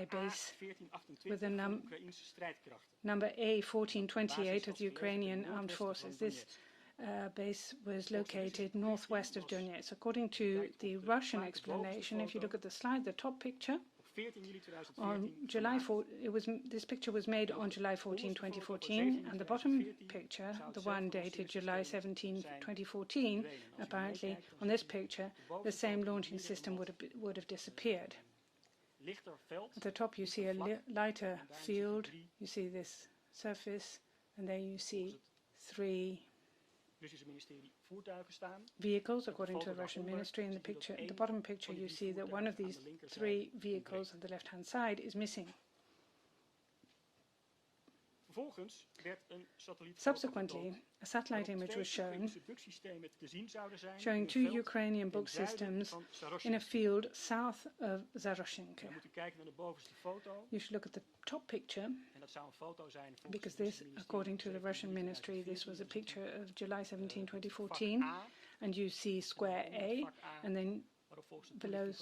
supply base with the number A1428 of the Ukrainian Armed Forces. This base was located northwest of Donetsk. According to the Russian explanation, if you look at the slide, the top picture, on July 4, this picture was made on July 14, 2014, and the bottom picture, the one dated July 17, 2014, apparently on this picture, the same launching system would have disappeared. At the top you see a lighter field, you see this surface, and there you see 3 vehicles, according to the Russian ministry. In the picture, in the bottom picture, you see that one of these 3 vehicles on the left-hand side is missing. Subsequently, a satellite image was shown showing 2 Ukrainian book systems in a field south of Zaroshenka. You should look at the top picture, because this, according to the Russian ministry, this was a picture of July 17, 2014, and you see square A, and then below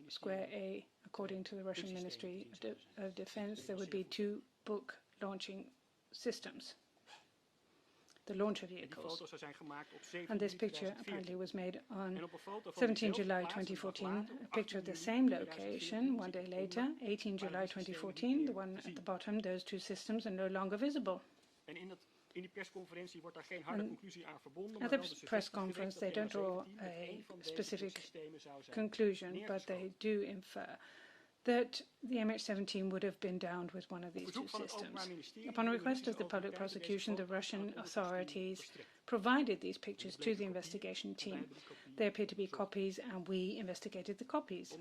square A, according to the Russian Ministry of Defense, there would be 2 book launching systems, the launcher vehicles. And this picture apparently was made on 17 July 2014, a picture of the same location. One day later, 18 July 2014, the one at the bottom, those 2 systems are no longer visible. At the press conference, they don't draw a specific conclusion, but they do infer that the MH17 would have been downed with one of these 2 systems. Upon request of the public prosecution, the Russian authorities provided these pictures to the investigation team. They appear to be copies, and we investigated the copies.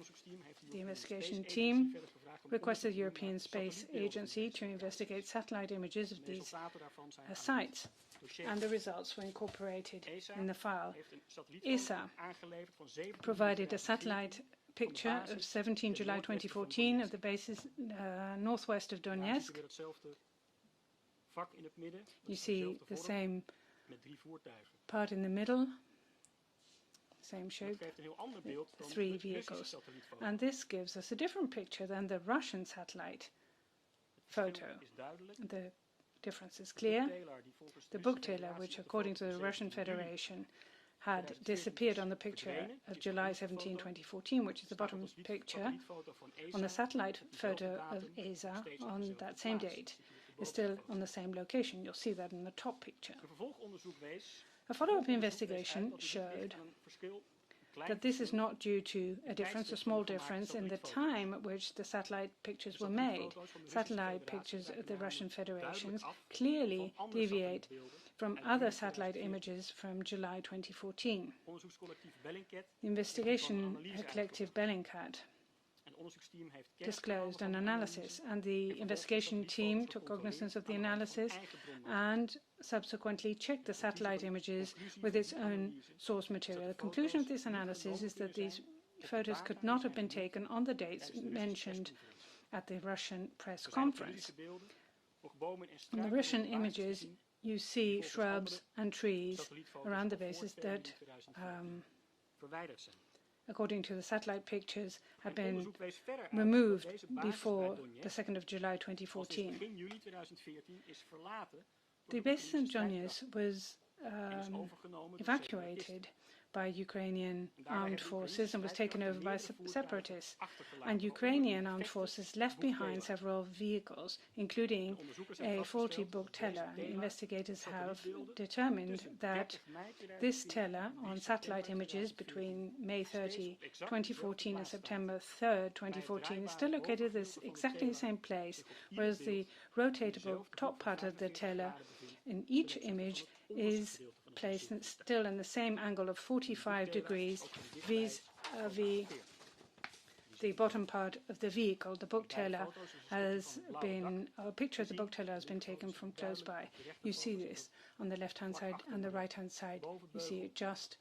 The investigation team requested the European Space Agency to investigate satellite images of these sites, and the results were incorporated in the file. ESA provided a satellite picture of 17 July 2014 of the bases northwest of Donetsk. You see the same part in the middle, same shape, 3 vehicles. And this gives us a different picture than the Russian satellite photo. The difference is clear. The book tailor, which according to the Russian Federation had disappeared on the picture of July 17, 2014, which is the bottom picture, on the satellite photo of ESA on that same date, is still on the same location. You'll see that in the top picture. A follow-up investigation showed that this is not due to a difference, a small difference, in the time at which the satellite pictures were made. Satellite pictures of the Russian Federation clearly deviate from other satellite images from July 2014. The investigation collective Bellingcat disclosed an analysis, and the investigation team took cognizance of the analysis and subsequently checked the satellite images with its own source material. The conclusion of this analysis is that these photos could not have been taken on the dates mentioned at the Russian press conference. In the Russian images, you see shrubs and trees around the bases that, according to the satellite pictures, had been removed before the 2nd of July 2014. The base in Donetsk was evacuated by Ukrainian armed forces and was taken over by separatists. And Ukrainian armed forces left behind several vehicles, including a faulty book teller. Investigators have determined that this teller on satellite images between May 30, 2014 and September 3, 2014 is still located at exactly the same place, whereas the rotatable top part of the teller in each image is placed still in the same angle of 45 degrees vis-a-vis the bottom part of the vehicle. The book teller has been, a picture of the book teller has been taken from close by. You see this on the left-hand side and the right-hand side. You see it just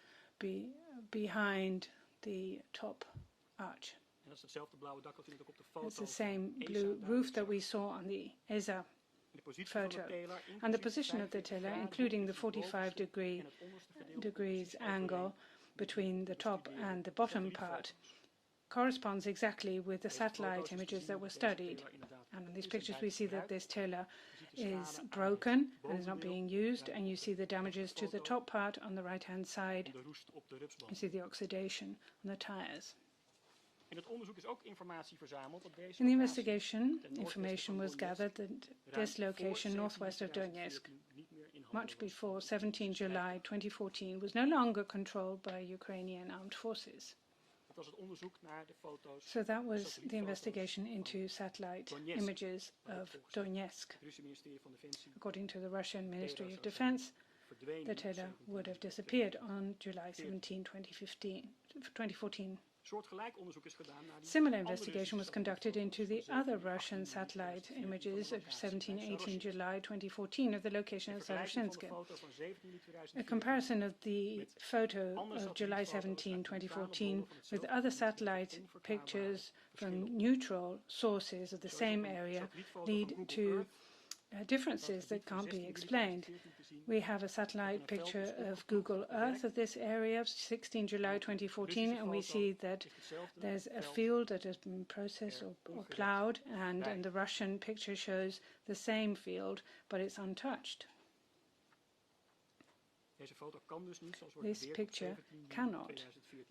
behind the top arch. It's the same blue roof that we saw on the ESA photo, and the position of the teller, including the 45 degrees angle between the top and the bottom part, corresponds exactly with the satellite images that were studied. And in these pictures we see that this tiller is broken and is not being used, and you see the damages to the top part on the right hand side. You see the oxidation on the tires. In the investigation, information was gathered that this location northwest of Donetsk, much before 17 July 2014, was no longer controlled by Ukrainian armed forces. So that was the investigation into satellite images of Donetsk. According to the Russian Ministry of Defense, the tiller would have disappeared on July 17, 2014. Similar investigation was conducted into the other Russian satellite images of 17-18 July 2014 of the location of Zaroshensk. A comparison of the photo of July 17, 2014 with other satellite pictures from neutral sources of the same area lead to differences that can't be explained. We have a satellite picture of Google Earth of this area of 16 July 2014, and we see that there's a field that has been processed or plowed, and the Russian picture shows the same field, but it's untouched. This picture cannot,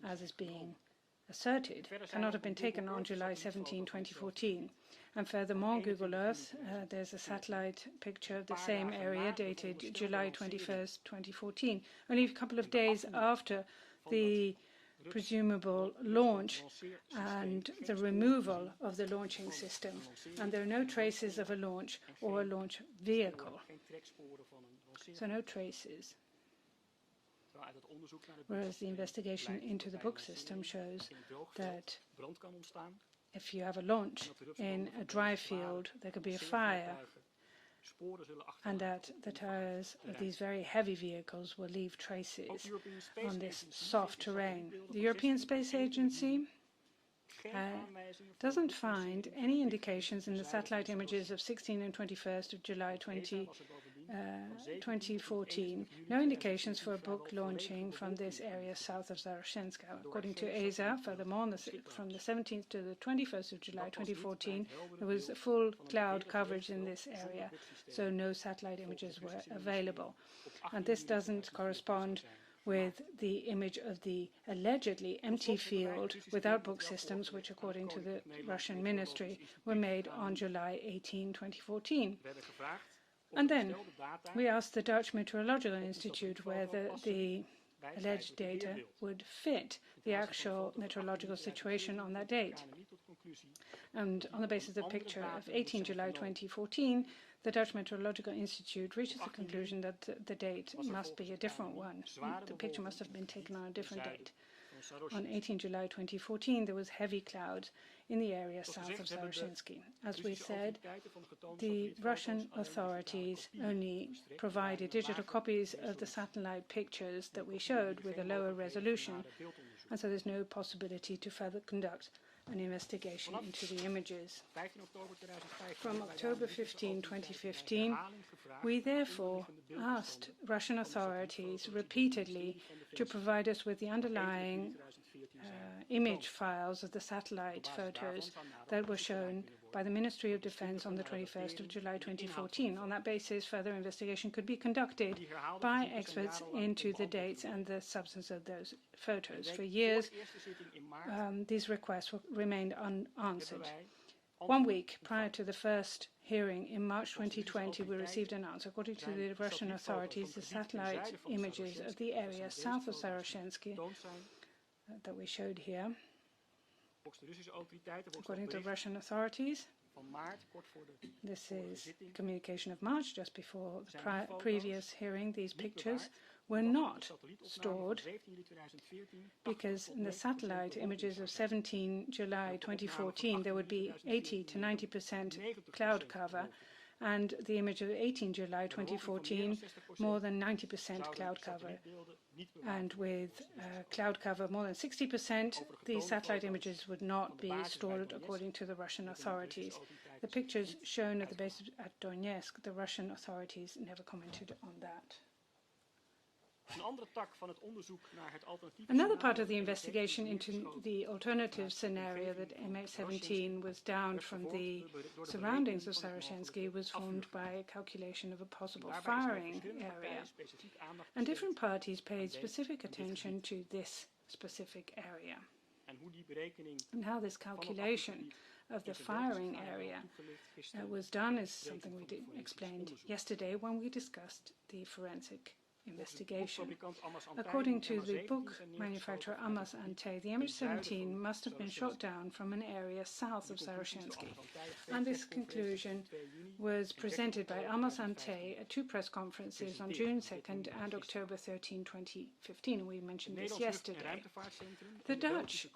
as is being asserted, cannot have been taken on July 17, 2014. And furthermore, Google Earth, there's a satellite picture of the same area dated July 21st, 2014, only a couple of days after the presumable launch and the removal of the launching system. And there are no traces of a launch or a launch vehicle. So no traces. Whereas the investigation into the book system shows that if you have a launch in a dry field, there could be a fire, and that the tires of these very heavy vehicles will leave traces on this soft terrain. The European Space Agency doesn't find any indications in the satellite images of 16 and 21st of July 2014, no indications for a book launching from this area south of Zaroshensk. According to ESA, furthermore, from the 17th to the 21st of July 2014, there was full cloud coverage in this area, so no satellite images were available. And this doesn't correspond with the image of the allegedly empty field without book systems, which, according to the Russian ministry, were made on July 18, 2014. And then we asked the Dutch Meteorological Institute whether the alleged data would fit the actual meteorological situation on that date. And on the basis of the picture of 18 July 2014, the Dutch Meteorological Institute reaches the conclusion that the date must be a different one. The picture must have been taken on a different date. On 18 July 2014, there was heavy clouds in the area south of Zaroshensk. As we said, the Russian authorities only provided digital copies of the satellite pictures that we showed with a lower resolution, and so there's no possibility to further conduct an investigation into the images. From October 15, 2015, we therefore asked Russian authorities repeatedly to provide us with the underlying image files of the satellite photos that were shown by the Ministry of Defense on the 21st of July 2014. On that basis, further investigation could be conducted by experts into the dates and the substance of those photos. For years, these requests remained unanswered. 1 week prior to the first hearing in March 2020, we received an answer. According to the Russian authorities, the satellite images of the area south of Zaroshensk that we showed here, according to Russian authorities, this is communication of March, just before the previous hearing. These pictures were not stored because in the satellite images of 17 July 2014, there would be 80 to 90% cloud cover, and the image of 18 July 2014, more than 90% cloud cover. And with cloud cover more than 60%, the satellite images would not be stored according to the Russian authorities. The pictures shown at the base at Donetsk, the Russian authorities never commented on that. Another part of the investigation into the alternative scenario that MH17 was downed from the surroundings of Sarashensky was formed by a calculation of a possible firing area. And different parties paid specific attention to this specific area. And how this calculation of the firing area was done is something we explained yesterday when we discussed the forensic investigation. According to the book manufacturer Amas Ante, the MH17 must have been shot down from an area south of Sarashensky. And this conclusion was presented by Amas Ante at two press conferences on June 2nd and October 13, 2015. We mentioned this yesterday. The Dutch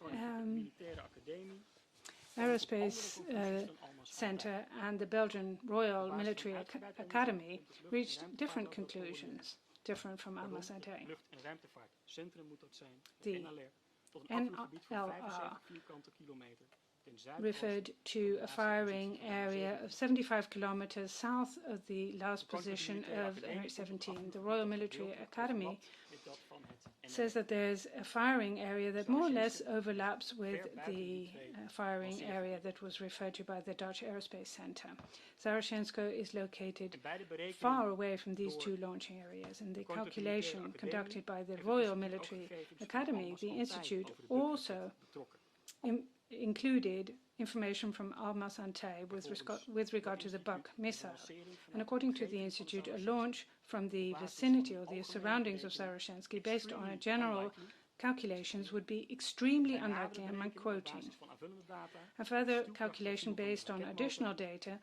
Aerospace Center and the Belgian Royal Military Academy reached different conclusions, different from Amas Ante. The NLR referred to a firing area of 75 kilometers south of the last position of MH17. The Royal Military Academy says that there's a firing area that more or less overlaps with the firing area that was referred to by the Dutch Aerospace Center. Sarashensko is located far away from these two launching areas. In the calculation conducted by the Royal Military Academy, the Institute also included information from Amas Ante with regard to the Buk missile. And according to the Institute, a launch from the vicinity or the surroundings of Sarashensky based on a general calculations would be extremely unlikely, and I'm quoting. A further calculation based on additional data,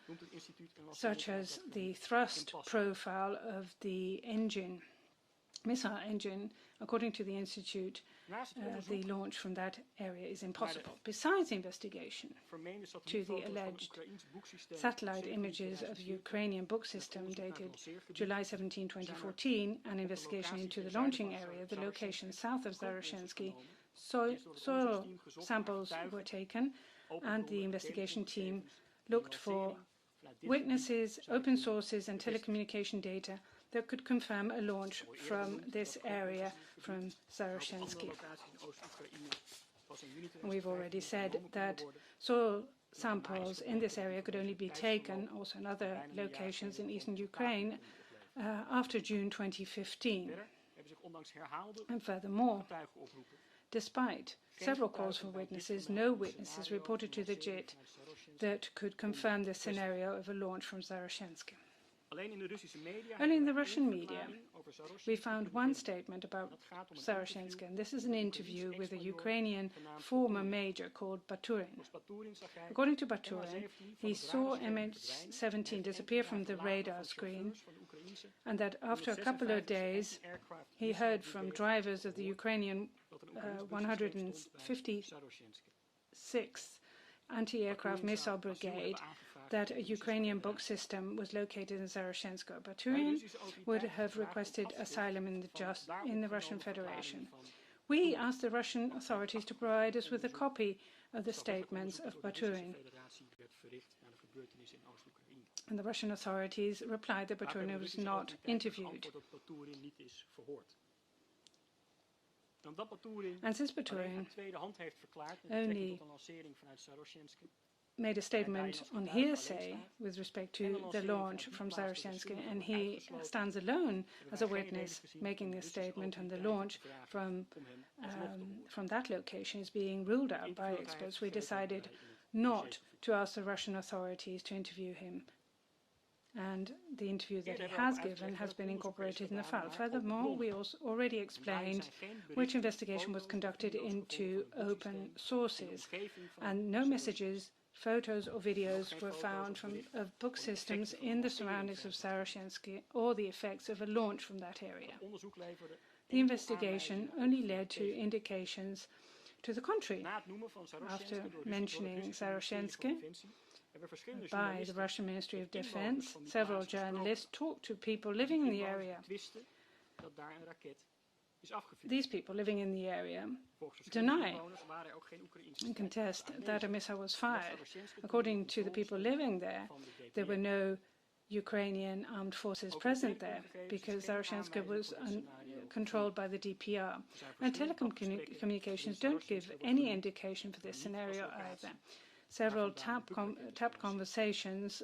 such as the thrust profile of the missile engine, according to the Institute, the launch from that area is impossible. Besides the investigation to the alleged satellite images of Ukrainian book system dated July 17, 2014, an investigation into the launching area, the location south of Zarashensky, soil samples were taken, and the investigation team looked for witnesses, open sources, and telecommunication data that could confirm a launch from this area from Sarashensky. We've already said that soil samples in this area could only be taken, also in other locations in eastern Ukraine, after June 2015. And furthermore, despite several calls for witnesses, no witnesses reported to the JIT that could confirm the scenario of a launch from Zarashensky. Only in the Russian media, we found one statement about Sarashensky, and this is an interview with a Ukrainian former major called Baturin. According to Baturin, he saw MH17 disappear from the radar screen, and that after a couple of days, he heard from drivers of the Ukrainian 156th Anti-Aircraft Missile Brigade that a Ukrainian book system was located in Zarashensko. Baturin would have requested asylum in the Russian Federation. We asked the Russian authorities to provide us with a copy of the statements of Baturin. And the Russian authorities replied that Baturin was not interviewed. And since Baturin only made a statement on hearsay with respect to the launch from Zarashensky, and he stands alone as a witness making this statement, and the launch from that location is being ruled out by experts, we decided not to ask the Russian authorities to interview him. And the interview that he has given has been incorporated in the file. Furthermore, we also already explained which investigation was conducted into open sources, and no messages, photos or videos were found of book systems in the surroundings of Sarashensky or the effects of a launch from that area. The investigation only led to indications to the contrary. After mentioning Sarashensky by the Russian Ministry of Defense, several journalists talked to people living in the area. These people living in the area deny and contest that a missile was fired. According to the people living there, there were no Ukrainian armed forces present there because Zarashensky was controlled by the DPR. And telecommunications don't give any indication for this scenario either. Several tapped conversations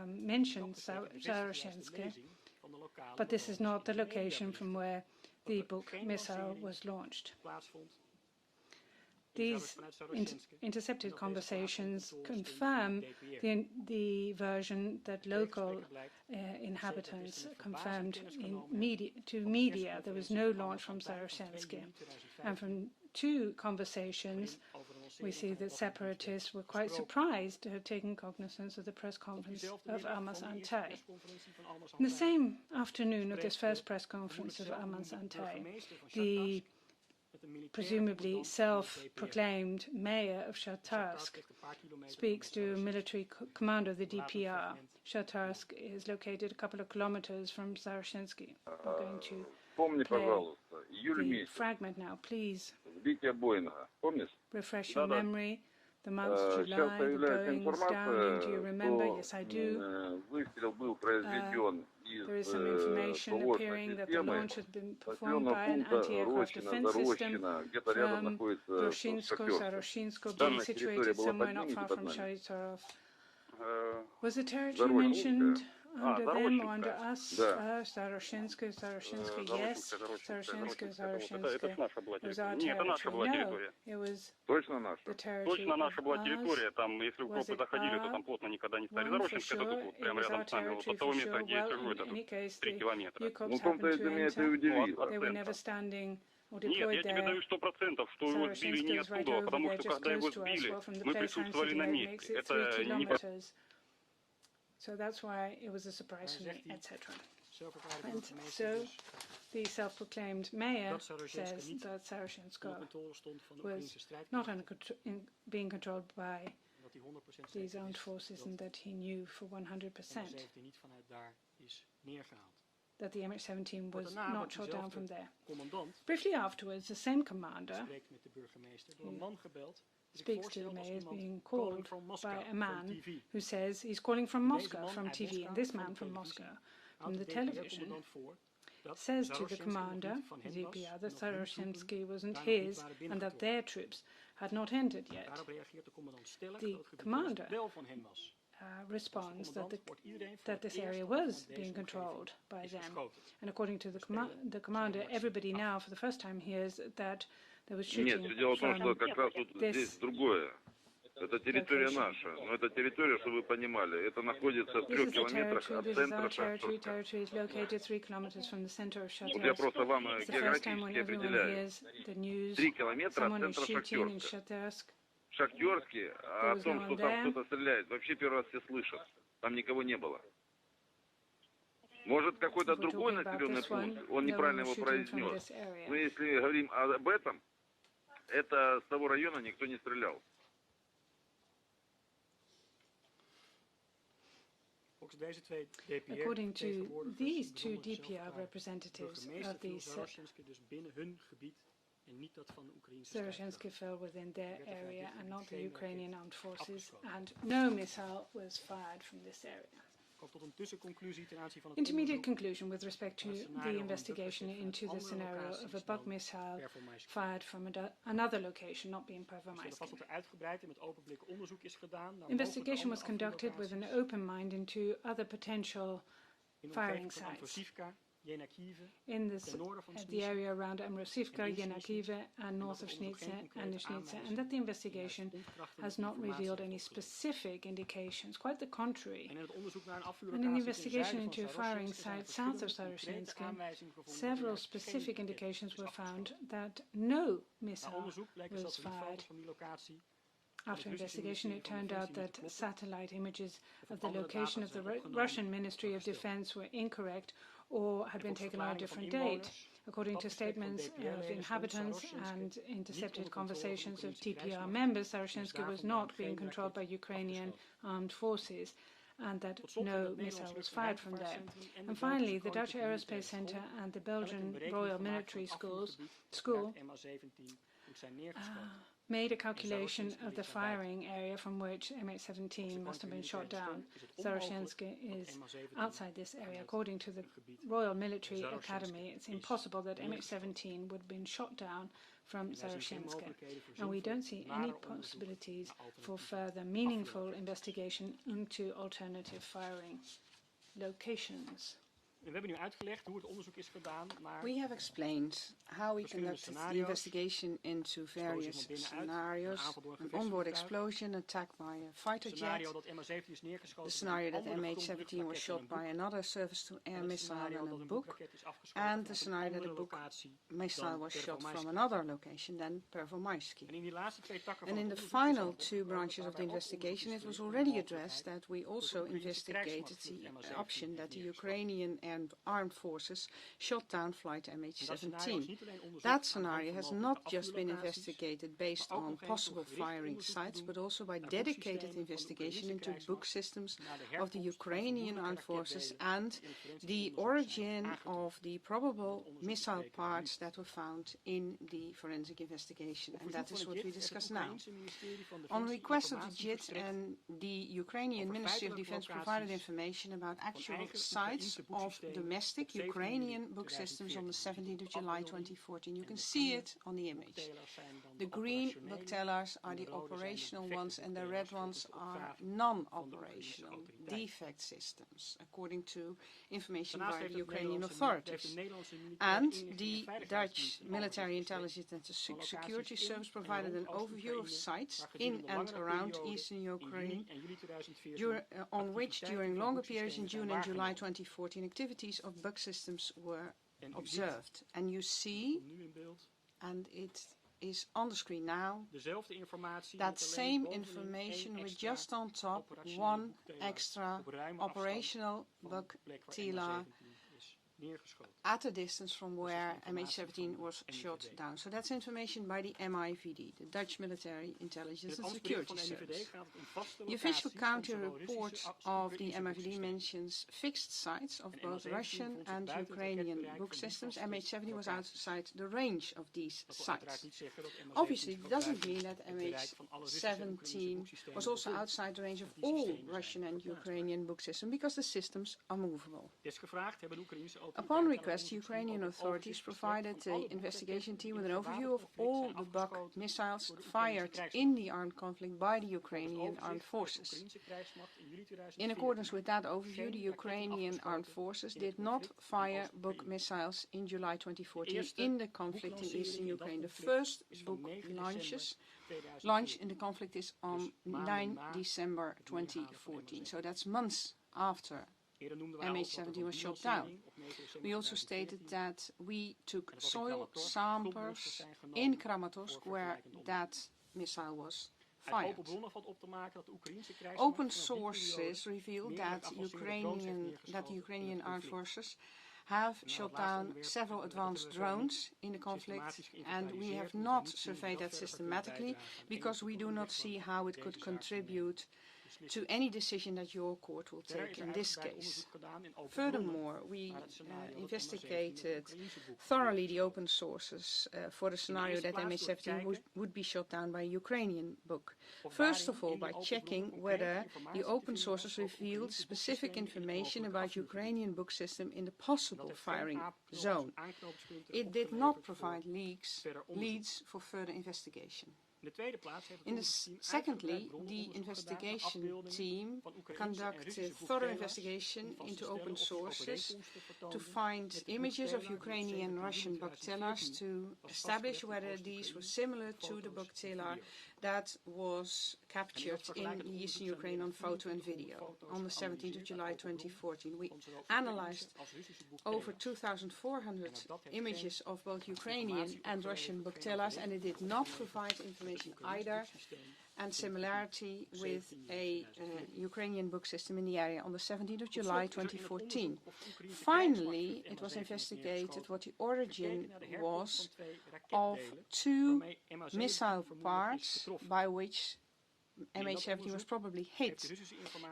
mentioned Zaroshenskoye, but this is not the location from where the Buk missile was launched. These intercepted conversations confirm the version that local inhabitants confirmed to media. There was no launch from Zaroshenskoye. And from two conversations, we see that separatists were quite surprised to have taken cognizance of the press conference of Almaz Antey. In the same afternoon of this first press conference of Almaz Antey, the presumably self-proclaimed mayor of Shatarsk speaks to a military commander of the DPR. Shatarsk is located a couple of kilometers from Zaroshenskoye. I'm going to play the fragment now. Please refresh your memory. The months July, the goings down. Do you remember? Yes, I do. There is some information appearing that the launch has been performed by an anti-aircraft defense system from Saroshinsko, being situated somewhere not far from Sharitorov. Was the territory mentioned under them or under us? Saroshinsko, yes. Saroshinsko. It was our territory. No, it was the territory of us. Was it one for sure? It was our territory for sure. Well, in any case, the UCOPs happened to enter. They were never standing or deployed there. Saroshinsko is right over there, just close to us. Well, from the place I'm sitting at, it makes it 3 kilometers. So that's why it was a surprise for me, etc. And so the self-proclaimed mayor says that Saroshinsko was not being controlled by these armed forces and that he knew for 100% that the MH17 was not shot down from there. Briefly afterwards, the same commander speaks to the mayor as being called by a man who says he's calling from Moscow, from TV, and this man from Moscow, from the television, says to the commander, DPR, that Saroshinskoye wasn't his and that their troops had not entered yet. The commander responds that this area was being controlled by them. And according to the commander, everybody now for the first time hears that there was shooting from this Это территория наша, но эта территория, чтобы вы понимали, это находится в 3 километрах от центра Шахтерска. Вот я просто вам географически определяю. 3 километра от центра Шахтерска. В Шахтерске, о том, что там кто-то стреляет, вообще первый раз все слышат. Там никого не было. Может, какой-то другой населенный пункт, он неправильно его произнес. Но если говорим об этом, это с того района никто не стрелял. According to these two DPR representatives of the Saroshinskoye fell within their area and not the Ukrainian armed forces, and no missile was fired from this area. Intermediate conclusion with respect to the investigation into the scenario of a Buk missile fired from another location, not being Pervomaisk. Investigation was conducted with an open mind into other potential firing sites in the area around Amrosivka, Yenakive, and north of Snitze and Nishnitze, and that the investigation has not revealed any specific indications, quite the contrary. And in the investigation into a firing site south of Saroshinskoye, several specific indications were found that no missile was fired. After investigation, it turned out that satellite images of the location of the Russian Ministry of Defense were incorrect or had been taken on a different date. According to statements of inhabitants and intercepted conversations of DPR members, Saroshinskoye was not being controlled by Ukrainian armed forces and that no missile was fired from there. And finally, the Dutch Aerospace Center and the Belgian Royal Military School made a calculation of the firing area from which MH17 must have been shot down. Zaroshensk is outside this area. According to the Royal Military Academy, it's impossible that MH17 would have been shot down from Zaroshensk, and we don't see any possibilities for further meaningful investigation into alternative firing locations. We have explained how we conducted the investigation into various scenarios: an onboard explosion, attack by a fighter jet, the scenario that MH17 was shot by another surface-to-air missile than a Buk, and the scenario that a Buk missile was shot from another location than Pervomaisky. And in the final two branches of the investigation, it was already addressed that we also investigated the option that the Ukrainian and armed forces shot down flight MH17. That scenario has not just been investigated based on possible firing sites, but also by dedicated investigation into Buk systems of the Ukrainian armed forces and the origin of the probable missile parts that were found in the forensic investigation. And that is what we discuss now. On request of the JIT and the Ukrainian Ministry of Defense provided information about actual sites of domestic Ukrainian Buk systems on the 17th of July 2014. You can see it on the image. The green Buk tellers are the operational ones and the red ones are non-operational defect systems, according to information by the Ukrainian authorities. And the Dutch Military Intelligence and Security Service provided an overview of sites in and around eastern Ukraine, on which during longer periods in June and July 2014 activities of Buk systems were observed. And you see, and it is on the screen now, that same information with just on top one extra operational Buk TILA at a distance from where MH17 was shot down. So that's information by the MIVD, the Dutch Military Intelligence and Security Service. The official counter report of the MIVD mentions fixed sites of both Russian and Ukrainian Buk systems. MH17 was outside the range of these sites. Obviously, it doesn't mean that MH17 was also outside the range of all Russian and Ukrainian Buk systems, because the systems are movable. Upon request, Ukrainian authorities provided the investigation team with an overview of all the Buk missiles fired in the armed conflict by the Ukrainian armed forces. In accordance with that overview, the Ukrainian armed forces did not fire Buk missiles in July 2014 in the conflict in eastern Ukraine. The first Buk launch in the conflict is on 9 December 2014, so that's months after MH17 was shot down. We also stated that we took soil samples in Kramatorsk where that missile was fired. Open sources reveal that the Ukrainian armed forces have shot down several advanced drones in the conflict, and we have not surveyed that systematically because we do not see how it could contribute to any decision that your court will take in this case. Furthermore, we investigated thoroughly the open sources for the scenario that MH17 would be shot down by a Ukrainian Buk. First of all, by checking whether the open sources revealed specific information about Ukrainian Buk system in the possible firing zone. It did not provide leads for further investigation. Secondly, the investigation team conducted thorough investigation into open sources to find images of Ukrainian and Russian Buk tellers to establish whether these were similar to the Buk teller that was captured in eastern Ukraine on photo and video on the 17th of July 2014. We analyzed over 2,400 images of both Ukrainian and Russian Buk tellers, and it did not provide information either and similarity with a Ukrainian Buk system in the area on the 17th of July 2014. Finally, it was investigated what the origin was of two missile parts by which MH17 was probably hit.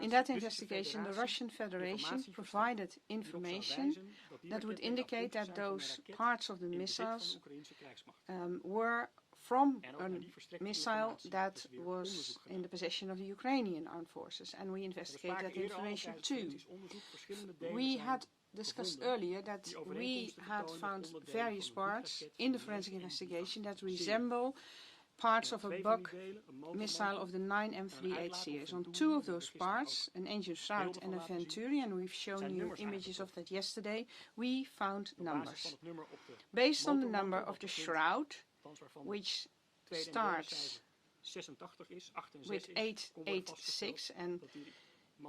In that investigation, the Russian Federation provided information that would indicate that those parts of the missiles were from a missile that was in the possession of the Ukrainian armed forces, and we investigate that information too. We had discussed earlier that we had found various parts in the forensic investigation that resemble parts of a Buk missile of the 9M38 series. On two of those parts, an engine shroud and a venturi, and we've shown you images of that yesterday, we found numbers. Based on the number of the shroud, which starts with 886, and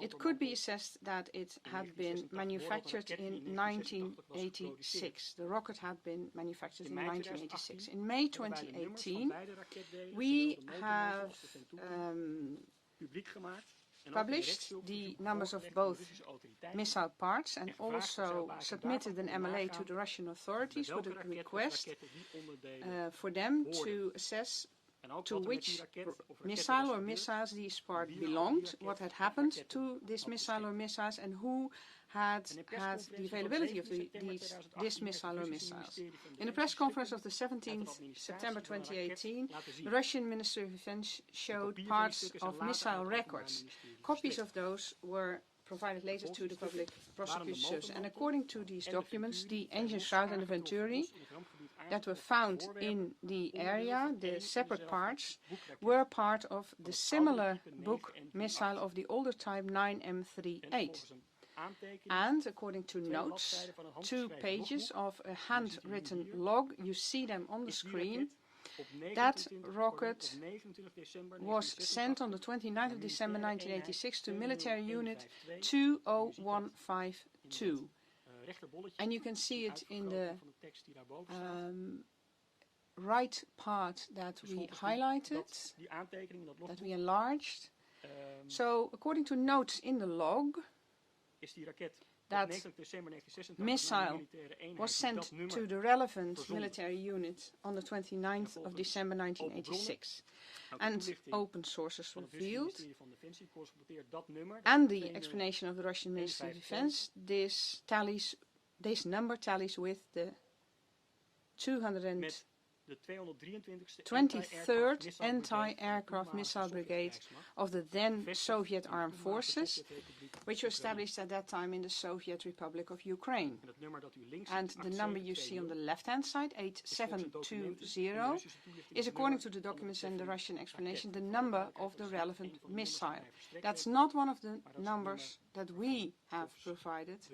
it could be assessed that it had been manufactured in 1986. The rocket had been manufactured in 1986. In May 2018, we have published the numbers of both missile parts and also submitted an MLA to the Russian authorities with a request for them to assess to which missile or missiles these parts belonged, what had happened to this missile or missiles, and who had the availability of this missile or missiles. In a press conference of the 17th September 2018, the Russian Ministry of Defense showed parts of missile records. Copies of those were provided later to the public prosecutor's service. And according to these documents, the engine shroud and the venturi that were found in the area, the separate parts, were part of the similar Buk missile of the older type 9M38. And according to notes, 2 pages of a handwritten log, you see them on the screen, that rocket was sent on the 29th of December 1986 to military unit 20152. And you can see it in the right part that we highlighted, that we enlarged. So according to notes in the log, that missile was sent to the relevant military unit on the 29th of December 1986. And open sources revealed, and the explanation of the Russian Ministry of Defense, this number tallies with the 223rd Anti-Aircraft Missile Brigade of the then Soviet Armed Forces, which were established at that time in the Soviet Republic of Ukraine. And the number you see on the left-hand side, 8720, is, according to the documents and the Russian explanation, the number of the relevant missile. That's not one of the numbers that we have provided,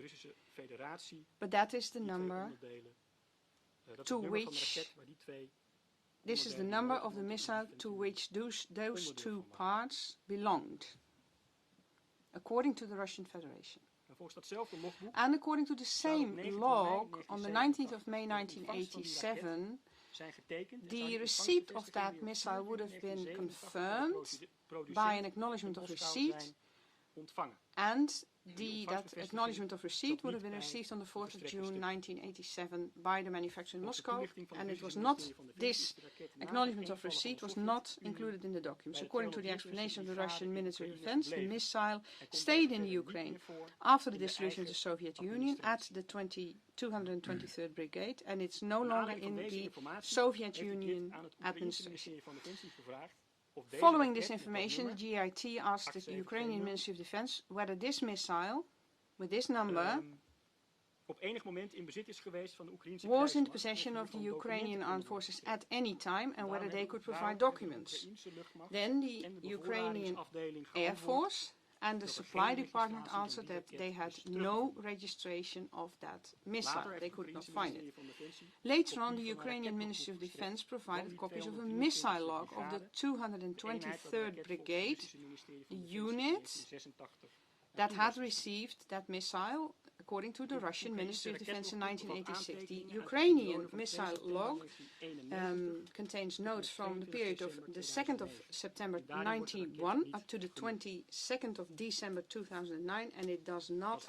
but that is the number to which, this is the number of the missile to which those 2 parts belonged, according to the Russian Federation. And according to the same log, on the 19th of May 1987, the receipt of that missile would have been confirmed by an acknowledgement of receipt, and that acknowledgement of receipt would have been received on the 4th of June 1987 by the manufacturer in Moscow, and it was not, this acknowledgement of receipt was not included in the documents. According to the explanation of the Russian Ministry of Defense, the missile stayed in the Ukraine after the dissolution of the Soviet Union at the 223rd Brigade, and it's no longer in the Soviet Union administration. Following this information, the GIT asked the Ukrainian Ministry of Defense whether this missile, with this number, was in the possession of the Ukrainian armed forces at any time and whether they could provide documents. Then the Ukrainian Air Force and the supply department answered that they had no registration of that missile. They could not find it. Later on, the Ukrainian Ministry of Defense provided copies of a missile log of the 223rd Brigade, the unit that had received that missile, according to the Russian Ministry of Defense in 1986. The Ukrainian missile log contains notes from the period of the 2nd of September 1991 up to the 22nd of December 2009, and it does not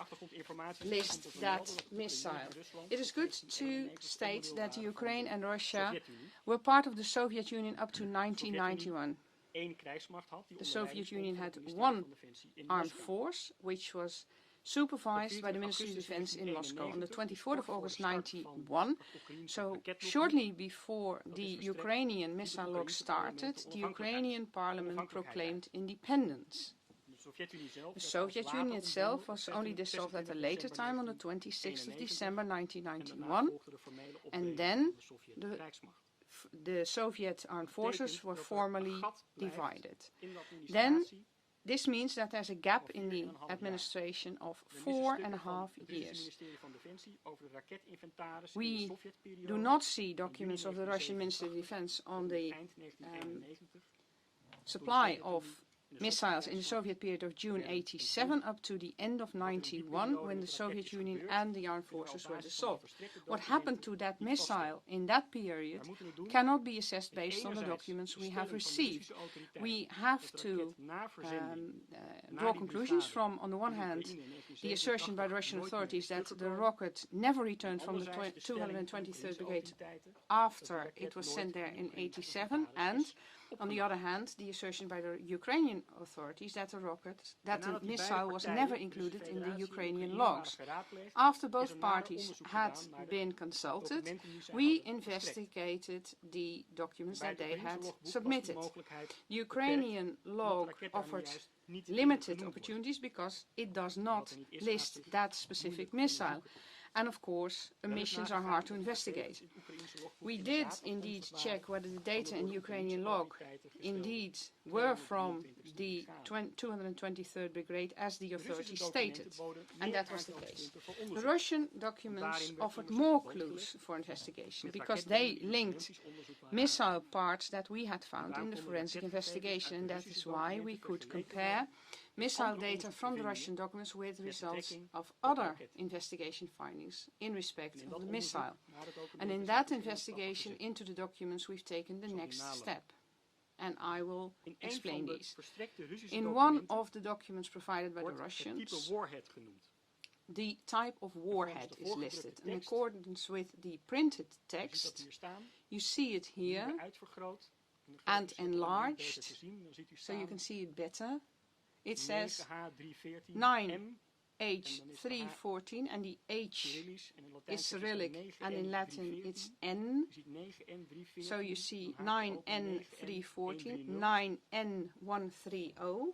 list that missile. It is good to state that Ukraine and Russia were part of the Soviet Union up to 1991. The Soviet Union had one armed force, which was supervised by the Ministry of Defense in Moscow on the 24th of August 1991. So shortly before the Ukrainian missile log started, the Ukrainian parliament proclaimed independence. The Soviet Union itself was only dissolved at a later time on the 26th of December 1991, and then the Soviet armed forces were formally divided. Then this means that there's a gap in the administration of 4.5 years. We do not see documents of the Russian Ministry of Defense on the supply of missiles in the Soviet period of June 87 up to the end of 91, when the Soviet Union and the armed forces were dissolved. What happened to that missile in that period cannot be assessed based on the documents we have received. We have to draw conclusions from, on the one hand, the assertion by the Russian authorities that the rocket never returned from the 223rd Brigade after it was sent there in 87, and on the other hand, the assertion by the Ukrainian authorities that the missile was never included in the Ukrainian logs. After both parties had been consulted, we investigated the documents that they had submitted. The Ukrainian log offered limited opportunities because it does not list that specific missile. And of course, omissions are hard to investigate. We did indeed check whether the data in the Ukrainian log indeed were from the 223rd Brigade as the authorities stated, and that was the case. The Russian documents offered more clues for investigation because they linked missile parts that we had found in the forensic investigation, and that is why we could compare missile data from the Russian documents with results of other investigation findings in respect of the missile. And in that investigation into the documents, we've taken the next step. And I will explain these. In one of the documents provided by the Russians, the type of warhead is listed. In accordance with the printed text, you see it here and enlarged, so you can see it better. It says 9H314, and the H is Cyrillic, and in Latin it's N. So you see 9N314, 9N130,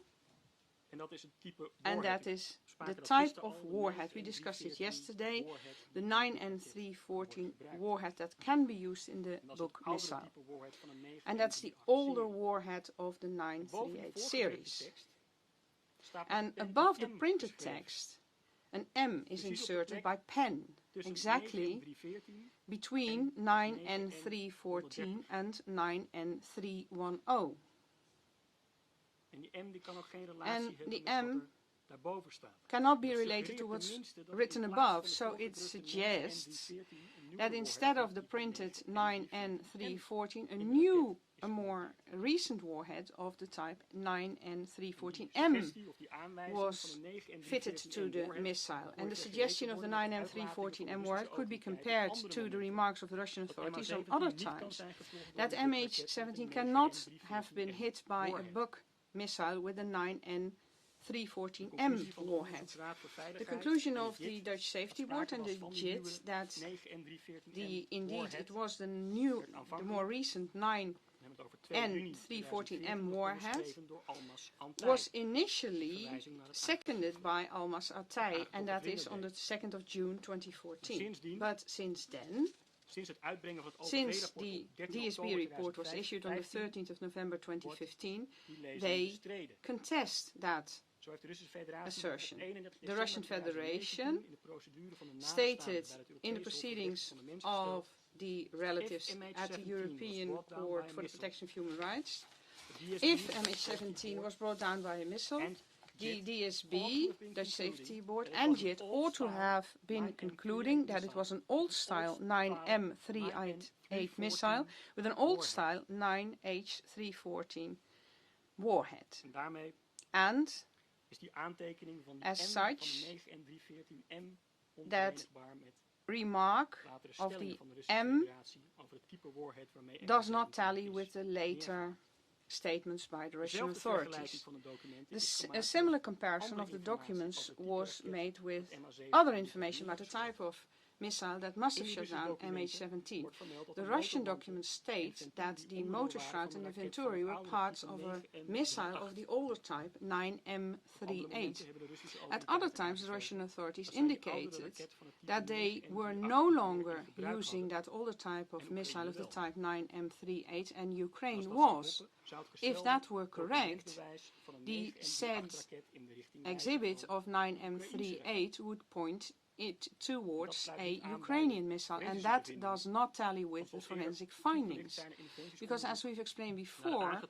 and that is the type of warhead. We discussed it yesterday, the 9N314 warhead that can be used in the Buk missile. And that's the older warhead of the 938 series. And above the printed text, an M is inserted by pen, exactly between 9N314 and 9N310. And the M cannot be related to what's written above, so it suggests that instead of the printed 9N314, a more recent warhead of the type 9N314M was fitted to the missile. And the suggestion of the 9N314M warhead could be compared to the remarks of the Russian authorities on other times, that MH17 cannot have been hit by a Buk missile with a 9N314M warhead. The conclusion of the Dutch Safety Board and the JIT that indeed it was the more recent 9N314M warhead was initially seconded by Almas Atay, and that is on the 2nd of June 2014. But since then, since the DSB report was issued on the 13th of November 2015, they contest that assertion. The Russian Federation stated in the proceedings of the relatives at the European Court for the Protection of Human Rights, if MH17 was brought down by a missile, the DSB, Dutch Safety Board, and JIT ought to have been concluding that it was an old-style 9M388 missile with an old-style 9H314 warhead. And as such, that remark of the M does not tally with the later statements by the Russian authorities. A similar comparison of the documents was made with other information about the type of missile that must have shot down MH17. The Russian documents state that the motor shroud and the venturi were parts of a missile of the older type 9M38. At other times, the Russian authorities indicated that they were no longer using that older type of missile of the type 9M38, and Ukraine was. If that were correct, the said exhibit of 9M38 would point it towards a Ukrainian missile, and that does not tally with the forensic findings. Because as we've explained before,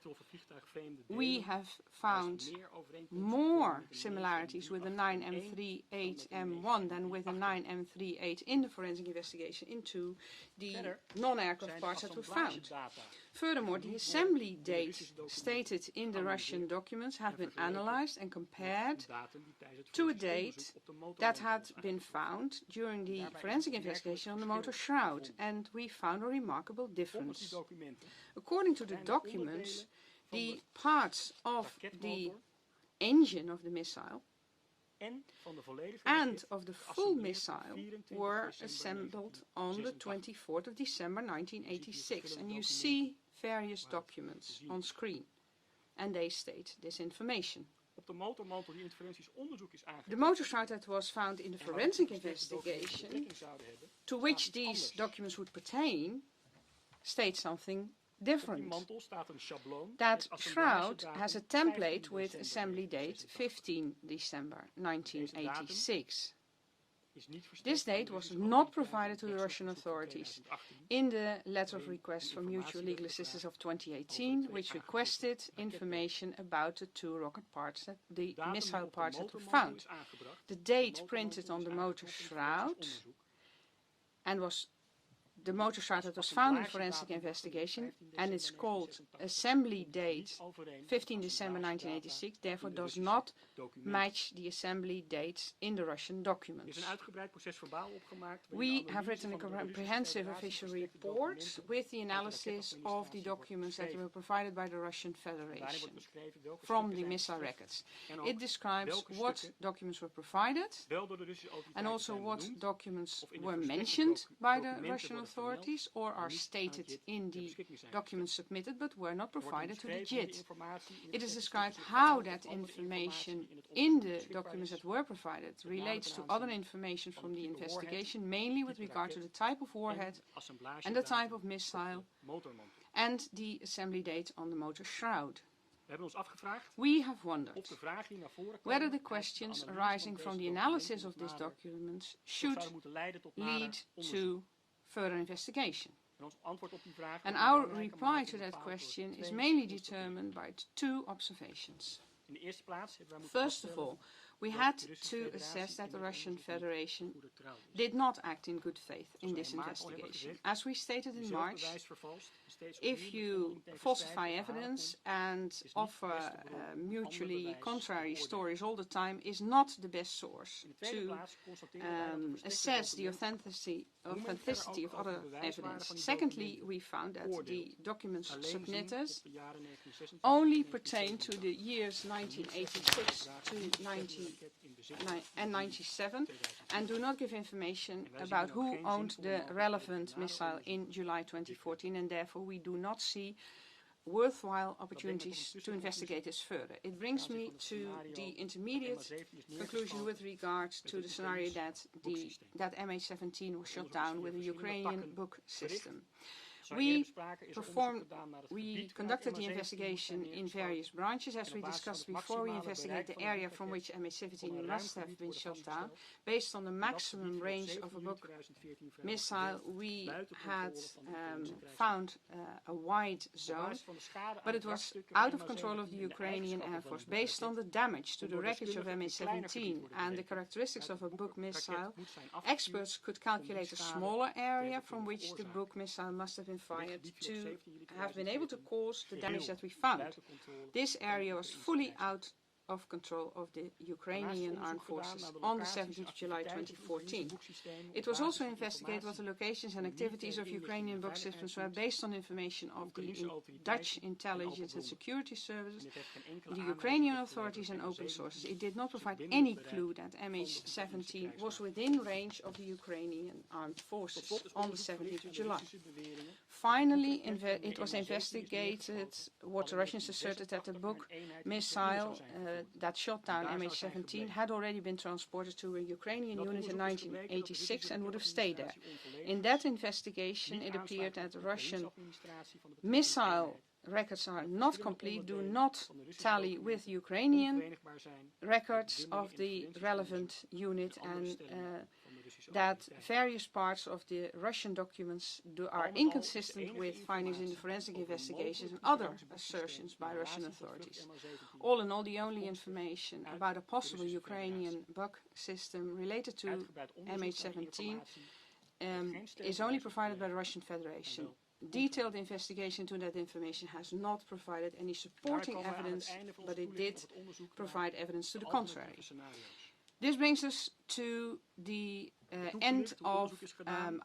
we have found more similarities with the 9M38M1 than with the 9M38 in the forensic investigation into the non-aircraft parts that were found. Furthermore, the assembly date stated in the Russian documents have been analyzed and compared to a date that had been found during the forensic investigation on the motor shroud, and we found a remarkable difference. According to the documents, the parts of the engine of the missile and of the full missile were assembled on the 24th of December 1986, and you see various documents on screen, and they state this information. The motor shroud that was found in the forensic investigation, to which these documents would pertain, states something different. That shroud has a template with assembly date 15 December 1986. This date was not provided to the Russian authorities in the letter of request for mutual legal assistance of 2018, which requested information about the two rocket parts, the missile parts that were found. The date printed on the motor shroud and the motor shroud that was found in forensic investigation, and it's called assembly date 15 December 1986, therefore does not match the assembly dates in the Russian documents. We have written a comprehensive official report with the analysis of the documents that were provided by the Russian Federation from the missile records. It describes what documents were provided and also what documents were mentioned by the Russian authorities or are stated in the documents submitted but were not provided to the JIT. It is described how that information in the documents that were provided relates to other information from the investigation, mainly with regard to the type of warhead and the type of missile and the assembly date on the motor shroud. We have wondered whether the questions arising from the analysis of these documents should lead to further investigation. And our reply to that question is mainly determined by two observations. First of all, we had to assess that the Russian Federation did not act in good faith in this investigation. As we stated in March, if you falsify evidence and offer mutually contrary stories all the time is not the best source to assess the authenticity of other evidence. Secondly, we found that the documents submitted only pertain to the years 1986 to 1997 and do not give information about who owned the relevant missile in July 2014, and therefore we do not see worthwhile opportunities to investigate this further. It brings me to the intermediate conclusion with regard to the scenario that MH17 was shot down with a Ukrainian book system. We conducted the investigation in various branches. As we discussed before, we investigated the area from which MH17 must have been shot down. Based on the maximum range of a book missile, we had found a wide zone, but it was out of control of the Ukrainian Air Force. Based on the damage to the wreckage of MH17 and the characteristics of a book missile, experts could calculate a smaller area from which the book missile must have been fired to have been able to cause the damage that we found. This area was fully out of control of the Ukrainian armed forces on the 17th of July 2014. It was also investigated what the locations and activities of Ukrainian book systems were based on information of the Dutch intelligence and security services, the Ukrainian authorities and open sources. It did not provide any clue that MH17 was within range of the Ukrainian armed forces on the 17th of July. Finally, it was investigated what the Russians asserted that the Buk missile that shot down MH17 had already been transported to a Ukrainian unit in 1986 and would have stayed there. In that investigation, it appeared that the Russian missile records are not complete, do not tally with Ukrainian records of the relevant unit, and that various parts of the Russian documents are inconsistent with findings in the forensic investigations and other assertions by Russian authorities. All in all, the only information about a possible Ukrainian bug system related to MH17 is only provided by the Russian Federation. Detailed investigation into that information has not provided any supporting evidence, but it did provide evidence to the contrary. This brings us to the end of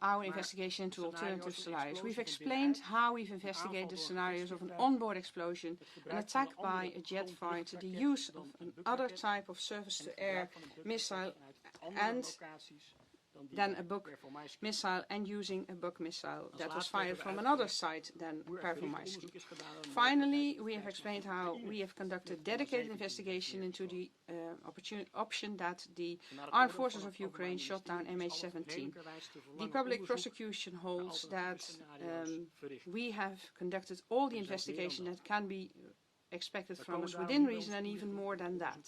our investigation into alternative scenarios. We've explained how we've investigated the scenarios of an onboard explosion, an attack by a jet fighter, the use of another type of surface-to-air missile, and then a Buk missile, and using a Buk missile that was fired from another site than Pervomaisky. Finally, we have explained how we have conducted dedicated investigation into the option that the armed forces of Ukraine shot down MH17. The public prosecution holds that we have conducted all the investigation that can be expected from us within reason, and even more than that.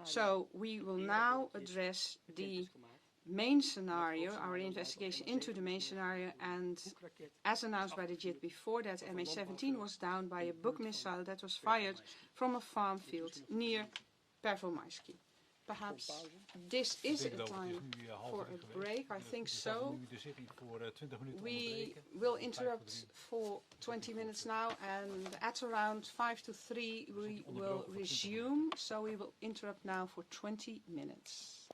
So we will now address the main scenario, our investigation into the main scenario, and as announced by the JIT before, that MH17 was downed by a Buk missile that was fired from a farm field near Pervomaisky. Perhaps this is a time for a break, I think so. We will interrupt for 20 minutes now, and at around 5 to 3 we will resume, so we will interrupt now for 20 minutes.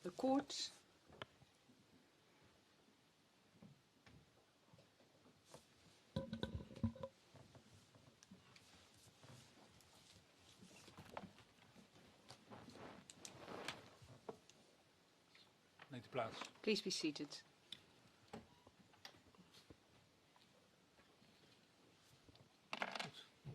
The court. Neemt u plaats. Please be seated.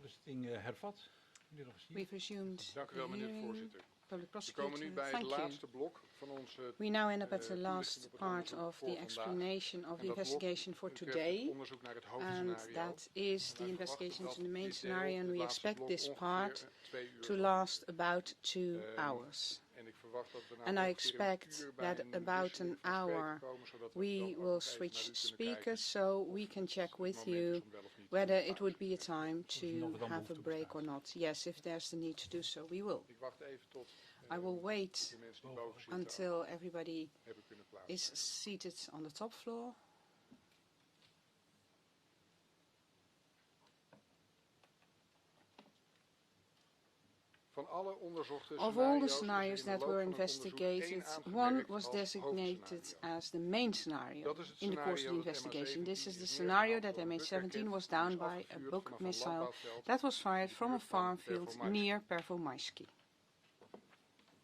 De zitting hervat. Meneer de officier. We've resumed Dank u the wel, meneer de hearing. voorzitter. Public We komen nu prosecutor, bij het thank you. laatste blok van onze We now end up at the toelichting last op het part onderzoek of voor the vandaag. explanation of En the dat blok investigation for betreft today. het onderzoek naar het And hoofdscenario. that is En the wij investigation verwachten into the main dat dit deel, scenario, and dit we laatste expect blok, this ongeveer part 2 uur to zal last about 2 duren. hours. En ik verwacht dat we na And I ongeveer expect een uur bij that een about wisseling an van spreken hour komen, zodat we we dan ook will nog even switch naar u kunnen speakers kijken so we of can het check het with moment you is om wel of niet whether een it would pauze be a te nemen. time to have a break or not. Yes, if there's the need to do so, we will. Ik wacht even tot I will wait de mensen die boven zitten until everybody hebben kunnen plaatsen. is seated on the top floor. Van alle onderzochte Of all the scenario's scenarios is er in de that loop were van het onderzoek investigated, één one aangemerkt was als designated hoofdscenario. as the main scenario Dat is het in the course of the scenario dat investigation. This is MH17 the is scenario that neergehaald door een MH17 was Buk-raket die downed is by a afgevuurd Buk vanaf een missile landbouwveld that was in fired de from a buurt van farm field Pervomajski. near Pervomajski.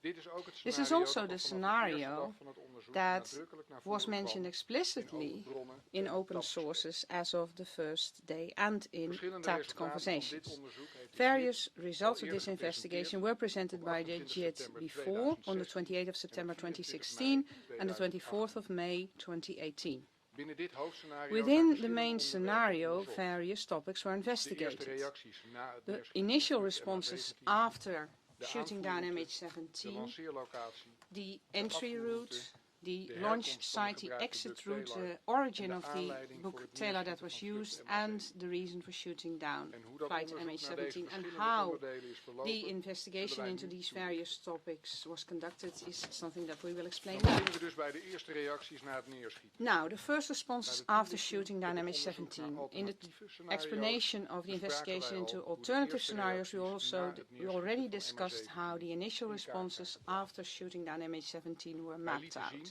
Dit is ook het This is scenario also dat the nog vanaf de eerste scenario dag van het onderzoek that nadrukkelijk naar was voren mentioned kwam in explicitly open bronnen in en open tapgesprekken. sources as of the first day and in Verschillende tapped resultaten van dit conversations. onderzoek heeft de Various JIT results al of this eerder investigation gepresenteerd were presented op by the 28 JIT september before on the 2016 28th of en September op 24 2016 mei and the 24th 2018. of May 2018. Binnen dit hoofdscenario zijn Within the verschillende main onderwerpen scenario, onderzocht. various topics were De eerste investigated. reacties na het The neerschieten initial van responses MH17, after de shooting down aanvoerroute, de MH17, lanceerlocatie, the entry afvoerroute, route, the de launch herkomst van de site, the gebruikte exit Buk route, Taylor the origin en de of the aanleiding voor Buk het Taylor that neerschieten was van vlucht used MH17. and the reason for shooting down En hoe dat flight onderzoek naar deze MH17 and verschillende how onderdelen is verlopen, the investigation zullen wij into nu these toelichten. various topics was conducted is something that we will explain Dan now. beginnen we dus bij de eerste reacties na het neerschieten. Now, the first responses Bij de after toelichting shooting down op het onderzoek naar MH17. In the alternatieve scenario's explanation of the bespraken investigation wij into al hoe de alternative eerste scenarios, reacties na het we neerschieten already van discussed how MH17 the initial in kaart zijn responses gebracht. after shooting down MH17 were Wij mapped lieten out. zien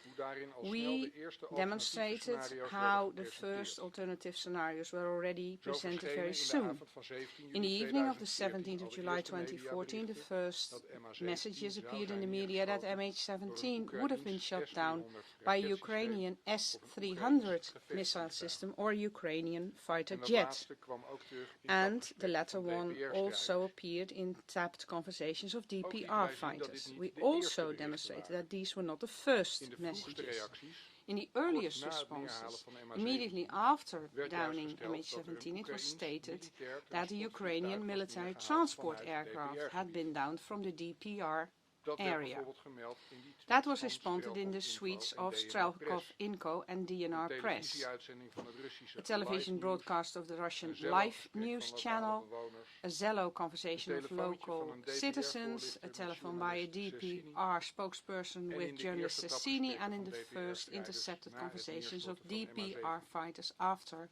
hoe daarin al snel We de eerste alternatieve demonstrated scenario's how werden the gepresenteerd. first alternative scenarios were already Zo presented verschenen very in de soon. avond van 17 In the juli evening of the 2014 17th al of de July eerste 2014, the mediaberichten first dat MH17 messages zou appeared in zijn the media that neergeschoten door een MH17 would have been Oekraïens shot down S-300 by a raketsysteem Ukrainian of een S-300 Oekraïens missile gevechtsvliegtuig. system or En Ukrainian fighter dat jet. laatste kwam ook terug in And the tapgesprekken latter van one DPR-strijders. also appeared in tapped conversations of Ook lieten DPR wij zien dat dit fighters. niet We de also eerste berichten demonstrated waren. that these were not the first In de vroegste messages. reacties, In the kort earliest na het neerhalen responses, van MH17, immediately after werd juist downing gesteld dat er MH17, een it was Oekraïens stated militair that the Ukrainian transportvliegtuig was military neergehaald transport vanuit het aircraft had been DPR-gebied. downed from the DPR Dat werd area. bijvoorbeeld gemeld in die That tweets was van responded in the Strelkov suites Info en of DNR Strelkov Press. Info and Een DNR Press. televisieuitzending van het Russische A television live news, broadcast of the Russian een Zello live gesprek news van lokale channel, bewoners, a Zello een conversation of telefoontje van local een DPR citizens, a voorlichter telephone met by a journalist Cecchini DPR spokesperson en in with de journalist eerste Cecchini, tapgesprekken and in van the first DPR-strijders intercepted na het conversations of neerstorten van DPR MH17. fighters after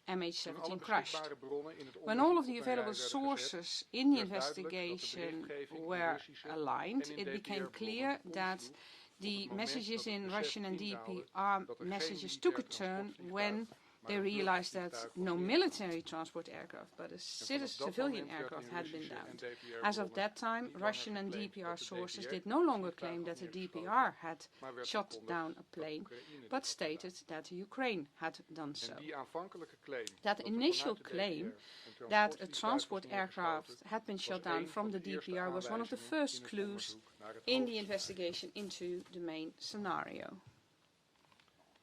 Toen alle MH17 crashed. beschikbare bronnen in het When all of onderzoek the op een rij available werden gezet, sources in the werd duidelijk dat de investigation berichtgeving in were Russische aligned, en in it became DPR-bronnen clear that omsloeg the op het moment messages dat het in besef Russian and indaalde DPR dat er geen messages took a militair turn transportvliegtuig, when maar they een realized that burgervliegtuig was no neergehaald. military transport aircraft, but a En vanaf dat civilian moment werd aircraft in had been Russische en downed. DPR-bronnen As of that time, niet langer Russian and geclaimd DPR dat de sources DPR did no longer het claim vliegtuig that the had DPR neergeschoten, had maar werd shot verkondigd down a dat plane, Oekraïne dit but had gedaan. stated that Ukraine had done so. En die aanvankelijke claim That dat er initial vanuit de claim DPR een that a transportvliegtuig was transport neergeschoten, aircraft had been was shot down één from van the de eerste DPR was one of the aanwijzingen first in het clues onderzoek naar het in the hoofdscenario. investigation into the main scenario.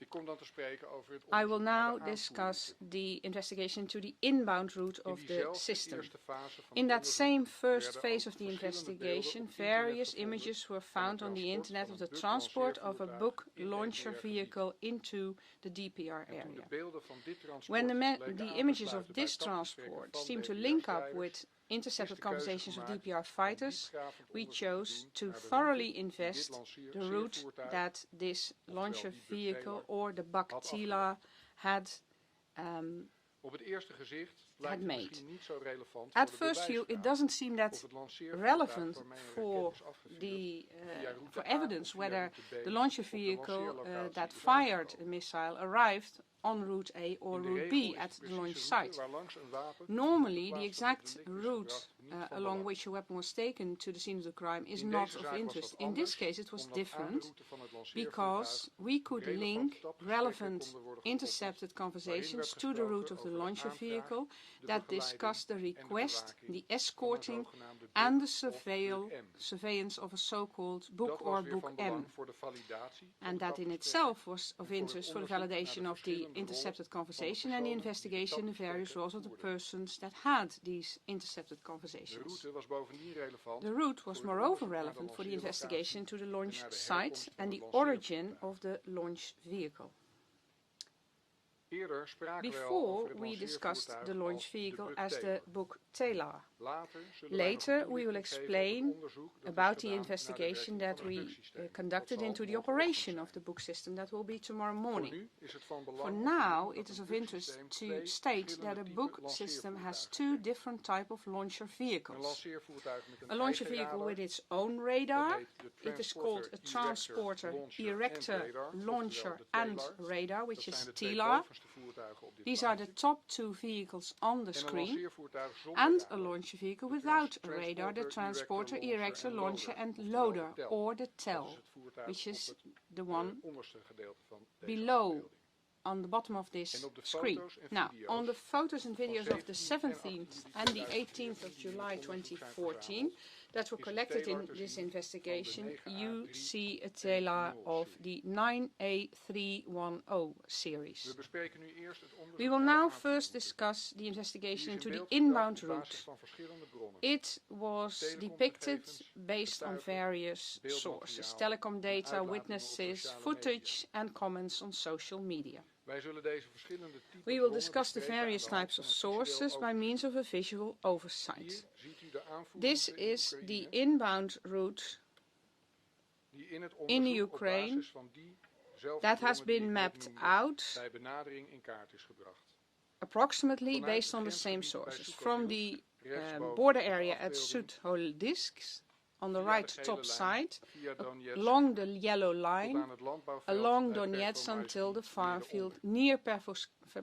Ik kom dan te spreken over het I will onderzoek naar now de discuss aanvoerroute. the investigation into the inbound route In of the diezelfde system. eerste fase van In het that onderzoek same first werden phase ook of the verschillende beelden investigation, op internet various gevonden images were van het found on the transport internet van of een the Buk transport of a lanceervoertuig Buk in launcher DPR-gebied. vehicle into the DPR En toen de area. beelden van dit transport When bleken the aan te images of sluiten bij this tapgesprekken transport van seemed to link up DPR-strijders, with is intercepted de keuze conversations of gemaakt DPR om fighters, diepgravend we onderzoek te chose doen to naar de thoroughly route die dit invest the route lanceervoertuig that this launcher die Buk vehicle Taylor or the had Baktila had Op het eerste gezicht had made. misschien niet zo relevant At voor de first view, it bewijsvraag doesn't seem of that het lanceervoertuig relevant door menig for raket is afgevuurd via route for A evidence of via whether route B the launcher op de vehicle lanceerlocatie that is fired a aangekomen. missile arrived on route A or In de route regel B is at de the launch precieze route site. waarlangs een wapen Normally, op de the plaats van het exact delict is route gebracht niet van along belang. which a weapon was taken to the scene of the crime is In not deze of zaak was interest. dat In this anders, case, it was omdat aan de different route van het lanceervoertuig because we could relevante link tapgesprekken relevant konden worden gekoppeld, intercepted waarin conversations werd to the route gesproken of the over de launcher aanvraag, vehicle de that begeleiding discussed the en de request, the bewaking van een escorting, zogenaamde and book the of book M. surveillance of a so-called book Dat or was weer book van M. belang voor de validatie van And de that in tapgesprekken itself was en of voor het interest for the onderzoek naar de validation of the verschillende intercepted rollen van de conversation and the personen die de investigation of the various tapgesprekken roles of the voerden. persons that had these intercepted De conversations. route was bovendien relevant The route was voor het moreover onderzoek naar de relevant for the lanceerlocatie investigation to the en launch naar de site herkomst van and het the origin lanceervoertuig. of the launch vehicle. Eerder spraken wij al Before over het we discussed lanceervoertuig the launch als de vehicle Buck as the Taylor. book Taylor. Later zullen wij nog Later, een we will toelichting geven op het explain onderzoek dat is about the gedaan naar de investigation werking that van het we Buck-systeem. Dat conducted zal into the morgenochtend operation zijn. of the book system that will be tomorrow Voor morning. nu is het van belang For om te now, noemen it dat is een of interest Buck-systeem to twee state that verschillende a typen book system has lanceervoertuigen two kent. different type of launcher Een vehicles. lanceervoertuig met een A launcher eigen vehicle radar, with its own dat radar. heet de It is called a transporter, erector, launcher and radar, which Dat is zijn de twee TLAR. bovenste voertuigen op dit These are plaatje. the top two vehicles on the En een screen. lanceervoertuig zonder And a radar. launcher vehicle De without a transporter, radar, the transporter, erector, erector, launcher and oftewel loader, de tel. or the Dat TEL, is het voertuig which op is het the one onderste gedeelte van deze below afbeelding. on the bottom of En this op de screen. foto's en Now, video's on the photos and videos of the 17 en 17th 18 and the juli 18th of July 2014 2014 that were is collected Taylor in te this zien investigation, van de you 9A310 see a Taylor of serie. the 9A310 series. We bespreken nu eerst het onderzoek We will naar de now first aanvoerroute. discuss the Die investigation is into in the beeld gebracht inbound op route. basis van verschillende bronnen. It was depicted based on various sources, telecom data, witnesses, footage and comments on social media. Wij zullen deze verschillende typen We will bronnen discuss the bespreken aan various de hand types of van een visueel sources by overzicht. means of a visual oversight. Hier ziet u de aanvoerroute This in is the Oekraïne, inbound route die in het in onderzoek Ukraine op basis van diezelfde that has bronnen die ik been net mapped noemde, out bij benadering in kaart is gebracht. approximately Vanuit based het on the same grensgebied bij sources. From the rechtsboven border op de area at afbeelding, Sud-Holdisks on the via de right gele top lijn, side, via Donetsk, along the yellow tot line, aan het landbouwveld along bij Donetsk Pervomaiski until the far neer field eronder. near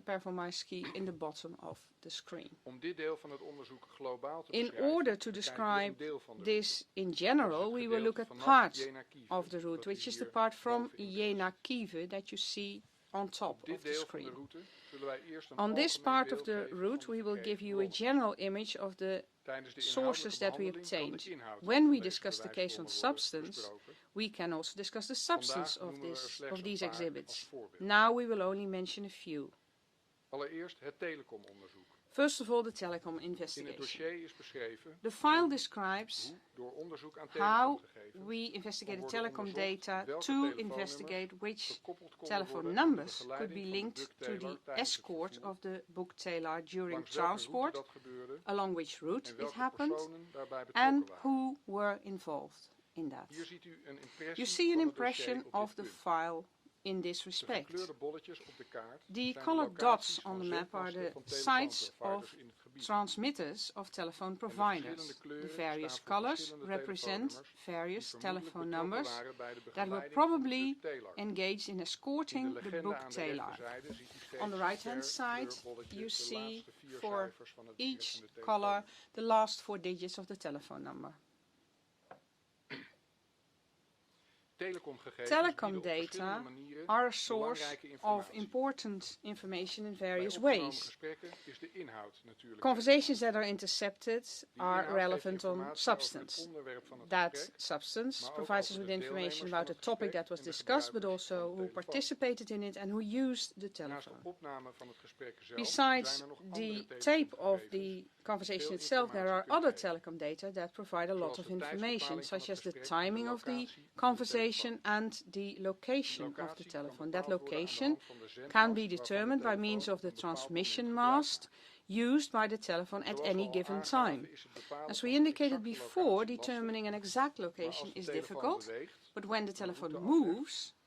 Pervomaiski in the bottom of the screen. Om dit deel van het onderzoek globaal te In beschrijven, order to bekijken we een describe deel van de this in route. general, Dat is we het will look at gedeelte vanaf part Jena-Kiev, of the dat route, u which is the hier part from boven in het Jena zicht. Kiev that you see on top Op dit of the deel van de screen. route zullen wij eerst een On this algemeen part of beeld the geven route, van de we will verkregen give you a bronnen. general image of the Tijdens de sources that we inhoudelijke behandeling obtained. kan de inhoud When van we deze discuss the case on bewijsbronnen worden substance, besproken. we can also discuss the Vandaag substance of, noemen we er slechts of een these paar als exhibits. voorbeeld. Now we will only mention a few. Allereerst het telecomonderzoek. First of all, the telecom In het investigation. dossier is beschreven The file describes hoe door onderzoek aan how telecomgegevens we investigated worden telecom onderzocht data welke to telefoonnummers investigate which gekoppeld konden telephone worden aan de numbers could begeleiding be van de linked Buck to Taylor the tijdens het escort vervoer, of the book Taylor during langs welke route transport, dat gebeurde along which route en it welke happened, personen daarbij betrokken and waren. who were involved in that. Hier ziet u een impressie You see an van het impression dossier op of dit the punt. file in this De respect. gekleurde bolletjes op de kaart The zijn de colored locaties dots on van the map are zendmasten the van sites telefoonproviders of in het gebied. transmitters of telephone En de providers. verschillende The kleuren various staan voor colors verschillende represent telefoonnummers various die vermoedelijk telephone betrokken numbers waren bij de that were begeleiding van de probably Buck Taylor. engaged in In de escorting the legende book aan de Taylor. rechterzijde ziet u steeds On the right-hand per side, kleurbolletje you de see laatste vier for cijfers van het each betreffende color telefoonnummer. the last 4 digits of the telephone number. Telecomgegevens Telecom bieden op verschillende data manieren are a source belangrijke of informatie. important information in Bij various opgenomen ways. gesprekken is de inhoud natuurlijk. Conversations that are intercepted Die are inhoud geeft relevant on informatie over het substance. onderwerp van het That gesprek, substance maar ook provides us over with de information deelnemers about van the het topic gesprek that was en de discussed, but gebruikers van also de who telefoon. participated in it and who used the Naast de telephone. opname van het gesprek zelf Besides zijn er nog the andere tape of telecomgegevens, the conversation veel itself, there are informatie other kunnen geven. telecom data that provide a lot Zoals of de information, tijdsbepaling van such het as the gesprek en de timing of the locatie van de conversation telefoon. and the Die location of the locatie kan telephone. That bepaald worden aan de location hand van de zendmast can be waarvan de determined by means telefoon of the op een bepaald transmission moment gebruik mast used by the telephone at Zoals we any al given aangaven, time. is het bepalen As van we een indicated exacte before, locatie lastig, determining an exact maar location als de is telefoon difficult, beweegt, but when the een telephone route aflegt, moves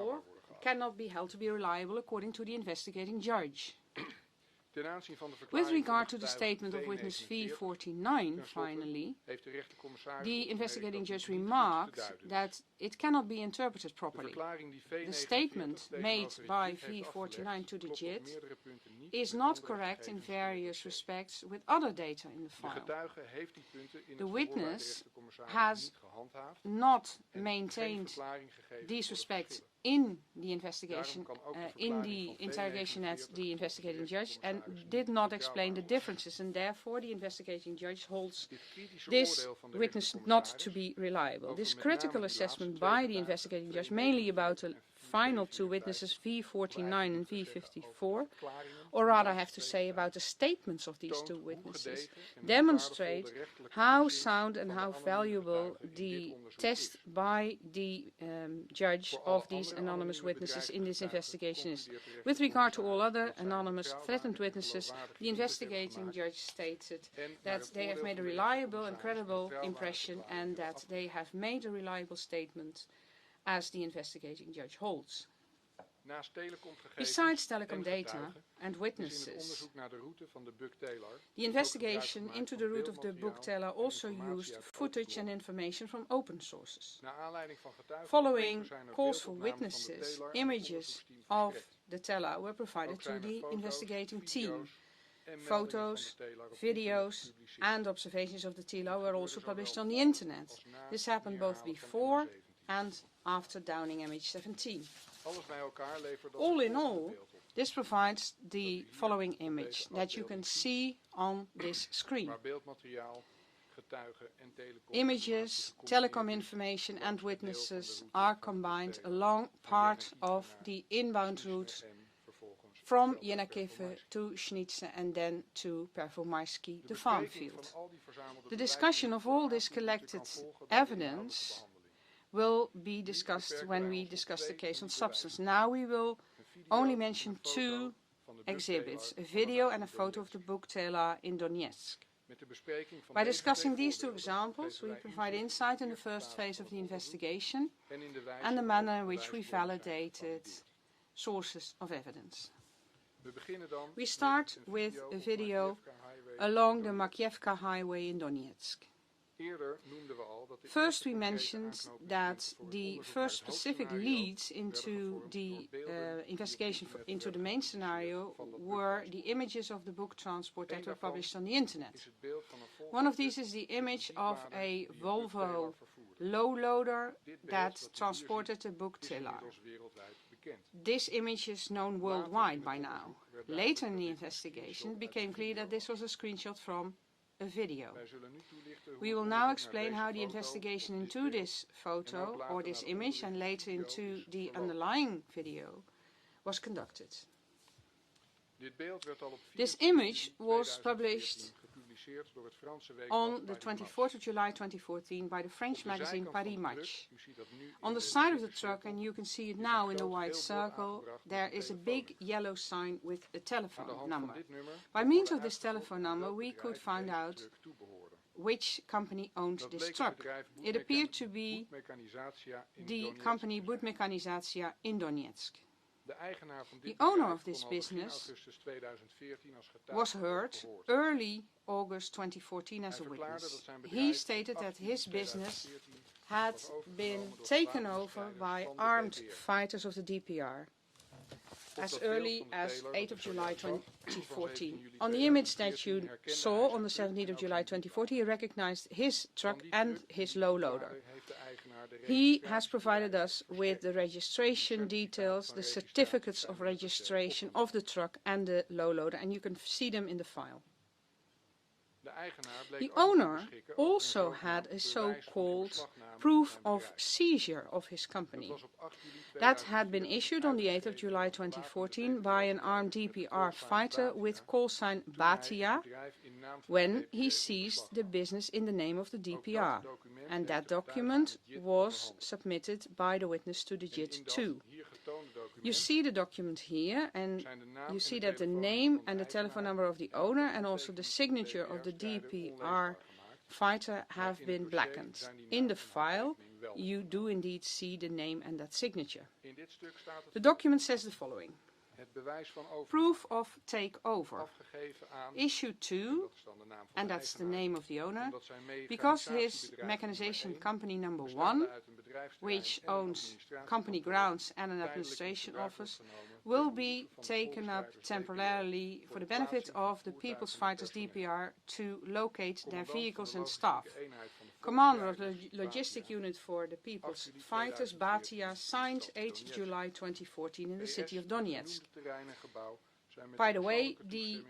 for cannot be held to be reliable according to the investigating judge. Ten aanzien van de With verklaring regard van to de the getuige statement of witness V49, V49, finally, heeft de rechtercommissaris the opgemerkt investigating dat die judge niet goed te remarked duiden is. that it cannot be interpreted De properly. verklaring die The V49 statement made tegenover by het JIT heeft V49 to the afgelegd, klopt op JIT meerdere punten niet is met not andere correct in gegevens in het various dossier. respects with other data in the De file. getuige heeft die punten in The het verhoor bij de witness rechtercommissaris has niet gehandhaafd not en geen maintained verklaring gegeven these voor de respects verschillen. in the investigation, Daarom kan ook de in verklaring the van interrogation at V49 the investigating volgens de judge, and rechtercommissaris did niet not explain the betrouwbaar differences, and therefore the investigating judge holds Dit kritische this oordeel van de witness not rechtercommissaris to be reliable. over This met name critical die laatste assessment twee by the getuigen, investigating judge, V49 mainly about the en final two V54, witnesses V49 and V54, verklaringen or van rather de I have laatste to twee say getuigen, about the statements of these toont two hoe witnesses, gedegen en hoe demonstrate waardevol de rechterlijke how toets is sound and van de how anonieme valuable getuigen in dit the onderzoek test is. by the judge Voor alle of these andere anonymous anonieme witnesses in this bedreigde investigation is. getuigen concludeert de With regard to all rechtercommissaris other dat zij anonymous betrouwbare threatened en witnesses, geloofwaardige the indruk hebben investigating gemaakt judge stated en naar that het they have oordeel made a van de reliable and rechtercommissaris credible betrouwbare impression verklaringen and hebben that they have made a reliable statement as the investigating judge holds. Naast telecomgegevens Besides telecom en data getuigen and is in het witnesses, onderzoek naar de route van de Buck-Taylor the investigation into the route of the book teller also used footage and information from open sources. Naar aanleiding van getuigen Following zijn er calls for beeldopnames van de witnesses, teler aan het images onderzoeksteam of verstrekt. the teller were provided Ook to zijn er the foto's, investigating team. video's en meldingen Photos, van de teler op internet videos, gepubliceerd. and observations of the teller were also Gebeurde published zowel on the voor internet. als na This het happened both neerhalen van before MH17. and after downing MH17. Alles bij elkaar levert dat All het in volgende all, beeld op, this provides the following image that you can see on this screen. waar beeldmateriaal, getuigen en telecom Images, telecom information and witnesses are combined along part of the inbound route from Yenakive to Schnitze and then to Pervomarsky, the farm field. The discussion of all this collected evidence will be discussed when we discuss the case on substance. Now we will only mention two exhibits, a video and a photo of the book teller in Donetsk. By discussing these two examples, we provide insight in the first phase of the investigation and the manner in which we validated sources of evidence. We start with a video along the Makievka highway in Donetsk. First, we mentioned that the first specific leads into the investigation into the main scenario were the images of the book transport that were published on the internet. One of these is the image of a Volvo low loader that transported a book tiller. This image is known worldwide by now. Later in the investigation, it became clear that this was a screenshot from a video. We will now explain how the investigation into this photo or this image and later into the underlying video was conducted. This image was published on the 24th of July 2014 by the French magazine Paris Match. On the side of the truck, and you can see it now in the white circle, there is a big yellow sign with a telephone number. By means of this telephone number, we could find out which company owned this truck. It appeared to be the company Budmekanizatia in Donetsk. The owner of this business was heard early August 2014 as a witness. He stated that his business had been taken over by armed fighters of the DPR as early as 8th of July 2014. On the image that you saw on the 17th of July 2014, he recognized his truck and his low loader. He has provided us with the registration details, the certificates of registration of the truck and the low loader, and you can see them in the file. The owner also had a so-called proof of seizure of his company. That had been issued on the 8th of July 2014 by an armed DPR fighter with call sign Batia when he seized the business in the name of the DPR. And that document was submitted by the witness to the JIT too. You see the document here, and you see that the name and the telephone number of the owner and also the signature of the DPR fighter have been blackened. In the file, you do indeed see the name and that signature. In dit stuk staat het The document says the following. het bewijs van overname Proof of takeover afgegeven aan, issued to, dat is dan de naam van and de that's the eigenaar, name of the owner, omdat zijn because his mechanisatiebedrijf mechanization nummer 1, company number bestaande 1, uit een bedrijfsterrein which en een owns administratiekantoor, company grounds and an tijdelijk in administration gebruik office, wordt genomen will ten be behoeve van de taken up volksstrijders temporarily for the benefit of the People's Fighters DPR to locate their vehicles and staff. Commander of the Logistic Unit for the People's Fighters, Batia, signed 8 July 2014 in the city of Donetsk. By the way, the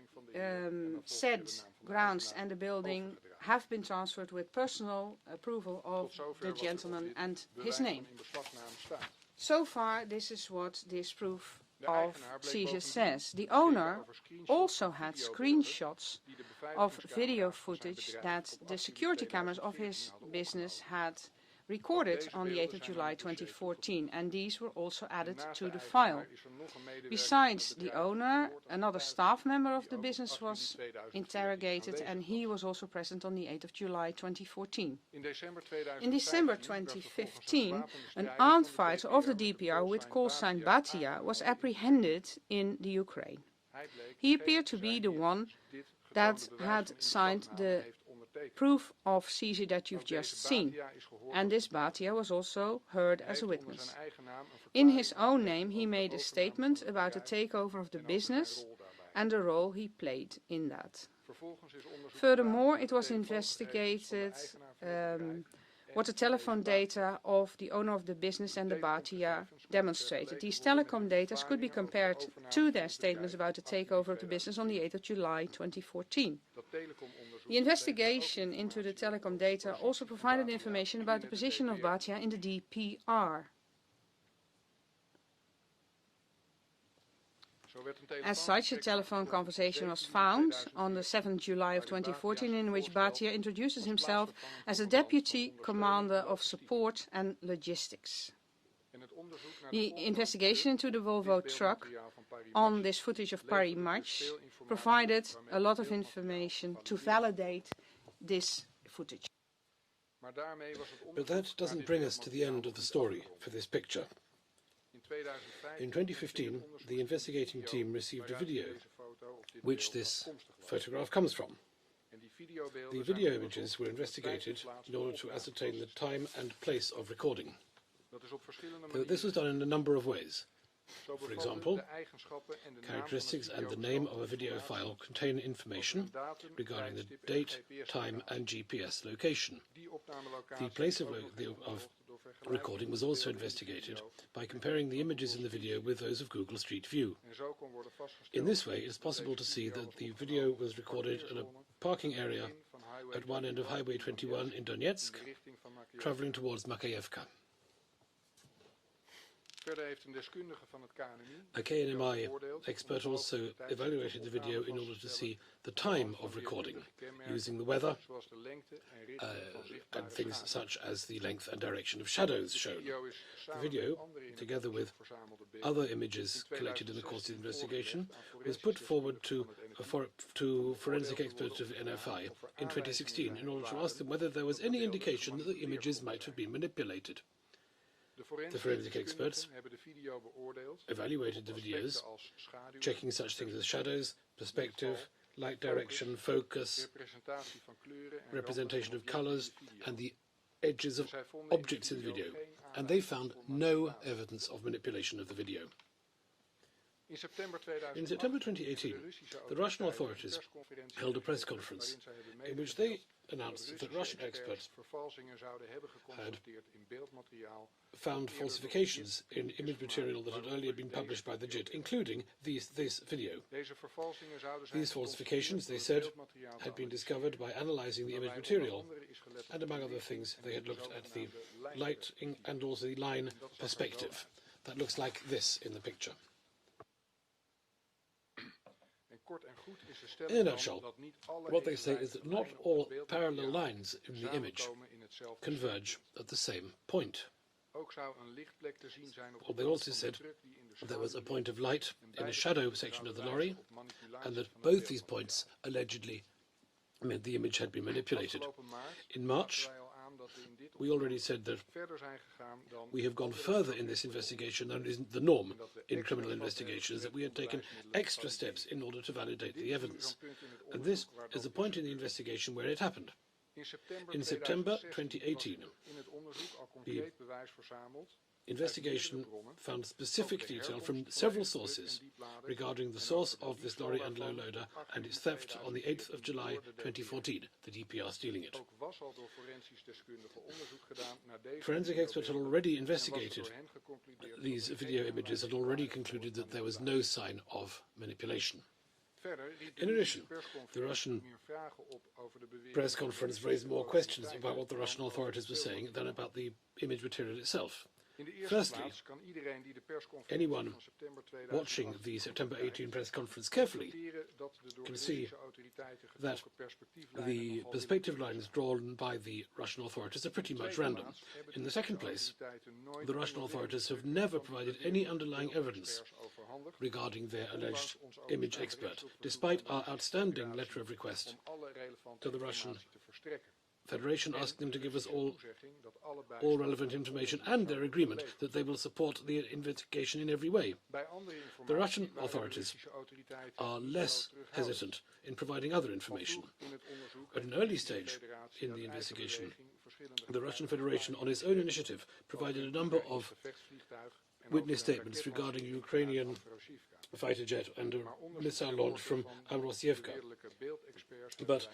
said grounds and the building have been transferred with personal approval of the gentleman and his name. So far, this is what this proof of seizure says. The owner also had screenshots of video footage that the security cameras of his business had recorded on the 8th of July 2014, and these were also added to the file. Besides the owner, another staff member of the business was interrogated, and he was also present on the 8th of July 2014. In December 2015, an armed fighter of the DPR with call sign Batia was apprehended in the Ukraine. He appeared to be the one that had signed the proof of seizure that you've just seen, and this Batia was also heard as a witness. In his own name, he made a statement about the takeover of the business and the role he played in that. Furthermore, it was investigated what the telephone data of the owner of the business and the Batia demonstrated. These telecom data could be compared to their statements about the takeover of the business on the 8th of July 2014. The investigation into the telecom data also provided information about the position of Batia in the DPR. As such, a telephone conversation was found on the 7th July of 2014 in which Batia introduces himself as a Deputy Commander of Support and Logistics. The investigation into the Volvo truck on this footage of Paris Match provided a lot of information to validate this footage. But that doesn't bring us to the end of the story for this picture. In 2015, the investigating team received a video, which this photograph comes from. The video images were investigated in order to ascertain the time and place of recording. This was done in a number of ways. For example, characteristics and the name of a video file contain information regarding the date, time and GPS location. The place of recording was also investigated by comparing the images in the video with those of Google Street View. In this way, it is possible to see that the video was recorded at a parking area at one end of Highway 21 in Donetsk, traveling towards Makayevka. A KNMI expert also evaluated the video in order to see the time of recording, using the weather and things such as the length and direction of shadows shown. The video, together with other images collected in the course of the investigation, was put forward to forensic experts of NFI in 2016 in order to ask them whether there was any indication that the images might have been manipulated. The forensic experts evaluated the videos, checking such things as shadows, perspective, light direction, focus, representation of colors, and the edges of objects in the video, and they found no evidence of manipulation of the video. In September 2018, the Russian authorities held a press conference in which they announced that Russian experts had found falsifications in image material that had earlier been published by the JIT, including this video. These falsifications, they said, had been discovered by analyzing the image material, and among other things, they had looked at the lighting and also the line perspective. That looks like this in the picture. In a nutshell, what they say is that not all parallel lines in the image converge at the same point. Well, they also said there was a point of light in the shadow section of the lorry, and that both these points allegedly meant the image had been manipulated. In March, we already said that we have gone further in this investigation than is the norm in criminal investigations, that we had taken extra steps in order to validate the evidence. And this is the point in the investigation where it happened. In September 2018, the investigation found specific detail from several sources regarding the source of this lorry and low loader and its theft on the 8th of July 2014, the DPR stealing it. Forensic experts had already investigated these video images and already concluded that there was no sign of manipulation. In addition, the Russian press conference raised more questions about what the Russian authorities were saying than about the image material itself. Firstly, anyone watching the September 18 press conference carefully can see that the perspective lines drawn by the Russian authorities are pretty much random. In the second place, the Russian authorities have never provided any underlying evidence regarding their alleged image expert, despite our outstanding letter of request to the Russian Federation asking them to give us all relevant information and their agreement that they will support the investigation in every way. The Russian authorities are less hesitant in providing other information. At an early stage in the investigation, the Russian Federation, on its own initiative, provided a number of witness statements regarding Ukrainian fighter jet and a missile launch from Amrosievka. But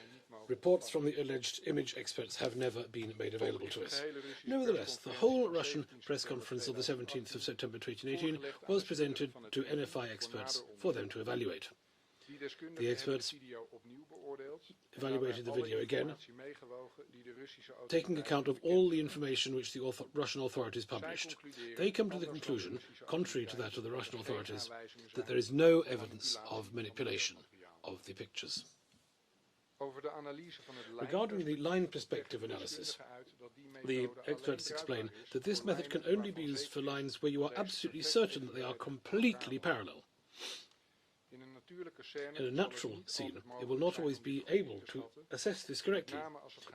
reports from the alleged image experts have never been made available to us. Nevertheless, the whole Russian press conference of the 17th of September 2018 was presented to NFI experts for them to evaluate. The experts evaluated the video again, taking account of all the information which the Russian authorities published. They come to the conclusion, contrary to that of the Russian authorities, that there is no evidence of manipulation of the pictures. Regarding the line perspective analysis, the experts explain that this method can only be used for lines where you are absolutely certain that they are completely parallel. In a natural scene, it will not always be able to assess this correctly,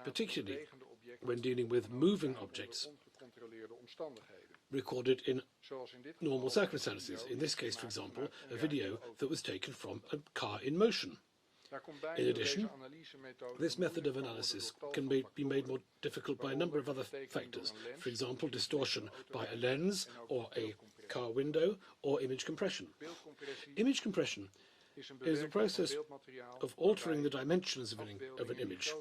particularly when dealing with moving objects recorded in normal circumstances. In this case, for example, a video that was taken from a car in motion. In addition, this method of analysis can be made more difficult by a number of other factors, for example, distortion by a lens or a car window or image compression. Image compression is a process of altering the dimensions of an image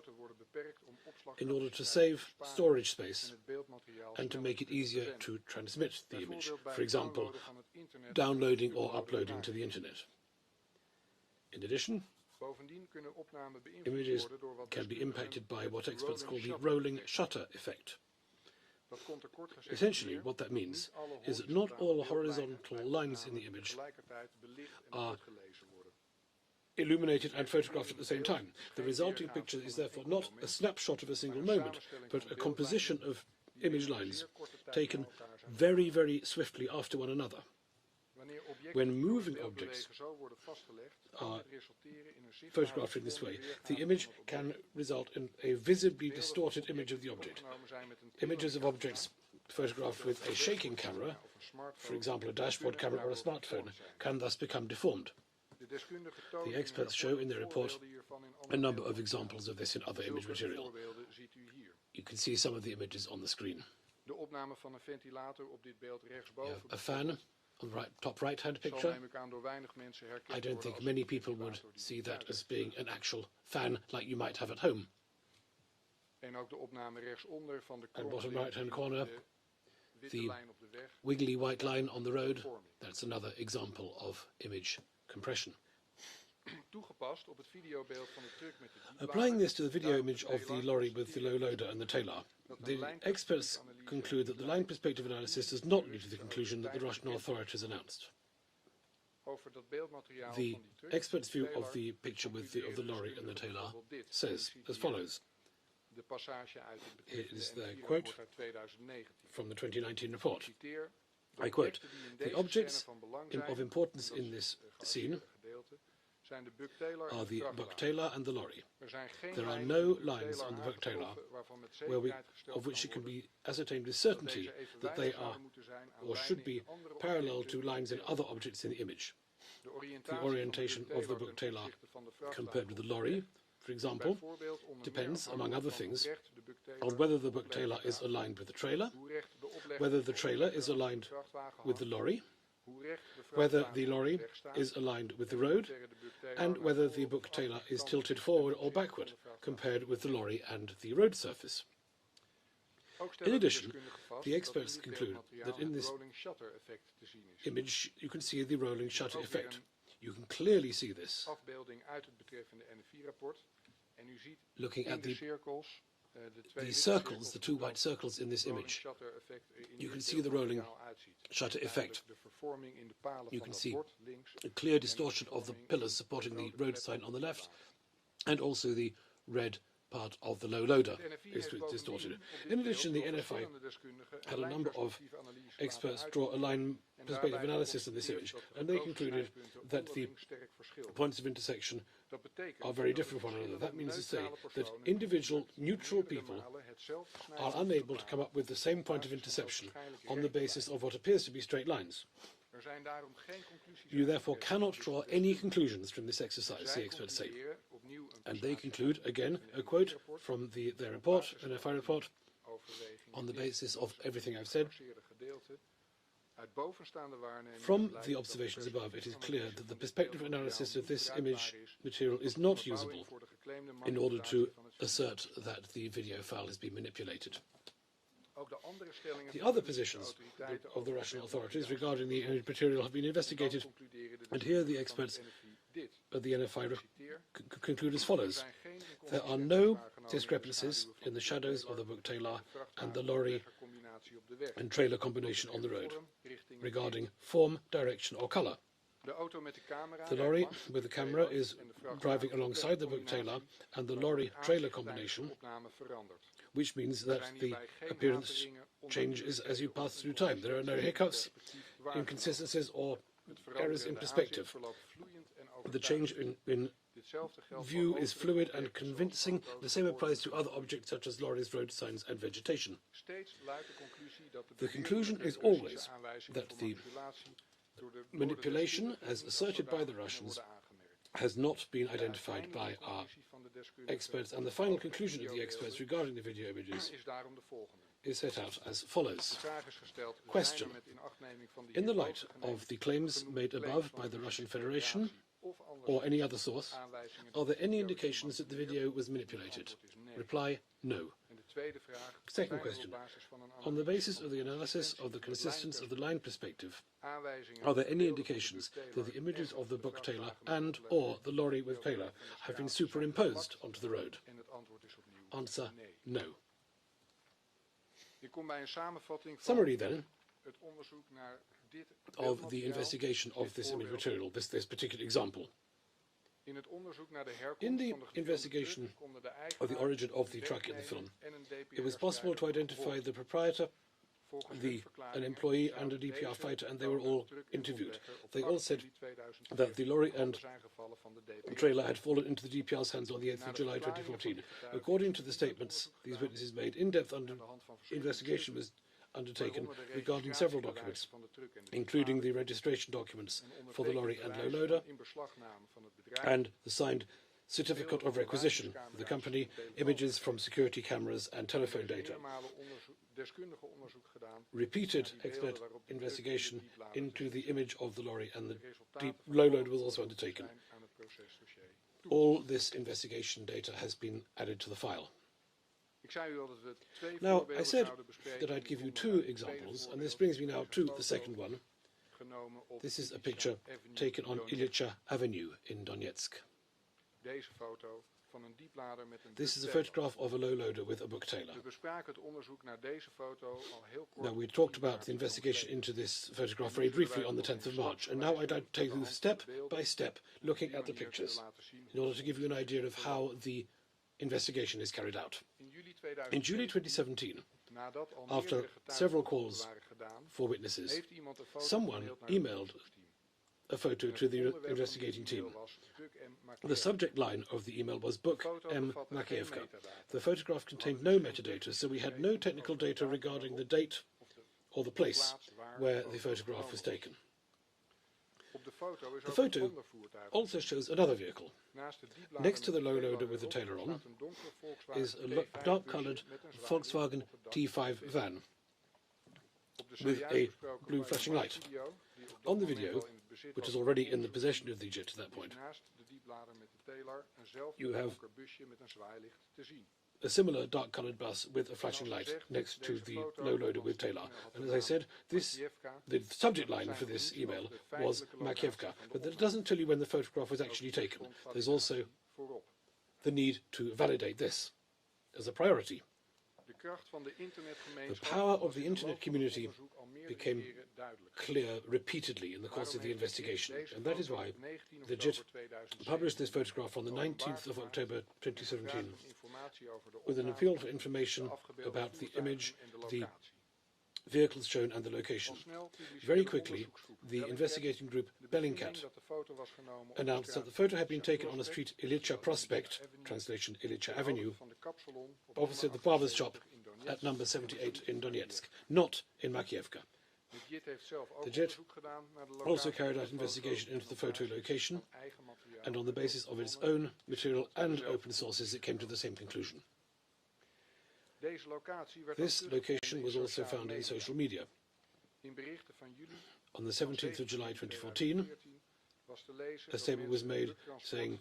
in order to save storage space and to make it easier to transmit the image, for example, downloading or uploading to the internet. In addition, images can be impacted by what experts call the rolling shutter effect. Essentially, what that means is that not all horizontal lines in the image are illuminated and photographed at the same time. The resulting picture is therefore not a snapshot of a single moment, but a composition of image lines taken very, very swiftly after one another. When moving objects are photographed in this way, the image can result in a visibly distorted image of the object. Images of objects photographed with a shaking camera, for example a dashboard camera or a smartphone, can thus become deformed. The experts show in their report a number of examples of this in other image material. You can see some of the images on the screen. We have a fan on the top right-hand picture. I don't think many people would see that as being an actual fan like you might have at home. And bottom right-hand corner, the wiggly white line on the road, that's another example of image compression. Applying this to the video image of the lorry with the low loader and the tailor, the experts conclude that the line perspective analysis does not lead to the conclusion that the Russian authorities announced. The experts' view of the picture of the lorry and the tailor says as follows. Here is the quote from the 2019 report. I quote, "The objects of importance in this scene are the bucktailor and the lorry. There are no lines on the bucktailor of which it can be ascertained with certainty that they are or should be parallel to lines in other objects in the image. The orientation of the bucktailor compared with the lorry, for example, depends, among other things, on whether the bucktailor is aligned with the trailer, whether the trailer is aligned with the lorry, whether the lorry is aligned with the road, and whether the bucktailor is tilted forward or backward compared with the lorry and the road surface. In addition, the experts conclude that in this image you can see the rolling shutter effect. You can clearly see this. Looking at the circles, the two white circles in this image, you can see the rolling shutter effect. You can see a clear distortion of the pillars supporting the road sign on the left, and also the red part of the low loader is distorted. In addition, the NFI had a number of experts draw a line perspective analysis of this image, and they concluded that the points of intersection are very different from one another. That means to say that individual neutral people are unable to come up with the same point of interception on the basis of what appears to be straight lines. You therefore cannot draw any conclusions from this exercise, the experts say. And they conclude, again, a quote from their report, an NFI report, on the basis of everything I've said. From the observations above, it is clear that the perspective analysis of this image material is not usable in order to assert that the video file has been manipulated. The other positions of the Russian authorities regarding the image material have been investigated, and here the experts of the NFI conclude as follows. There are no discrepancies in the shadows of the bucktailor and the lorry and trailer combination on the road regarding form, direction or colour. The lorry with the camera is driving alongside the bucktailor and the lorry-trailer combination, which means that the appearance changes as you pass through time. There are no hiccups, inconsistencies or errors in perspective. The change in view is fluid and convincing. The same applies to other objects such as lorries, road signs and vegetation. The conclusion is always that the manipulation, as asserted by the Russians, has not been identified by our experts, and the final conclusion of the experts regarding the video images is set out as follows. Question. In the light of the claims made above by the Russian Federation or any other source, are there any indications that the video was manipulated? Reply, no. Second question. On the basis of the analysis of the consistence of the line perspective, are there any indications that the images of the bucktailor and or the lorry with trailer have been superimposed onto the road? Answer, no. Summary then of the investigation of this image material, this particular example. In the investigation of the origin of the truck in the film, it was possible to identify the proprietor, an employee and a DPR fighter, and they were all interviewed. They all said that the lorry and trailer had fallen into the DPR's hands on the 8th of July 2014. According to the statements these witnesses made, in-depth investigation was undertaken regarding several documents, including the registration documents for the lorry and low loader, and the signed certificate of requisition for the company, images from security cameras and telephone data. Repeated expert investigation into the image of the lorry and the deep low load was also undertaken. All this investigation data has been added to the file. Now, I said that I'd give you two examples, and this brings me now to the second one. This is a picture taken on Ilyicha Avenue in Donetsk. This is a photograph of a low loader with a bucktailor. Now, we talked about the investigation into this photograph very briefly on the 10th of March, and now I'd like to take you step by step looking at the pictures in order to give you an idea of how the investigation is carried out. In July 2017, after several calls for witnesses, someone emailed a photo to the investigating team. The subject line of the email was Book M. Makievka. The photograph contained no metadata, so we had no technical data regarding the date or the place where the photograph was taken. The photo also shows another vehicle. Next to the low loader with the trailer on is a dark-coloured Volkswagen T5 van with a blue flashing light. On the video, which is already in the possession of the JIT at that point, you have a similar dark-coloured bus with a flashing light next to the low loader with trailer. And as I said, the subject line for this email was Makievka, but that doesn't tell you when the photograph was actually taken. There's also the need to validate this as a priority. The power of the internet community became clear repeatedly in the course of the investigation, and that is why the JIT published this photograph on the 19th of October 2017 with an appeal for information about the image, the vehicles shown and the location. Very quickly, the investigating group Bellingcat announced that the photo had been taken on a street Ilitcha Prospect, translation Ilitcha Avenue, opposite the barber's shop at number 78 in Donetsk, not in Makievka. The JIT also carried out investigation into the photo location, and on the basis of its own material and open sources it came to the same conclusion. This location was also found in social media. On the 17th of July 2014, a statement was made saying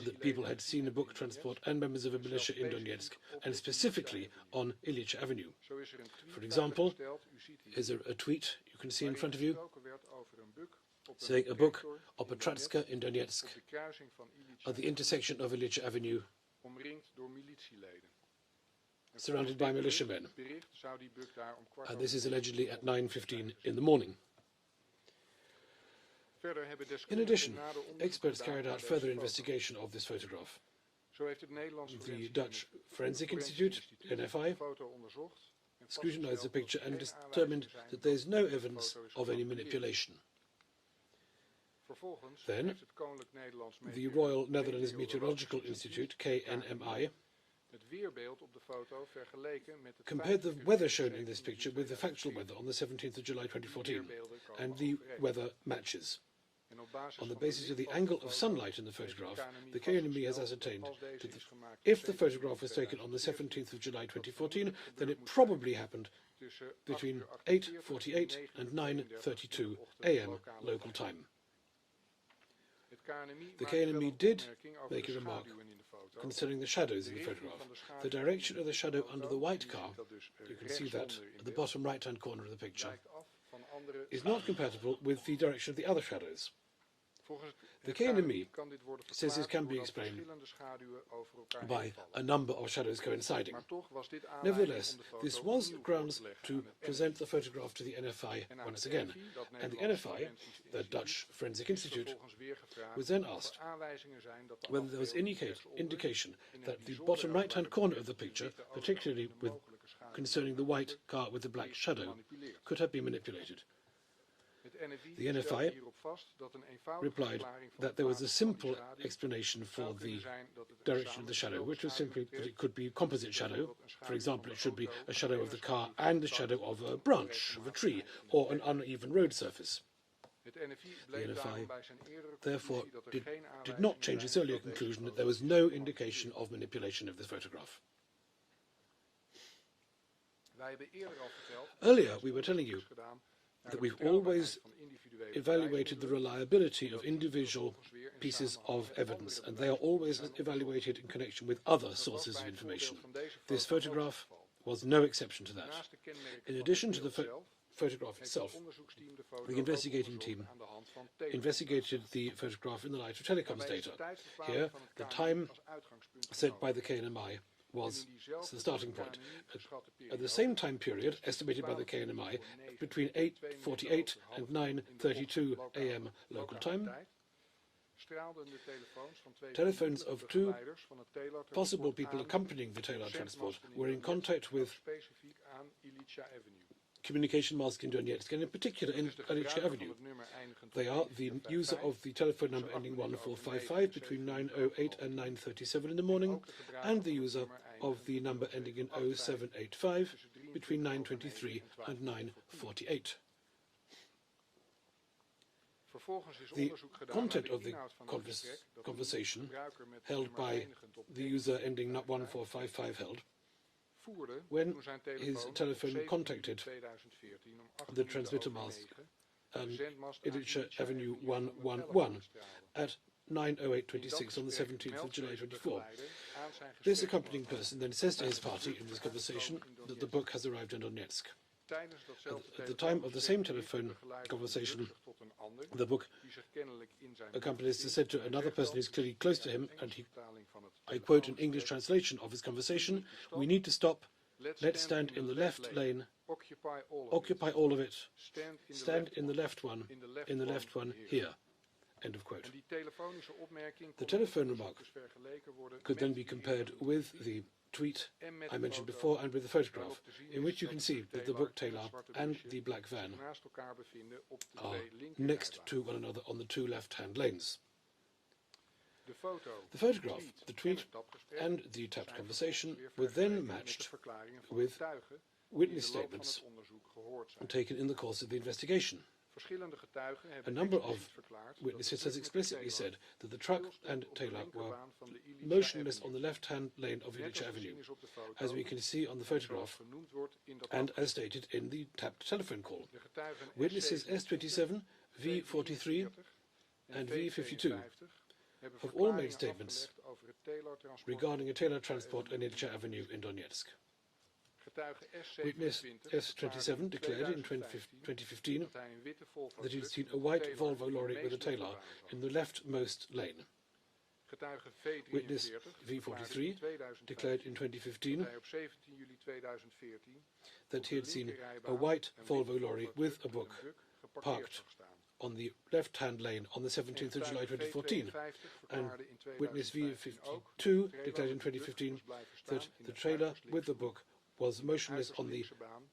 that people had seen a book transport and members of a militia in Donetsk, and specifically on Ilitch Avenue. For example, here's a tweet you can see in front of you, saying a book of Petratska in Donetsk at the intersection of Ilitch Avenue, surrounded by militiamen. And this is allegedly at 9:15 in the morning. In addition, experts carried out further investigation of this photograph. The Dutch Forensic Institute, NFI, scrutinized the picture and determined that there is no evidence of any manipulation. Then, the Royal Netherlands Meteorological Institute, KNMI, compared the weather shown in this picture with the factual weather on the 17th of July 2014, and the weather matches. On the basis of the angle of sunlight in the photograph, the KNMI has ascertained that if the photograph was taken on the 17th of July 2014, then it probably happened between 8:48 and 9:32 a.m. local time. The KNMI did make a remark concerning the shadows in the photograph. The direction of the shadow under the white car, you can see that at the bottom right-hand corner of the picture, is not compatible with the direction of the other shadows. The KNMI says this can be explained by a number of shadows coinciding. Nevertheless, this was grounds to present the photograph to the NFI once again, and the NFI, the Dutch Forensic Institute, was then asked whether there was any indication that the bottom right-hand corner of the picture, particularly concerning the white car with the black shadow, could have been manipulated. The NFI replied that there was a simple explanation for the direction of the shadow, which was simply that it could be a composite shadow. For example, it should be a shadow of the car and the shadow of a branch of a tree or an uneven road surface. The NFI therefore did not change its earlier conclusion that there was no indication of manipulation of this photograph. Earlier, we were telling you that we've always evaluated the reliability of individual pieces of evidence, and they are always evaluated in connection with other sources of information. This photograph was no exception to that. In addition to the photograph itself, the investigating team investigated the photograph in the light of telecoms data. Here, the time set by the KNMI was the starting point. At the same time period, estimated by the KNMI, between 8:48 and 9:32 a.m. local time, telephones of two possible people accompanying the Taylor transport were in contact with communication mask in Donetsk, and in particular in Alichka Avenue. They are the user of the telephone number ending 1455 between 9:08 and 9:37 in the morning, and the user of the number ending in 0785 between 9:23 and 9:48. The content of the conversation held by the user ending 1455 held when his telephone contacted the transmitter mast on Ilitcha Avenue 111 at 9:08:26 on the 17th of July 24. This accompanying person then says to his party in this conversation that the book has arrived in Donetsk. At the time of the same telephone conversation, the book accompanist is said to another person who's clearly close to him, and I quote an English translation of his conversation: "We need to stop. Let's stand in the left lane. Occupy all of it. Stand in the left one. In the left one here." End of quote. The telephone remark could then be compared with the tweet I mentioned before and with the photograph, in which you can see that the book Taylor and the black van are next to one another on the two left-hand lanes. The photograph, the tweet and the tapped conversation were then matched with witness statements taken in the course of the investigation. A number of witnesses has explicitly said that the truck and Taylor were motionless on the left-hand lane of Ilitcha Avenue, as we can see on the photograph and as stated in the tapped telephone call. Witnesses S27, V43 and V52 have all made statements regarding a Taylor transport on Ilitcha Avenue in Donetsk. Witness S27 declared in 2015 that he'd seen a white Volvo lorry with a Taylor in the leftmost lane. Witness V43 declared in 2015 that he had seen a white Volvo lorry with a book parked on the left-hand lane on the 17th of July 2014, and witness V52 declared in 2015 that the trailer with the book was motionless on the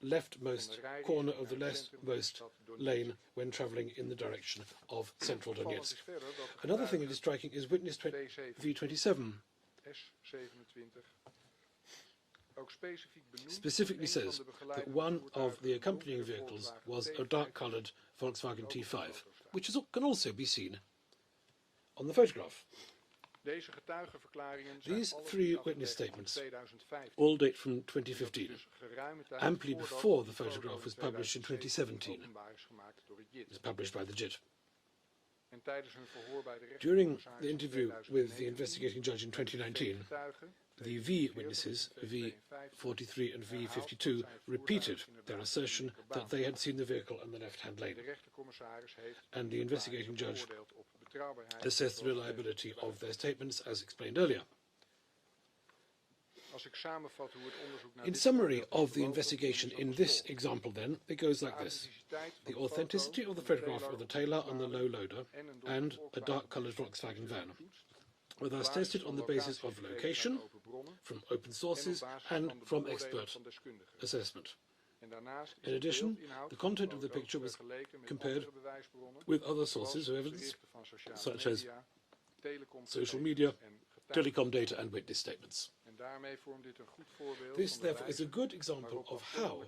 leftmost corner of the leftmost lane when travelling in the direction of central Donetsk. Another thing that is striking is witness V27 specifically says that one of the accompanying vehicles was a dark-coloured Volkswagen T5, which can also be seen on the photograph. These three witness statements all date from 2015, amply before the photograph was published in 2017. It was published by the JIT. During the interview with the investigating judge in 2019, the V witnesses, V43 and V52, repeated their assertion that they had seen the vehicle on the left-hand lane, and the investigating judge assessed the reliability of their statements as explained earlier. In summary of the investigation in this example then, it goes like this. The authenticity of the photograph of the Taylor on the low loader and a dark-coloured Volkswagen van were thus tested on the basis of location, from open sources and from expert assessment. In addition, the content of the picture was compared with other sources of evidence, such as social media, telecom data and witness statements. This, therefore, is a good example of how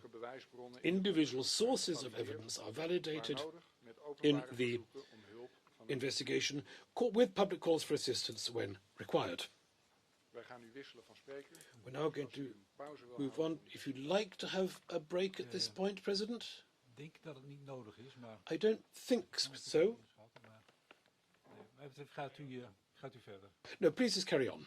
individual sources of evidence are validated in the investigation with public calls for assistance when required. We're now going to move on. If you'd like to have a break at this point, President? I don't think so. No, please just carry on.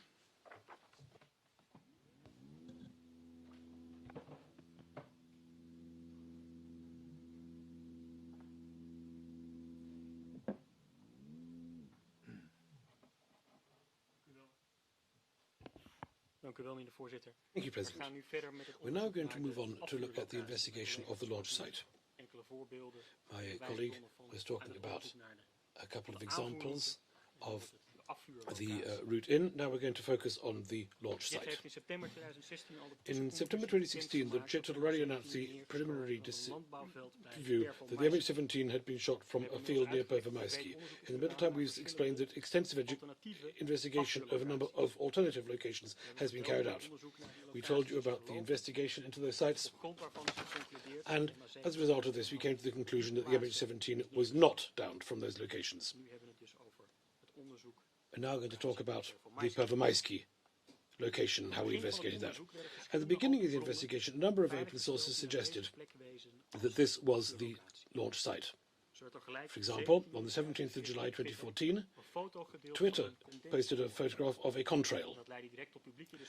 Thank you, President. We're now going to move on to look at the investigation of the launch site. My colleague was talking about a couple of examples of the route in. Now we're going to focus on the launch site. In September 2016, the jet had already announced the preliminary view that the MH17 had been shot from a field near Pervomayski. In the middle time, we've explained that extensive investigation of a number of alternative locations has been carried out. We told you about the investigation into those sites, and as a result of this, we came to the conclusion that the MH17 was not downed from those locations. And now I'm going to talk about the Pervomayski location, how we investigated that. At the beginning of the investigation, a number of open sources suggested that this was the launch site. For example, on the 17th of July 2014, Twitter posted a photograph of a contrail.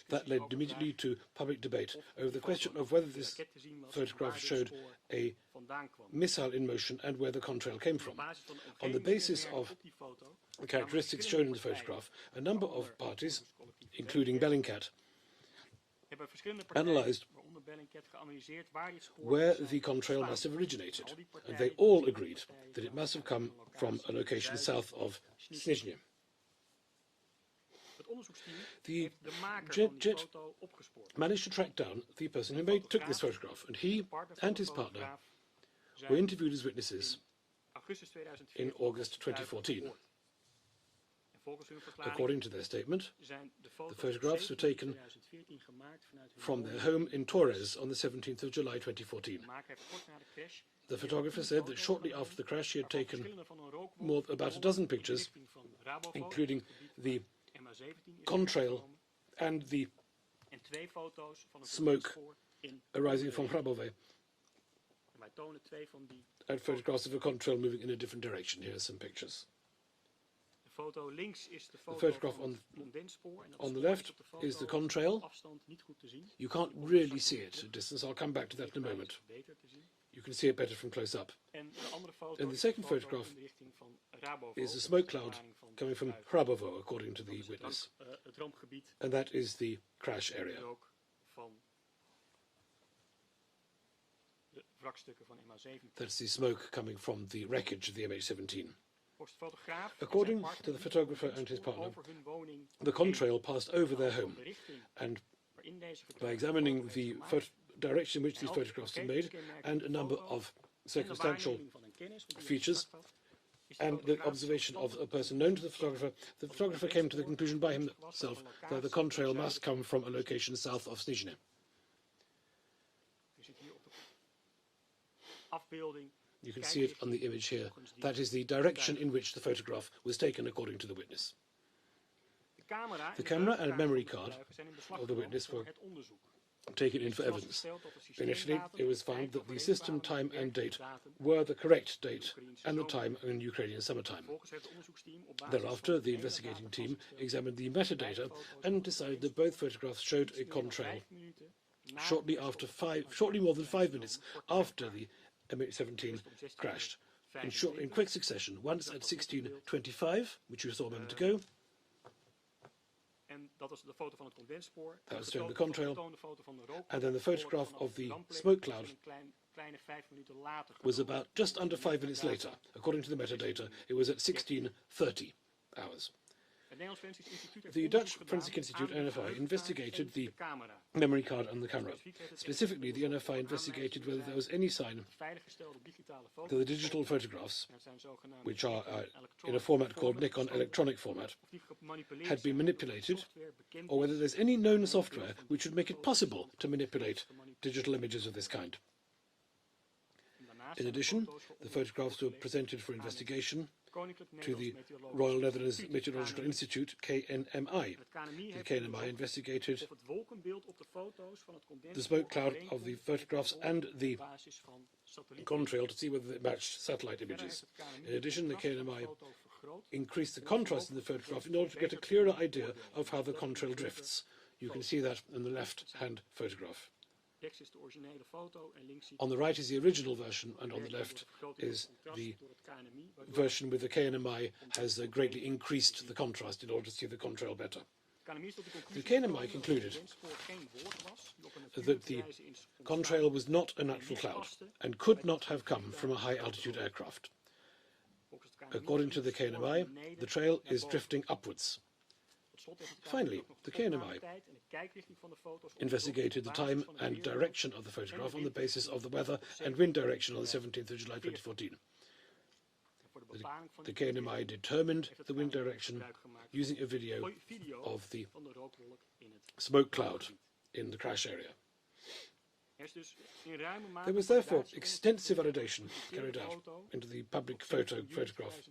That led immediately to public debate over the question of whether this photograph showed a missile in motion and where the contrail came from. On the basis of the characteristics shown in the photograph, a number of parties, including Bellingcat, analysed where the contrail must have originated, and they all agreed that it must have come from a location south of Snizhny. The jet managed to track down the person who took this photograph, and he and his partner were interviewed as witnesses in August 2014. According to their statement, the photographs were taken from their home in Torres on the 17th of July 2014. The photographer said that shortly after the crash he had taken about a dozen pictures, including the contrail and the smoke arising from Hrabove, and photographs of a contrail moving in a different direction. Here are some pictures. The photograph on the left is the contrail. You can't really see it at distance. I'll come back to that in a moment. You can see it better from close up. And the second photograph is a smoke cloud coming from Hrabovo, according to the witness. And that is the crash area. That's the smoke coming from the wreckage of the MH17. According to the photographer and his partner, the contrail passed over their home, and by examining the direction in which these photographs were made and a number of circumstantial features and the observation of a person known to the photographer came to the conclusion by himself that the contrail must come from a location south of Snizhny. You can see it on the image here. That is the direction in which the photograph was taken, according to the witness. The camera and memory card of the witness were taken in for evidence. Initially, it was found that the system time and date were the correct date and the time in Ukrainian summertime. Thereafter, the investigating team examined the metadata and decided that both photographs showed a contrail shortly more than 5 minutes after the MH17 crashed, in quick succession, once at 16:25, which you saw a moment ago. That was showing the contrail, and then the photograph of the smoke cloud was about just under 5 minutes later. According to the metadata, it was at 16:30 hours. The Dutch Forensic Institute, NFI, investigated the memory card and the camera. Specifically, the NFI investigated whether there was any sign that the digital photographs, which are in a format called Nikon electronic format, had been manipulated, or whether there's any known software which would make it possible to manipulate digital images of this kind. In addition, the photographs were presented for investigation to the Royal Netherlands Meteorological Institute, KNMI. The KNMI investigated the smoke cloud of the photographs and the contrail to see whether it matched satellite images. In addition, the KNMI increased the contrast in the photograph in order to get a clearer idea of how the contrail drifts. You can see that in the left-hand photograph. On the right is the original version, and on the left is the version with the KNMI has greatly increased the contrast in order to see the contrail better. The KNMI concluded that the contrail was not a natural cloud and could not have come from a high-altitude aircraft. According to the KNMI, the trail is drifting upwards. Finally, the KNMI investigated the time and direction of the photograph on the basis of the weather and wind direction on the 17th of July 2014. The KNMI determined the wind direction using a video of the smoke cloud in the crash area. There was therefore extensive validation carried out into the public photograph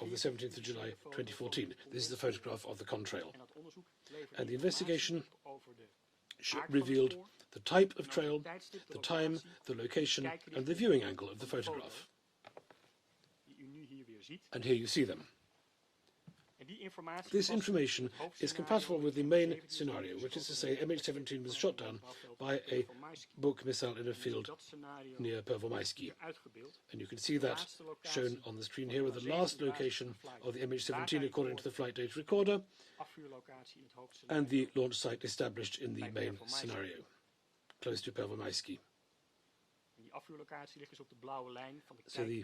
of the 17th of July 2014. This is the photograph of the contrail. And the investigation revealed the type of trail, the time, the location, and the viewing angle of the photograph. And here you see them. This information is compatible with the main scenario, which is to say MH17 was shot down by a Buk missile in a field near Pervomaisky. And you can see that shown on the screen here with the last location of the MH17 according to the flight data recorder and the launch site established in the main scenario, close to Pervomaisky. So the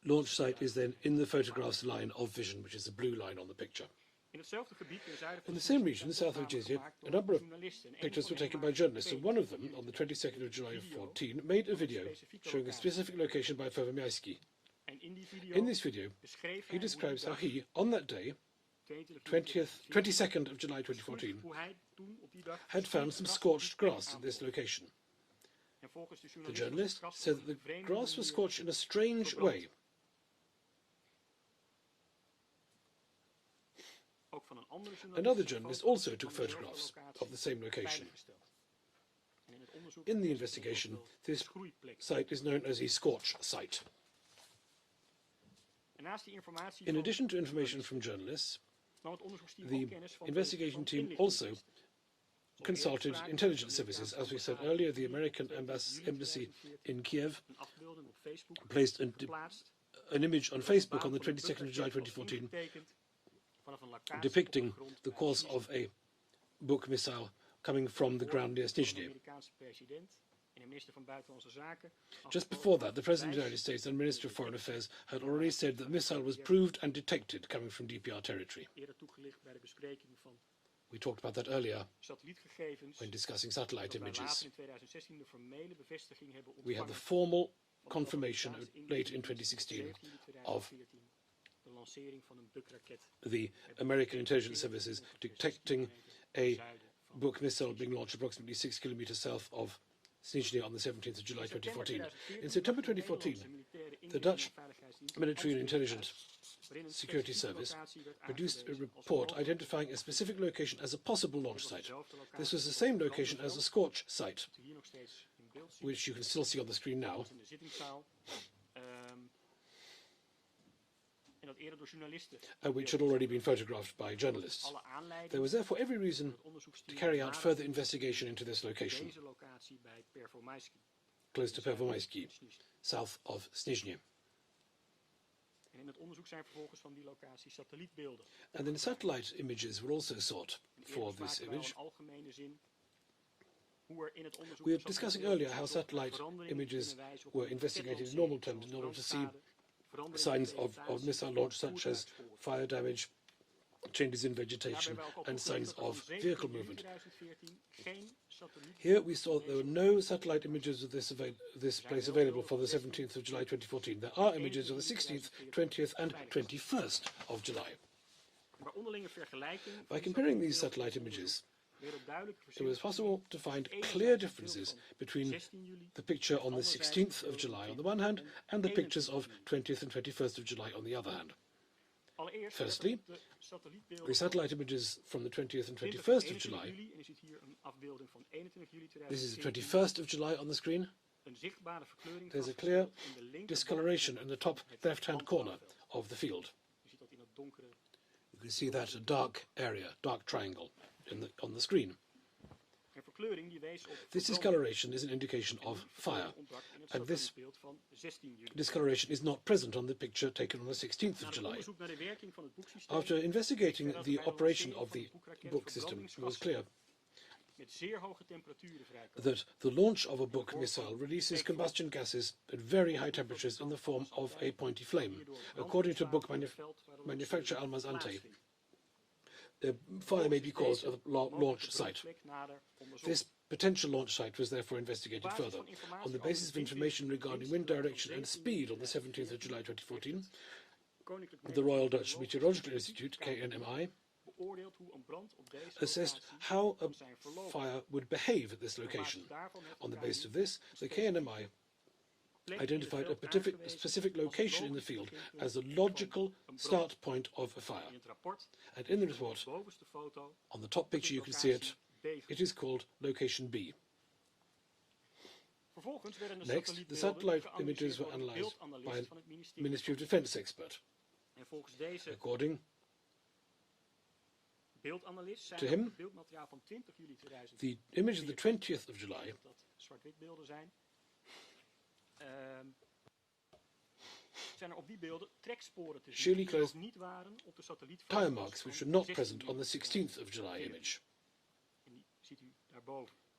launch site is then in the photograph's line of vision, which is the blue line on the picture. In the same region, south of Jizya, a number of pictures were taken by journalists, and one of them, on the 22nd of July 2014, made a video showing a specific location by Pervomaisky. In this video, he describes how he, on that day, 22nd of July 2014, had found some scorched grass at this location. The journalist said that the grass was scorched in a strange way. Another journalist also took photographs of the same location. In the investigation, this site is known as a scorch site. In addition to information from journalists, the investigation team also consulted intelligence services. As we said earlier, the American embassy in Kiev placed an image on Facebook on the 22nd of July 2014 depicting the course of a Buk missile coming from the ground near Snizhny. Just before that, the President of the United States and Minister of Foreign Affairs had already said that the missile was proved and detected coming from DPR territory. We talked about that earlier when discussing satellite images. We had the formal confirmation late in 2016 of the American intelligence services detecting a Buk missile being launched approximately 6 kilometers south of Snizhny on the 17th of July 2014. In September 2014, the Dutch Military and Intelligence Security Service produced a report identifying a specific location as a possible launch site. This was the same location as the Scorch site, which you can still see on the screen now. Which had already been photographed by journalists. There was therefore every reason to carry out further investigation into this location, close to Pervomaisky, south of Snizhny. And then satellite images were also sought for this image. We were discussing earlier how satellite images were investigated in normal terms in order to see signs of missile launch, such as fire damage, changes in vegetation, and signs of vehicle movement. Here we saw that there were no satellite images of this place available for the 17th of July 2014. There are images of the 16th, 20th, and 21st of July. By comparing these satellite images, it was possible to find clear differences between the picture on the 16th of July on the one hand and the pictures of 20th and 21st of July on the other hand. Firstly, the satellite images from the 20th and 21st of July. This is the 21st of July on the screen. There's a clear discoloration in the top left-hand corner of the field. You can see that a dark area, dark triangle on the screen. This discoloration is an indication of fire, and this discoloration is not present on the picture taken on the 16th of July. After investigating the operation of the Buk system, it was clear that the launch of a Buk missile releases combustion gases at very high temperatures in the form of a pointy flame. According to Buk manufacturer Almaz Ante, the fire may be caused at the launch site. This potential launch site was therefore investigated further. On the basis of information regarding wind direction and speed on the 17th of July 2014, the Royal Dutch Meteorological Institute, KNMI, assessed how a fire would behave at this location. On the basis of this, the KNMI identified a specific location in the field as a logical start point of a fire. And in the report, on the top picture you can see it, it is called Location B. Next, the satellite images were analysed by a Ministry of Defence expert. According to him, the image of the 20th of July surely closed tire marks which were not present on the 16th of July image.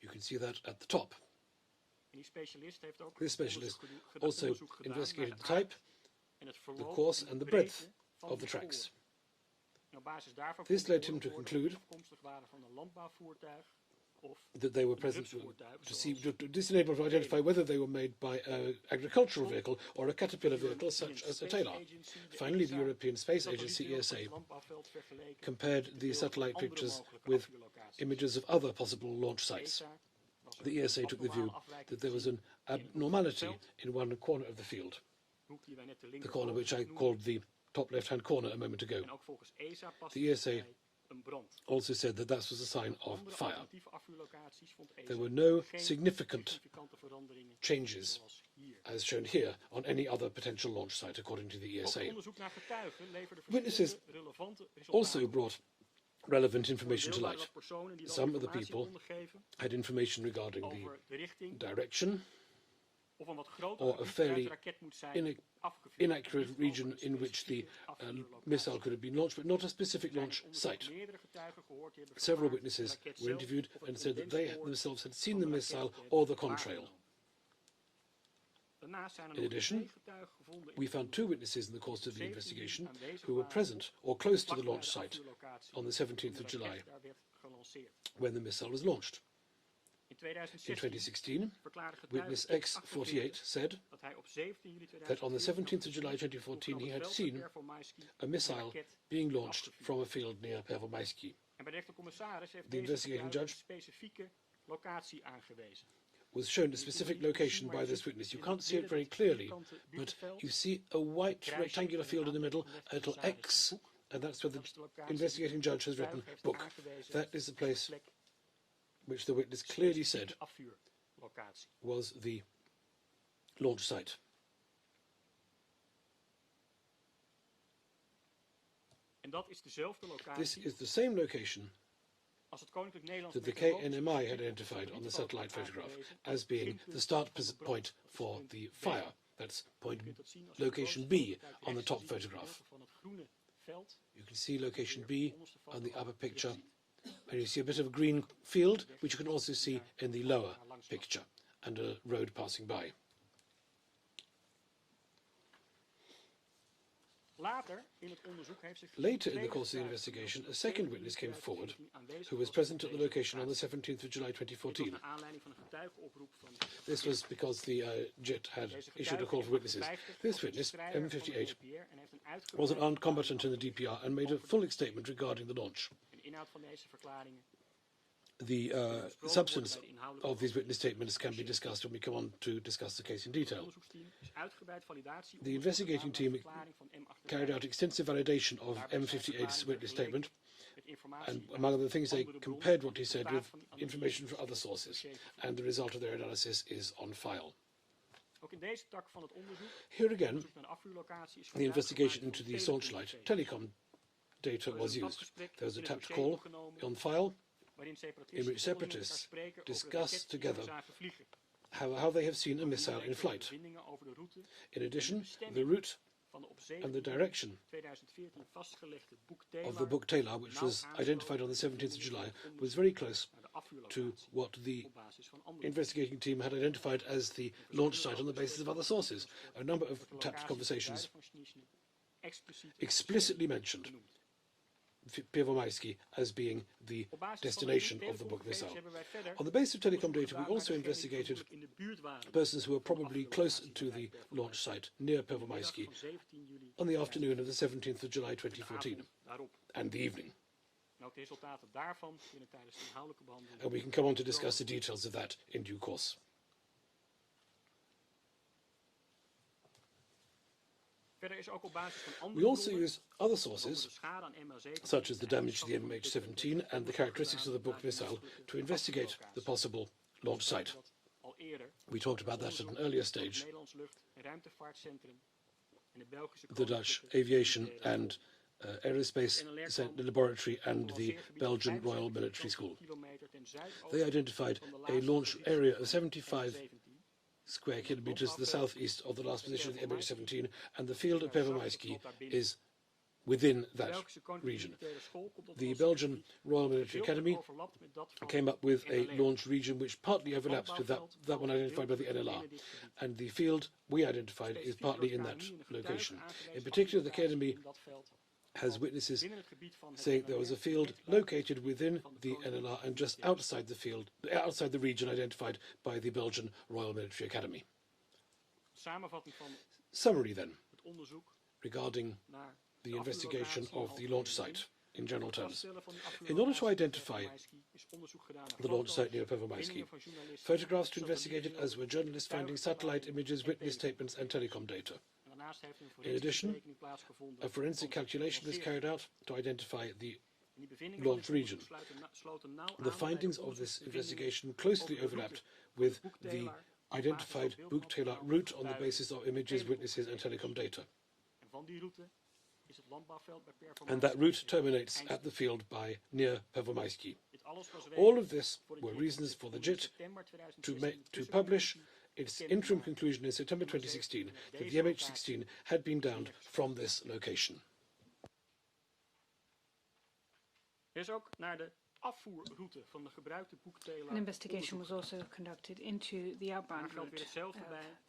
You can see that at the top. This specialist also investigated the type, the course and the breadth of the tracks. This led him to conclude that they were present this enabled to identify whether they were made by an agricultural vehicle or a caterpillar vehicle such as a Taylor. Finally, the European Space Agency, ESA, compared the satellite pictures with images of other possible launch sites. The ESA took the view that there was an abnormality in one corner of the field, the corner which I called the top left-hand corner a moment ago. The ESA also said that that was a sign of fire. There were no significant changes, as shown here, on any other potential launch site, according to the ESA. Witnesses also brought relevant information to light. Some of the people had information regarding the direction or a fairly inaccurate region in which the missile could have been launched, but not a specific launch site. Several witnesses were interviewed and said that they themselves had seen the missile or the contrail. In addition, we found two witnesses in the course of the investigation who were present or close to the launch site on the 17th of July when the missile was launched. In 2016, witness X48 said that on the 17th of July 2014 he had seen a missile being launched from a field near Pervomaisky. The investigating judge was shown a specific location by this witness. You can't see it very clearly, but you see a white rectangular field in the middle, a little X, and that's where the investigating judge has written Buk. That is the place which the witness clearly said was the launch site. This is the same location that the KNMI had identified on the satellite photograph as being the start point for the fire. That's location B on the top photograph. You can see location B on the upper picture, and you see a bit of a green field, which you can also see in the lower picture, and a road passing by. Later in the course of the investigation, a second witness came forward who was present at the location on the 17th of July 2014. This was because the JIT had issued a call for witnesses. This witness, M58, was an armed combatant in the DPR and made a full statement regarding the launch. The substance of these witness statements can be discussed when we come on to discuss the case in detail. The investigating team carried out extensive validation of M58's witness statement, and among other things they compared what he said with information from other sources, and the result of their analysis is on file. Here again, the investigation into the Sonchlight telecom data was used. There was a tapped call on file in which separatists discuss together how they have seen a missile in flight. In addition, the route and the direction of the book Taylor, which was identified on the 17th of July, was very close to what the investigating team had identified as the launch site on the basis of other sources. A number of tapped conversations explicitly mentioned Pervomaisky as being the destination of the book missile. On the basis of telecom data, we also investigated persons who were probably close to the launch site near Pervomaisky on the afternoon of the 17th of July 2014 and the evening. And we can come on to discuss the details of that in due course. We also use other sources, such as the damage to the MH17 and the characteristics of the book missile, to investigate the possible launch site. We talked about that at an earlier stage. The Dutch Aviation and Aerospace Laboratory and the Belgian Royal Military School. They identified a launch area of 75 square kilometers to the southeast of the last position of the MH17, and the field of Pervomaisky is within that region. The Belgian Royal Military Academy came up with a launch region which partly overlaps with that one identified by the NLR, and the field we identified is partly in that location. In particular, the Academy has witnesses saying there was a field located within the NLR and just outside the field, outside the region identified by the Belgian Royal Military Academy. Summary then, regarding the investigation of the launch site in general terms. In order to identify the launch site near Pervomaisky, photographs were investigated, as were journalists finding satellite images, witness statements and telecom data. In addition, a forensic calculation was carried out to identify the launch region. The findings of this investigation closely overlapped with the identified Boek-Taylor route on the basis of images, witnesses and telecom data. And that route terminates at the field near Pervomaisky. All of this were reasons for the JIT to publish its interim conclusion in September 2016 that the MH17 had been downed from this location. An investigation was also conducted into the outbound route of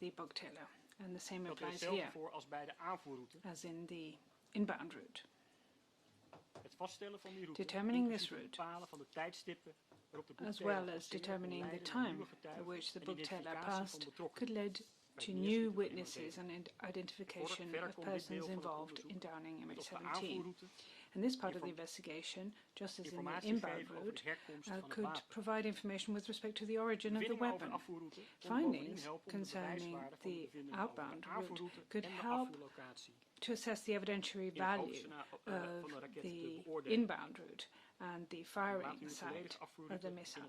the Boek-Taylor, and the same applies here as in the inbound route. Determining this route, as well as determining the time at which the Boek-Taylor passed, could lead to new witnesses and identification of persons involved in downing MH17. And this part of the investigation, just as in the inbound route, could provide information with respect to the origin of the weapon. Findings concerning the outbound route could help to assess the evidentiary value of the inbound route and the firing site of the missile.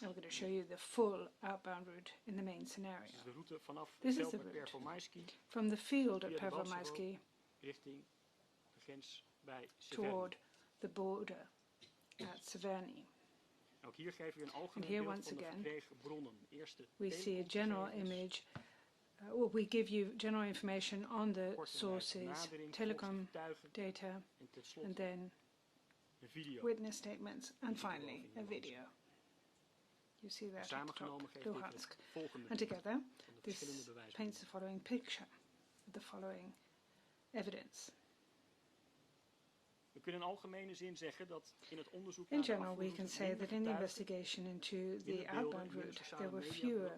I'm going to show you the full outbound route in the main scenario. This is the route from the field at Pervomaisky toward the border at Severny. And here once again we see a general image. We give you general information on the sources, telecom data, and then witness statements, and finally a video. You see that at the top, Luhansk. And together, this paints the following picture, the following evidence. In general, we can say that in the investigation into the outbound route, there were fewer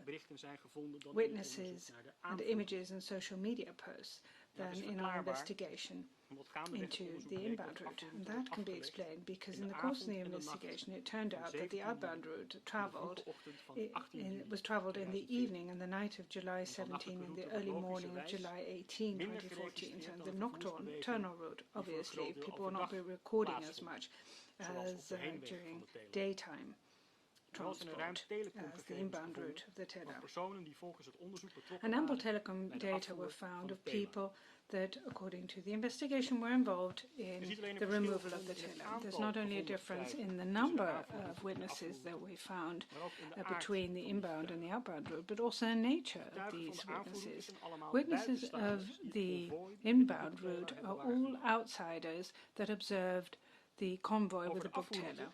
witnesses and images and social media posts than in our investigation into the inbound route. And that can be explained because in the course of the investigation it turned out that the outbound route was travelled in the evening and the night of July 17 and the early morning of July 18, 2014. So the nocturnal route, obviously, people will not be recording as much as during daytime transport as the inbound route of the teller. And ample telecom data were found of people that, according to the investigation, were involved in the removal of the teller. There's not only a difference in the number of witnesses that we found between the inbound and the outbound route, but also the nature of these witnesses. Witnesses of the inbound route are all outsiders that observed the convoy with the book teller.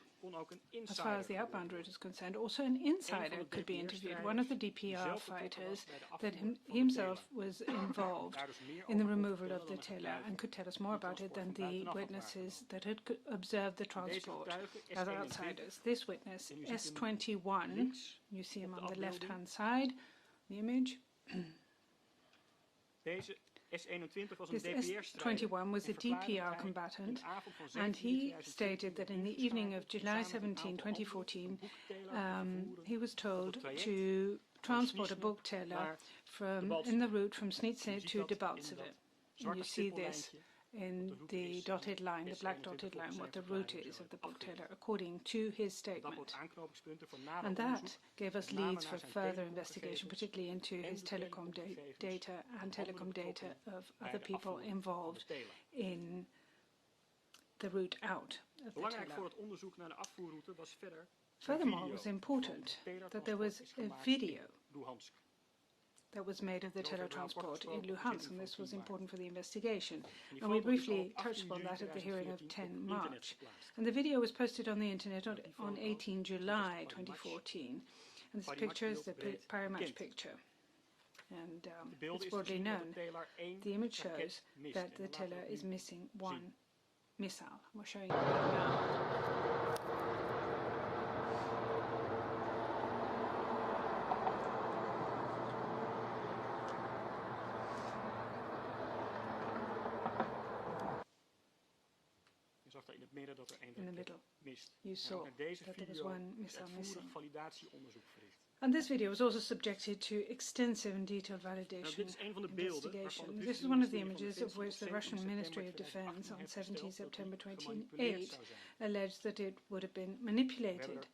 As far as the outbound route is concerned, also an insider could be interviewed, one of the DPR fighters that himself was involved in the removal of the teller and could tell us more about it than the witnesses that had observed the transport as outsiders. This witness, S21, you see him on the left-hand side, the image. This S21 was a DPR combatant, and he stated that in the evening of July 17, 2014, he was told to transport a book teller in the route from Snitze to Debaltseve. And you see this in the dotted line, the black dotted line, what the route is of the book teller, according to his statement. And that gave us leads for further investigation, particularly into his telecom data and telecom data of other people involved in the route out of the teller. Furthermore, it was important that there was a video that was made of the teletransport in Luhansk, and this was important for the investigation. And we briefly touched upon that at the hearing of 10 March. And the video was posted on the internet on 18 July 2014. And this picture is the Pyromatch picture. And it's broadly known. The image shows that the teller is missing one missile. We're showing you that now. In the middle, you saw that there was one missile missing. And this video was also subjected to extensive and detailed validation investigation. This is one of the images of which the Russian Ministry of Defense on 17 September 2008 alleged that it would have been manipulated.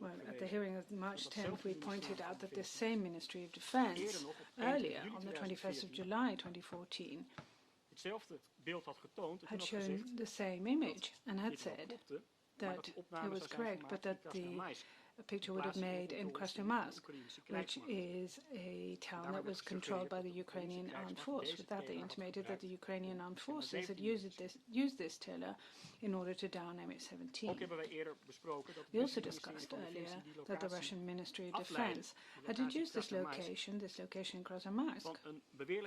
Well, at the hearing of March 10th, we pointed out that this same Ministry of Defense, earlier on the 21st of July 2014, had shown the same image and had said that it was correct, but that the picture would have made in Krasnoyarsk, which is a town that was controlled by the Ukrainian armed force. With that, they intimated that the Ukrainian armed forces had used this teller in order to down MH17. We also discussed earlier that the Russian Ministry of Defense had deduced this location in Krasnoyarsk,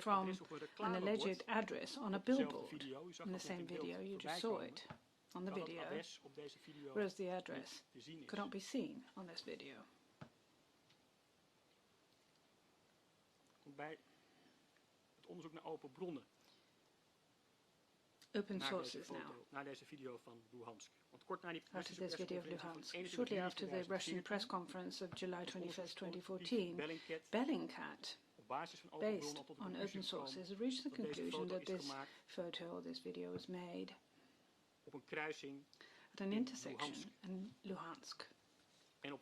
from an alleged address on a billboard. In the same video, you just saw it on the video, whereas the address could not be seen on this video. Open sources now. After this video of Luhansk, shortly after the Russian press conference of July 21st, 2014, Bellingcat, based on open sources, reached the conclusion that this photo or this video was made at an intersection in Luhansk. And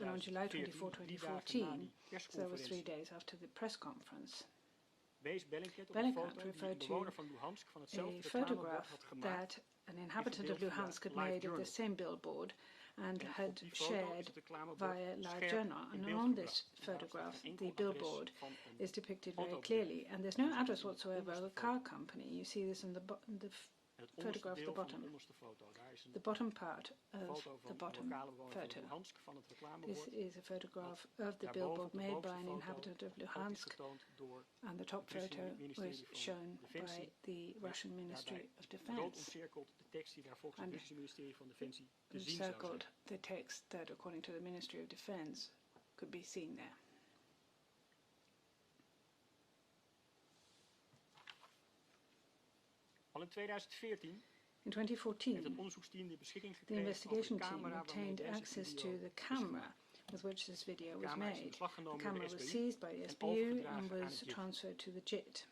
on July 24, 2014, so that was 3 days after the press conference, Bellingcat referred to a photograph that an inhabitant of Luhansk had made of the same billboard and had shared via LiveJournal. And on this photograph, the billboard is depicted very clearly, and there's no address whatsoever of a car company. You see this in the photograph at the bottom. The bottom part of the bottom photo. This is a photograph of the billboard made by an inhabitant of Luhansk, and the top photo was shown by the Russian Ministry of Defense. And encircled the text that, according to the Ministry of Defense, could be seen there. In 2014, the investigation team obtained access to the camera with which this video was made. The camera was seized by the SBU and was transferred to the JIT.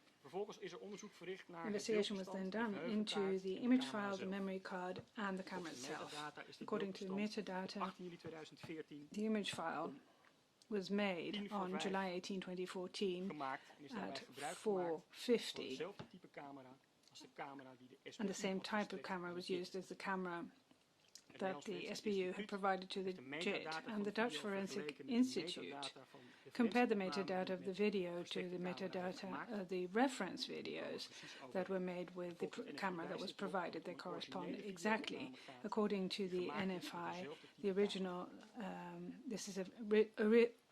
Investigation was then done into the image file, the memory card, and the camera itself. According to the metadata, the image file was made on July 18, 2014 at 4:50, and the same type of camera was used as the camera that the SBU had provided to the JIT, and the Dutch Forensic Institute compared the metadata of the video to the metadata of the reference videos that were made with the camera that was provided. They correspond exactly. According to the NFI, the original, this is a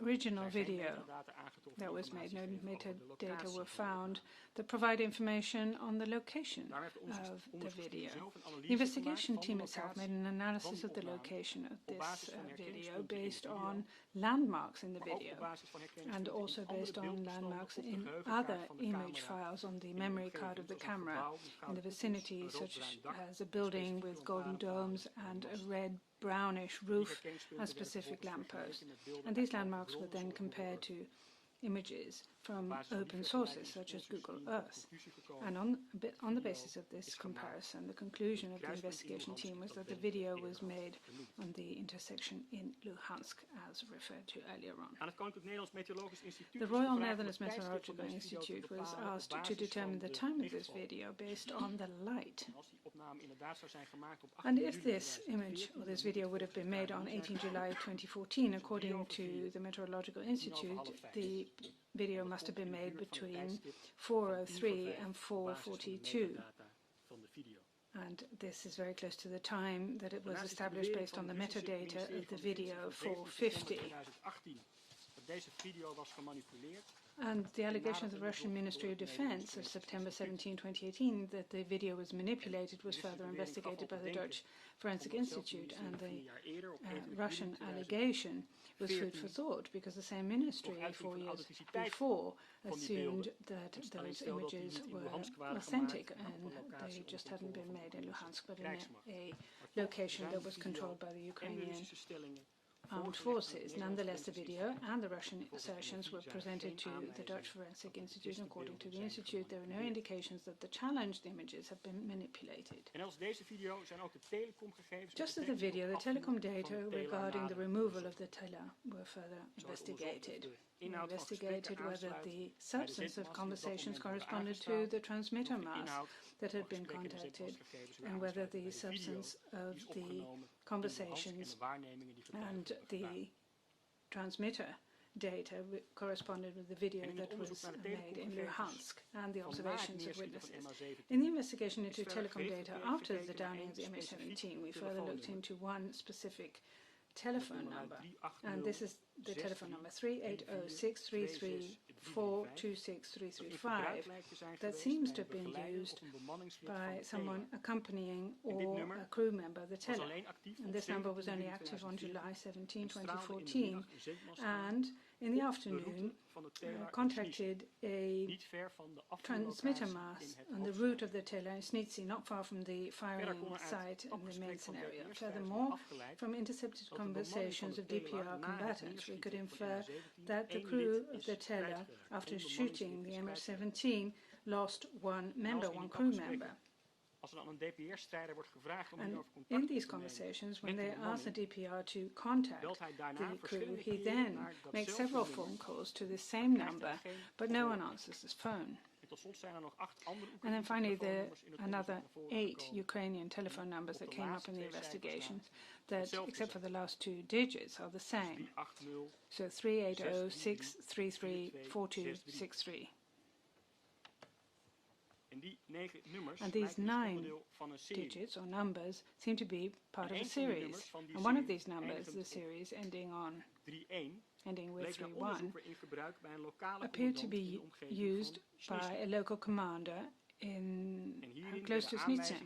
original video that was made. No metadata were found that provide information on the location of the video. The investigation team itself made an analysis of the location of this video based on landmarks in the video and also based on landmarks in other image files on the memory card of the camera in the vicinity, such as a building with golden domes and a red brownish roof and specific lampposts. And these landmarks were then compared to images from open sources such as Google Earth. And on the basis of this comparison, the conclusion of the investigation team was that the video was made on the intersection in Luhansk, as referred to earlier on. The Royal Netherlands Meteorological Institute was asked to determine the time of this video based on the light. And if this image or this video would have been made on 18 July 2014, according to the Meteorological Institute, the video must have been made between 4:03 and 4:42. And this is very close to the time that it was established based on the metadata of the video 4:50. And the allegation of the Russian Ministry of Defense of September 17, 2018, that the video was manipulated was further investigated by the Dutch Forensic Institute, and the Russian allegation was food for thought because the same ministry 4 years before assumed that those images were authentic and they just hadn't been made in Luhansk but in a location that was controlled by the Ukrainian armed forces. Nonetheless, the video and the Russian assertions were presented to the Dutch Forensic Institute. According to the Institute, there were no indications that the challenged images had been manipulated. Just as the video, the telecom data regarding the removal of the teller were further investigated. We investigated whether the substance of conversations corresponded to the transmitter mass that had been contacted and whether the substance of the conversations and the transmitter data corresponded with the video that was made in Luhansk and the observations of witnesses. In the investigation into telecom data after the downing of the MH17, we further looked into one specific telephone number, and this is the telephone number 380633426335 that seems to have been used by someone accompanying or a crew member of the teller. And this number was only active on July 17, 2014, and in the afternoon contacted a transmitter mast on the route of the teller in Snitzy, not far from the firing site in the main scenario. Furthermore, from intercepted conversations of DPR combatants, we could infer that the crew of the teller, after shooting the MH17, lost one crew member. And in these conversations, when they ask the DPR to contact the crew, he then makes several phone calls to the same number, but no one answers his phone. And then finally, there are another 8 Ukrainian telephone numbers that came up in the investigations that, except for the last 2 digits, are the same. So 3806334263. And these 9 digits or numbers seem to be part of a series. And one of these numbers, the series ending with 31, appeared to be used by a local commander in close to Snitzy.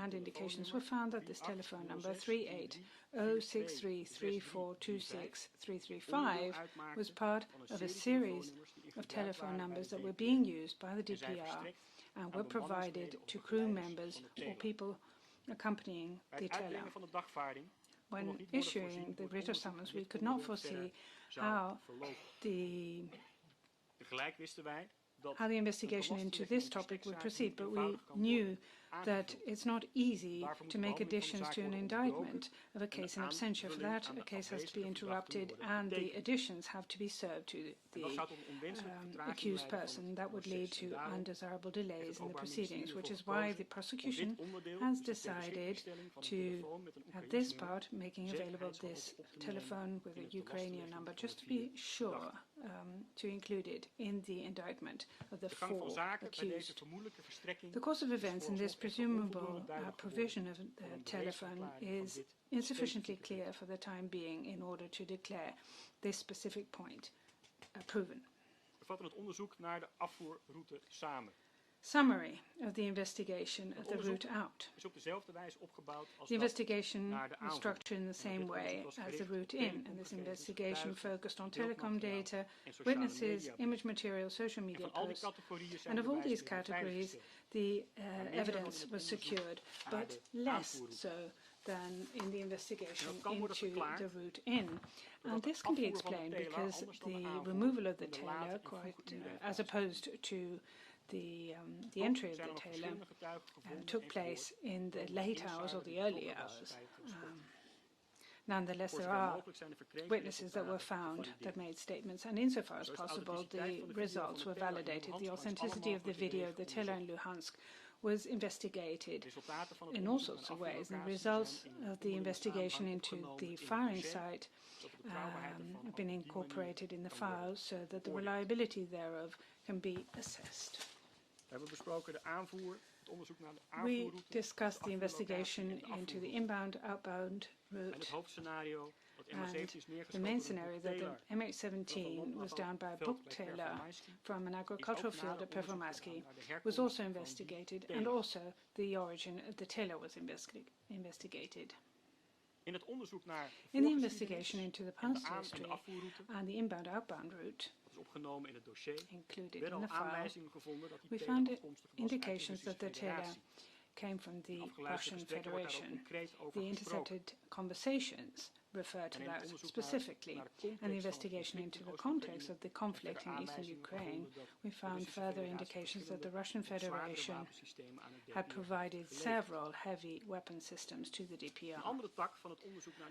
And indications were found that this telephone number 380633426335 was part of a series of telephone numbers that were being used by the DPR and were provided to crew members or people accompanying the teller. When issuing the writ of summons, we could not foresee how the how the investigation into this topic would proceed, but we knew that it's not easy to make additions to an indictment of a case in absentia. For that, a case has to be interrupted and the additions have to be served to the accused person. That would lead to undesirable delays in the proceedings, which is why the prosecution has decided to, at this part, making available this telephone with a Ukrainian number, just to be sure to include it in the indictment of the 4 accused. The course of events in this presumable provision of the telephone is insufficiently clear for the time being in order to declare this specific point proven. Summary of the investigation of the route out. The investigation is structured in the same way as the route in, and this investigation focused on telecom data, witnesses, image material, social media posts, and of all these categories, the evidence was secured, but less so than in the investigation into the route in. And this can be explained because the removal of the tailor, as opposed to the entry of the tailor, took place in the late hours or the early hours. Nonetheless, there are witnesses that were found that made statements, and insofar as possible, the results were validated. The authenticity of the video of the tailor in Luhansk was investigated in all sorts of ways, and the results of the investigation into the firing site have been incorporated in the files so that the reliability thereof can be assessed. We discussed the investigation into the inbound-outbound route, and the main scenario that the MH17 was downed by a book tailor from an agricultural field at Pervomaski was also investigated, and also the origin of the tailor was investigated. In the investigation into the past history and the inbound-outbound route included in the file, we found indications that the tailor came from the Russian Federation. The intercepted conversations refer to that specifically, and the investigation into the context of the conflict in eastern Ukraine, we found further indications that the Russian Federation had provided several heavy weapon systems to the DPR.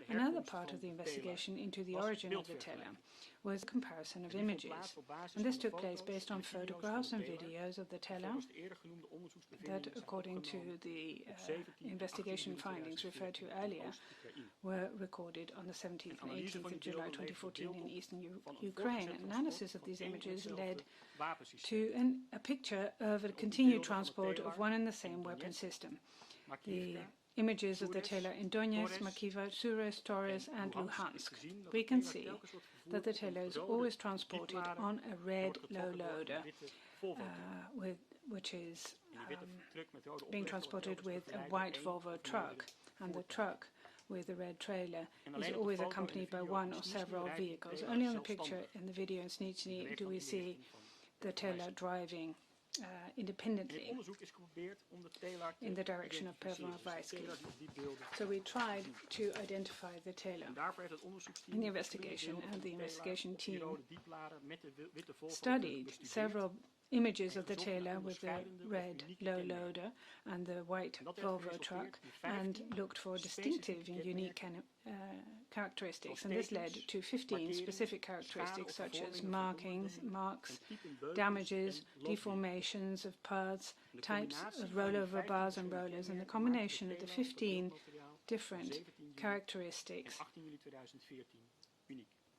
Another part of the investigation into the origin of the tailor was a comparison of images, and this took place based on photographs and videos of the tailor that, according to the investigation findings referred to earlier, were recorded on the 17th and 18th of July 2014 in eastern Ukraine. Analysis of these images led to a picture of a continued transport of one and the same weapon system. The images of the tailor in Donetsk, Makiivka, Suras, Torres and Luhansk. We can see that the tailor is always transported on a red low loader, which is being transported with a white Volvo truck, and the truck with the red trailer is always accompanied by one or several vehicles. Only on the picture in the video in Snizhny do we see the tailor driving independently in the direction of Pervomaski. So we tried to identify the tailor in the investigation, and the investigation team studied several images of the tailor with the red low loader and the white Volvo truck, and looked for distinctive and unique characteristics, and this led to 15 specific characteristics such as marks, damages, deformations of parts, types of rollover bars and rollers, and the combination of the 15 different characteristics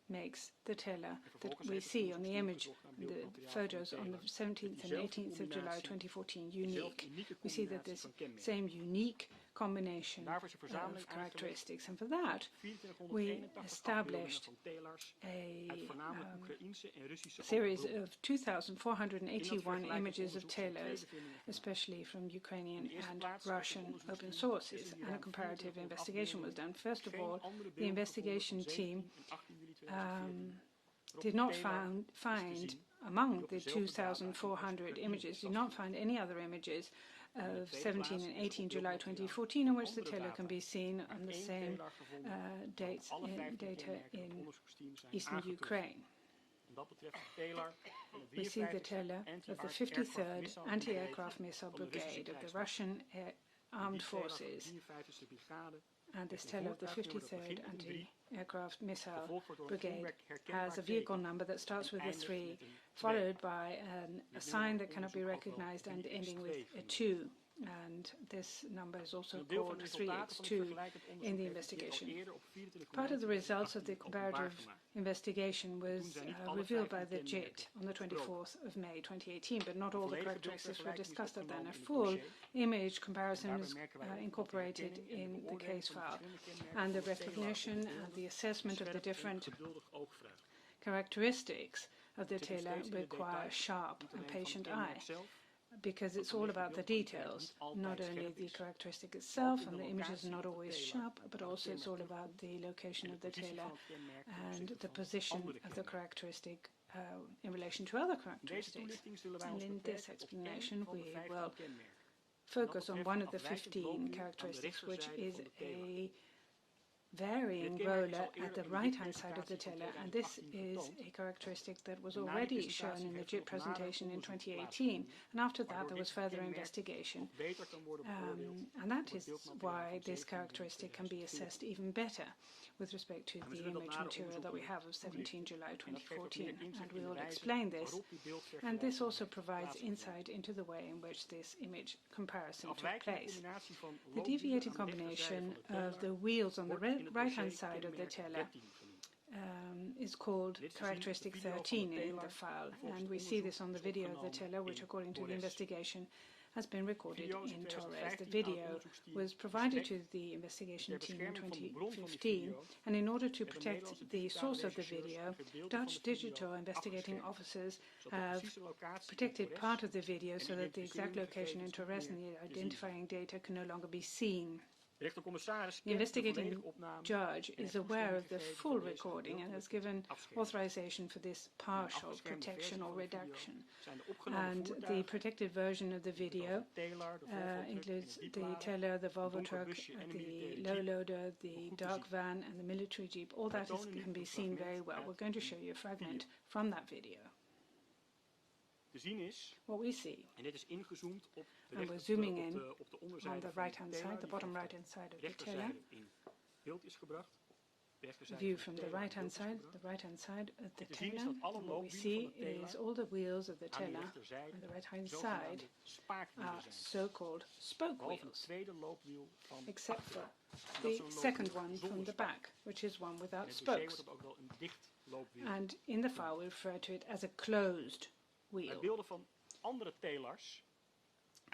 makes the tailor that we see on the image, the photos on the 17th and 18th of July 2014 unique. We see that this same unique combination of characteristics, and for that we established a series of 2,481 images of tailors, especially from Ukrainian and Russian open sources, and a comparative investigation was done. First of all, the investigation team did not find among the 2,400 images, did not find any other images of 17 and 18 July 2014 in which the tailor can be seen on the same data in eastern Ukraine. We see the tailor of the 53rd Anti-Aircraft Missile Brigade of the Russian Armed Forces, and this tailor of the 53rd Anti-Aircraft Missile Brigade has a vehicle number that starts with a 3, followed by a sign that cannot be recognized and ending with a 2. And this number is also called 3X2 in the investigation. Part of the results of the comparative investigation was revealed by the JIT on the 24th of May 2018, but not all the characteristics were discussed at then. A full image comparison was incorporated in the case file, and the recognition and the assessment of the different characteristics of the tailor require sharp and patient eye, because it's all about the details, not only the characteristic itself, and the images are not always sharp, but also it's all about the location of the tailor and the position of the characteristic in relation to other characteristics. And in this explanation, we will focus on one of the 15 characteristics, which is a varying roller at the right-hand side of the tailor, and this is a characteristic that was already shown in the JIT presentation in 2018, and after that there was further investigation, and that is why this characteristic can be assessed even better with respect to the image material that we have of 17 July 2014, and we will explain this, and this also provides insight into the way in which this image comparison took place. The deviating combination of the wheels on the right-hand side of the tailor is called characteristic 13 in the file, and we see this on the video of the tailor, which according to the investigation has been recorded in Torres. The video was provided to the investigation team in 2015, and in order to protect the source of the video, Dutch digital investigating officers have protected part of the video so that the exact location in Torres and the identifying data can no longer be seen. The investigating judge is aware of the full recording and has given authorization for this partial protection or reduction. And the protected version of the video includes the tailor, the Volvo truck, the low loader, the dark van, and the military jeep. All that can be seen very well. We're going to show you a fragment from that video. What we see, and we're zooming in on the right-hand side, the bottom right-hand side of the tailor, view from the right-hand side of the tailor. What we see is all the wheels of the tailor on the right-hand side are so-called spoke wheels, except for the second one from the back, which is one without spokes. And in the file we refer to it as a closed wheel.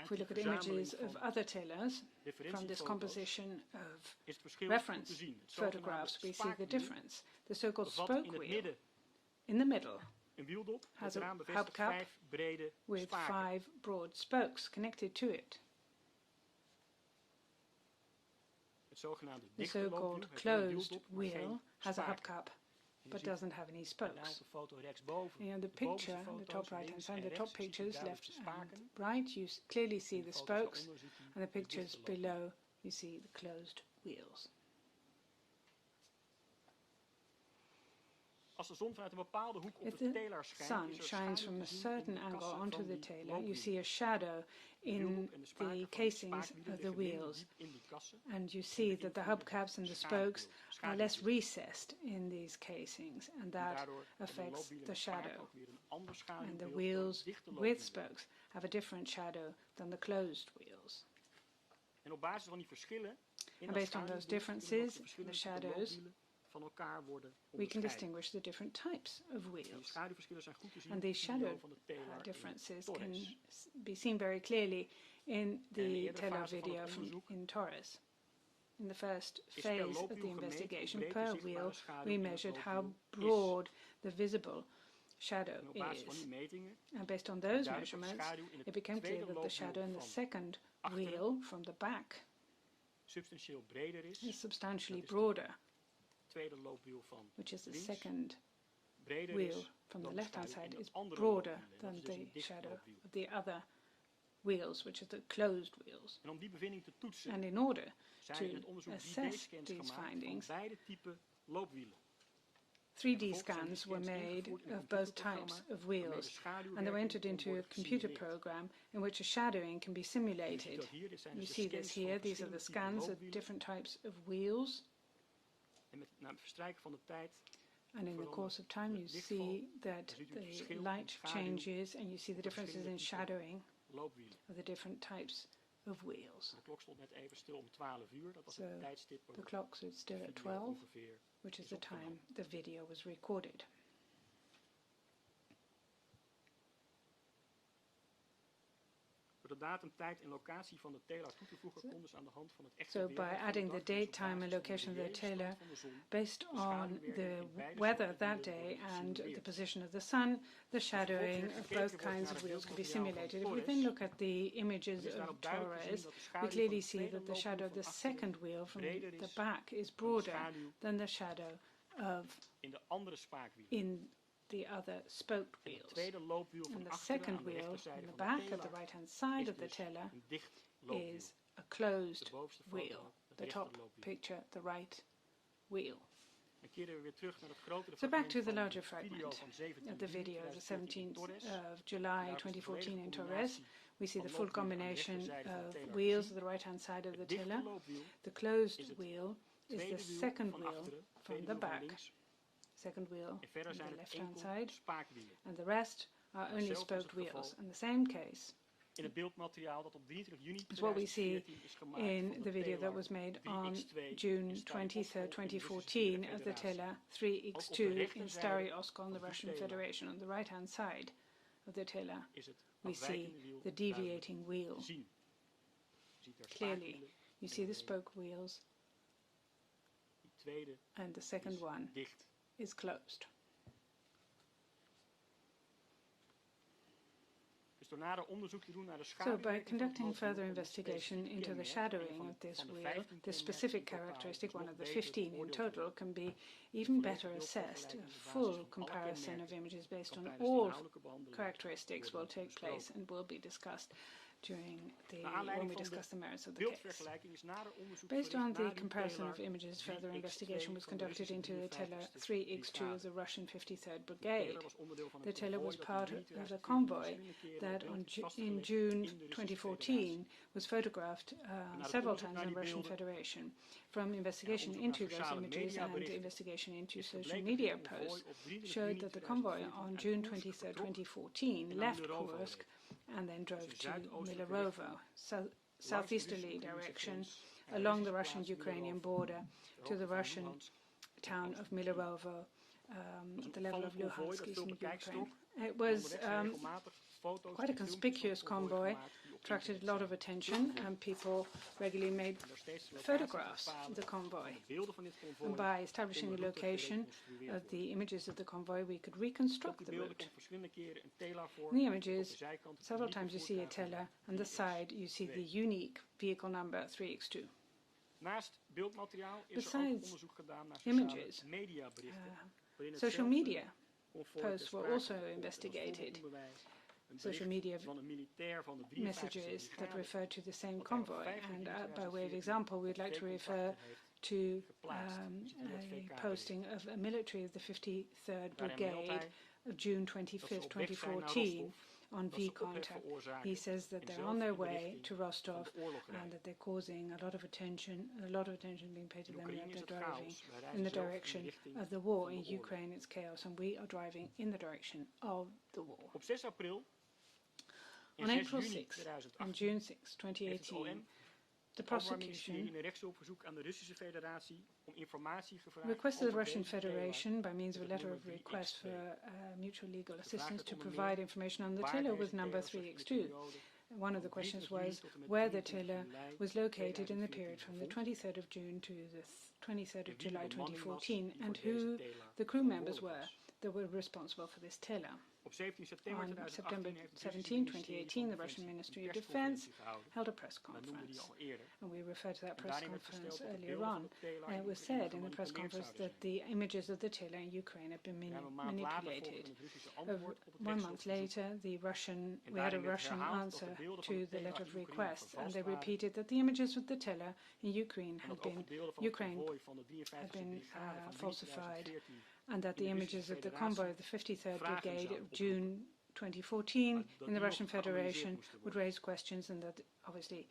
If we look at images of other tailors from this composition of reference photographs, we see the difference. The so-called spoke wheel in the middle has a hubcap with 5 broad spokes connected to it. The so-called closed wheel has a hubcap but doesn't have any spokes. In the picture on the top right-hand side, the top pictures left and right, you clearly see the spokes, and the pictures below, you see the closed wheels. If the sun shines from a certain angle onto the tailor, you see a shadow in the casings of the wheels, and you see that the hubcaps and the spokes are less recessed in these casings, and that affects the shadow. And the wheels with spokes have a different shadow than the closed wheels. And based on those differences in the shadows, we can distinguish the different types of wheels. And these shadow differences can be seen very clearly in the tailor video in Torres. In the first phase of the investigation, per wheel, we measured how broad the visible shadow is. And based on those measurements, it became clear that the shadow in the second wheel from the back is substantially broader, which is the second wheel from the left-hand side is broader than the shadow of the other wheels, which are the closed wheels. And in order to assess these findings, 3D scans were made of both types of wheels, and they were entered into a computer program in which a shadowing can be simulated. You see this here. These are the scans of different types of wheels. And in the course of time, you see that the light changes, and you see the differences in shadowing of the different types of wheels. So the clock stood still at 12, which is the time the video was recorded. So by adding the date, time and location of the tailor based on the weather that day and the position of the sun, the shadowing of both kinds of wheels can be simulated. If we then look at the images of Torres, we clearly see that the shadow of the second wheel from the back is broader than the shadow of in the other spoked wheels. And the second wheel on the back at the right-hand side of the tiller is a closed wheel. The top picture, the right wheel. So back to the larger fragment of the video, the 17th of July 2014 in Torres. We see the full combination of wheels at the right-hand side of the tiller. The closed wheel is the second wheel from the back. Second wheel on the left-hand side, and the rest are only spoked wheels. In the same case is what we see in the video that was made on June 23rd, 2014 of the tiller 3x2 in Stary Oskol in the Russian Federation. On the right-hand side of the tiller, we see the deviating wheel. Clearly, you see the spoke wheels, and the second one is closed. So by conducting further investigation into the shadowing of this wheel, this specific characteristic, one of the 15 in total, can be even better assessed. A full comparison of images based on all characteristics will take place and will be discussed when we discuss the merits of the case. Based on the comparison of images, further investigation was conducted into the tiller 3x2 of the Russian 53rd Brigade. The tiller was part of the convoy that in June 2014 was photographed several times in the Russian Federation. From investigation into those images and investigation into social media posts showed that the convoy on June 23rd, 2014 left Kursk and then drove to Milarovo, southeasterly direction along the Russian-Ukrainian border to the Russian town of Milarovo at the level of Luhansk, eastern Ukraine. It was quite a conspicuous convoy, attracted a lot of attention, and people regularly made photographs of the convoy. And by establishing the location of the images of the convoy, we could reconstruct the route. In the images, several times you see a tiller, and the side you see the unique vehicle number 3x2. Besides images, social media posts were also investigated. Social media messages that refer to the same convoy. And by way of example, we'd like to refer to a posting of a military of the 53rd Brigade of June 25th, 2014 on V-Contact. He says that they're on their way to Rostov and that they're causing a lot of attention being paid to them, that they're driving in the direction of the war. In Ukraine, it's chaos, and we are driving in the direction of the war. On April 6th and June 6, 2018, the prosecution requested the Russian Federation, by means of a letter of request for mutual legal assistance, to provide information on the tiller with number 3x2. One of the questions was where the tiller was located in the period from the 23rd of June to the 23rd of July 2014, and who the crew members were that were responsible for this tiller. On September 17, 2018, the Russian Ministry of Defense held a press conference, and we referred to that press conference earlier on. And it was said in the press conference that the images of the tiller in Ukraine had been manipulated. 1 month later, we had a Russian answer to the letter of request, and they repeated that the images of the tiller in Ukraine had been falsified, and that the images of the convoy of the 53rd Brigade of June 2014 in the Russian Federation would raise questions, and that obviously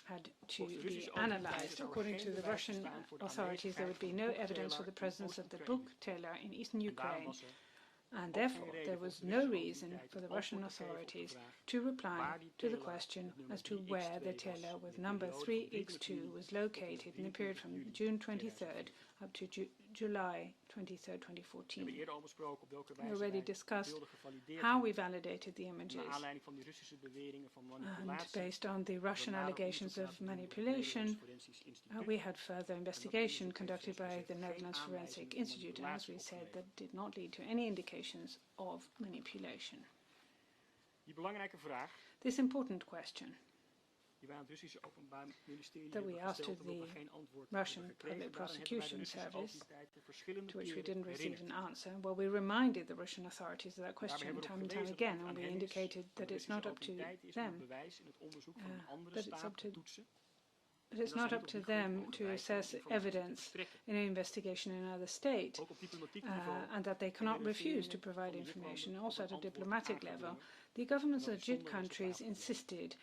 had to be analyzed. According to the Russian authorities, there would be no evidence for the presence of the book teller in eastern Ukraine, and therefore there was no reason for the Russian authorities to reply to the question as to where the teller with number 3X2 was located in the period from June 23rd up to July 23rd, 2014. We already discussed how we validated the images, and based on the Russian allegations of manipulation, we had further investigation conducted by the Netherlands Forensic Institute, and as we said, that did not lead to any indications of manipulation. This important question that we asked to the Russian Public Prosecution Service, to which we didn't receive an answer. Well, we reminded the Russian authorities of that question time and time again, and we indicated that it's not up to them, it's not up to them to assess evidence in an investigation in another state, and that they cannot refuse to provide information. Also, at a diplomatic level, the governments of the JIT countries insisted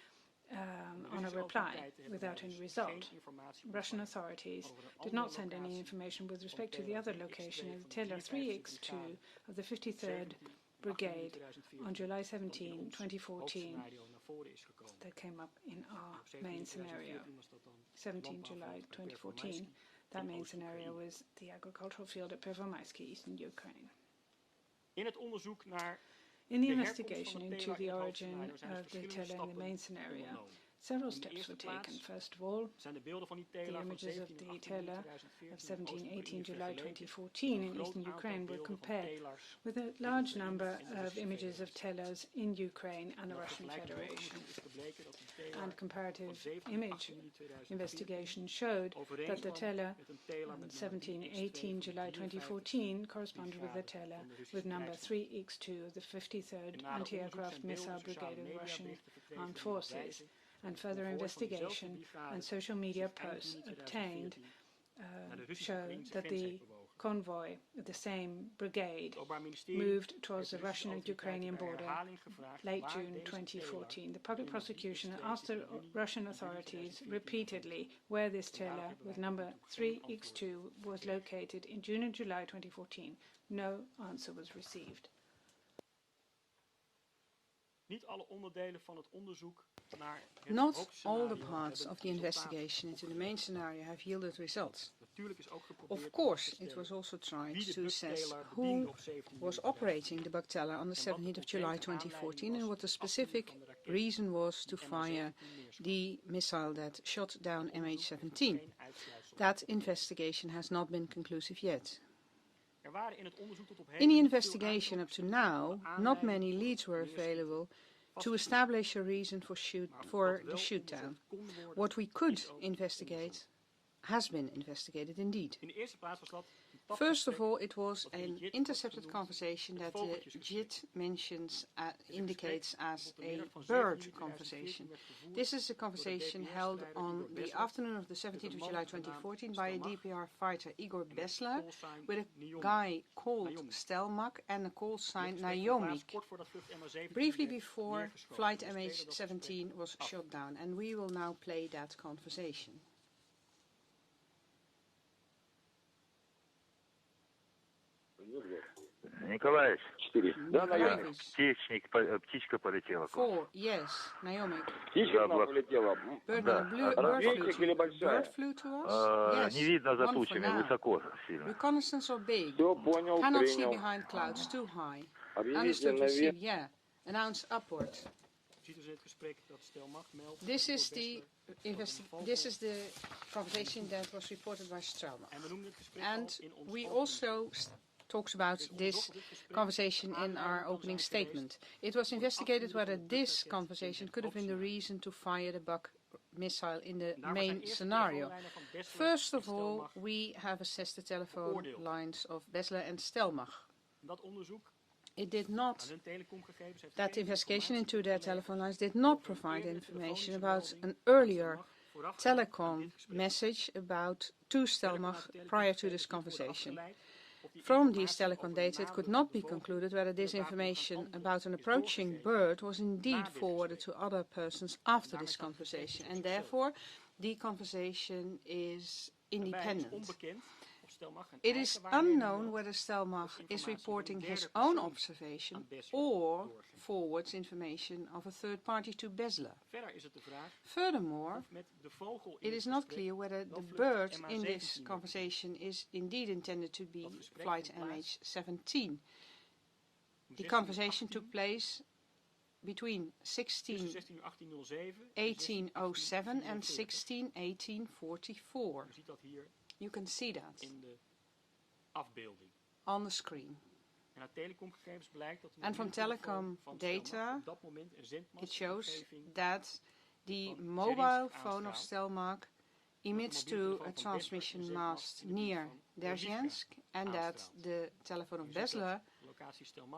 on a reply without any result. Russian authorities did not send any information with respect to the other location of the Taylor 3X2 of the 53rd Brigade on July 17, 2014, that came up in our main scenario. 17 July 2014, that main scenario was the agricultural field at Pervomaisky, eastern Ukraine. In the investigation into the origin of the teller in the main scenario, several steps were taken. First of all, the images of the teller of 17-18 July 2014 in eastern Ukraine were compared with a large number of images of tellers in Ukraine and the Russian Federation. And comparative image investigation showed that the teller on 17-18 July 2014 corresponded with the teller with number 3X2 of the 53rd Anti-Aircraft Missile Brigade of the Russian Armed Forces. And further investigation and social media posts obtained show that the convoy of the same brigade moved towards the Russian and Ukrainian border late June 2014. The public prosecution asked the Russian authorities repeatedly where this teller with number 3X2 was located in June and July 2014. No answer was received. Not all the parts of the investigation into the main scenario have yielded results. Of course, it was also tried to assess who was operating the bug teller on the 17th of July 2014 and what the specific reason was to fire the missile that shot down MH17. That investigation has not been conclusive yet. In the investigation up to now, not many leads were available to establish a reason for the shoot-down. What we could investigate has been investigated indeed. First of all, it was an intercepted conversation that the JIT indicates as a bird conversation. This is a conversation held on the afternoon of the 17th of July 2014 by a DPR fighter Igor Besler with a guy called Stelmach and a call sign Naomi, briefly before flight MH17 was shot down, and we will now play that conversation. Николаевич, 4. Да, Наемник. Птичка полетела. 4, yes, Naomi. Птичка полетела. Bird flew to us? Yes. Не видно за тучами, высоко сильно. Reconnaissance or big? Все понял, Cannot see behind clouds, too high. Understood, receive, yeah. Announce upward. This is the conversation that was reported by Stelmach. And we also talked about this conversation in our opening statement. It was investigated whether this conversation could have been the reason to fire the bug missile in the main scenario. First of all, we have assessed the telephone lines of Besler and Stelmach. It did not, that investigation into their telephone lines did not provide information about an earlier telecom message to Stelmach prior to this conversation. From these telecom data, it could not be concluded whether this information about an approaching bird was indeed forwarded to other persons after this conversation, and therefore the conversation is independent. It is unknown whether Stelmach is reporting his own observation or forwards information of a third party to Besler. Furthermore, it is not clear whether the bird in this conversation is indeed intended to be flight MH17. The conversation took place between 1807 and 1844. You can see that on the screen. And from telecom data, it shows that the mobile phone of Stelmach emits to a transmission mast near Derzhensk, and that the telephone of Besler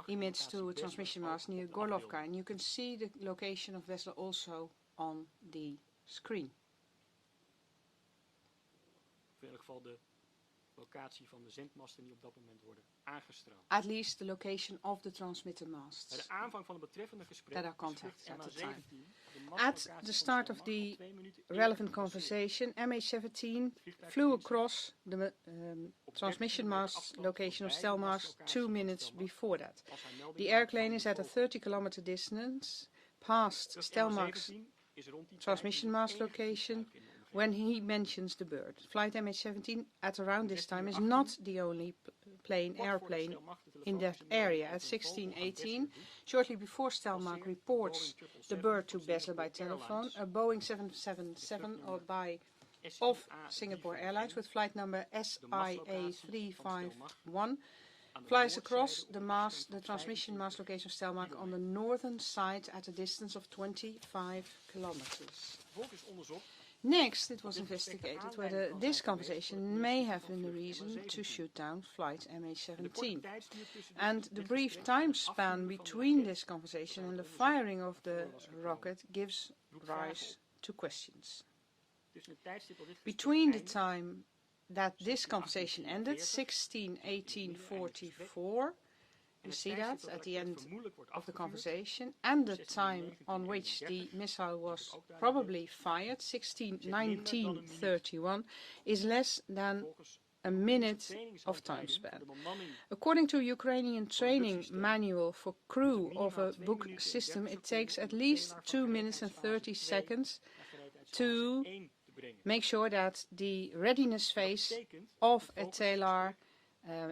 emits to a transmission mast near Gorlovka. And you can see the location of Besler also on the screen. At least the location of the transmitter masts that are contacted at the time. At the start of the relevant conversation, MH17 flew across the transmission mast location of Stelmach 2 minutes before that. The airplane is at a 30-kilometer distance past Stelmach's transmission mast location when he mentions the bird. Flight MH17 at around this time is not the only airplane in that area. At 16:18, shortly before Stelmach reports the bird to Besler by telephone, a Boeing 777 of Singapore Airlines with flight number SIA351 flies across the transmission mast location of Stelmach on the northern side at a distance of 25 kilometers. Next, it was investigated whether this conversation may have been the reason to shoot down flight MH17. And the brief time span between this conversation and the firing of the rocket gives rise to questions. Between the time that this conversation ended, 16:18:44, you see that at the end of the conversation, and the time on which the missile was probably fired, 16:19:31, is less than a minute of time span. According to a Ukrainian training manual for crew of a book system, it takes at least 2 minutes and 30 seconds to make sure that the readiness phase of a TLR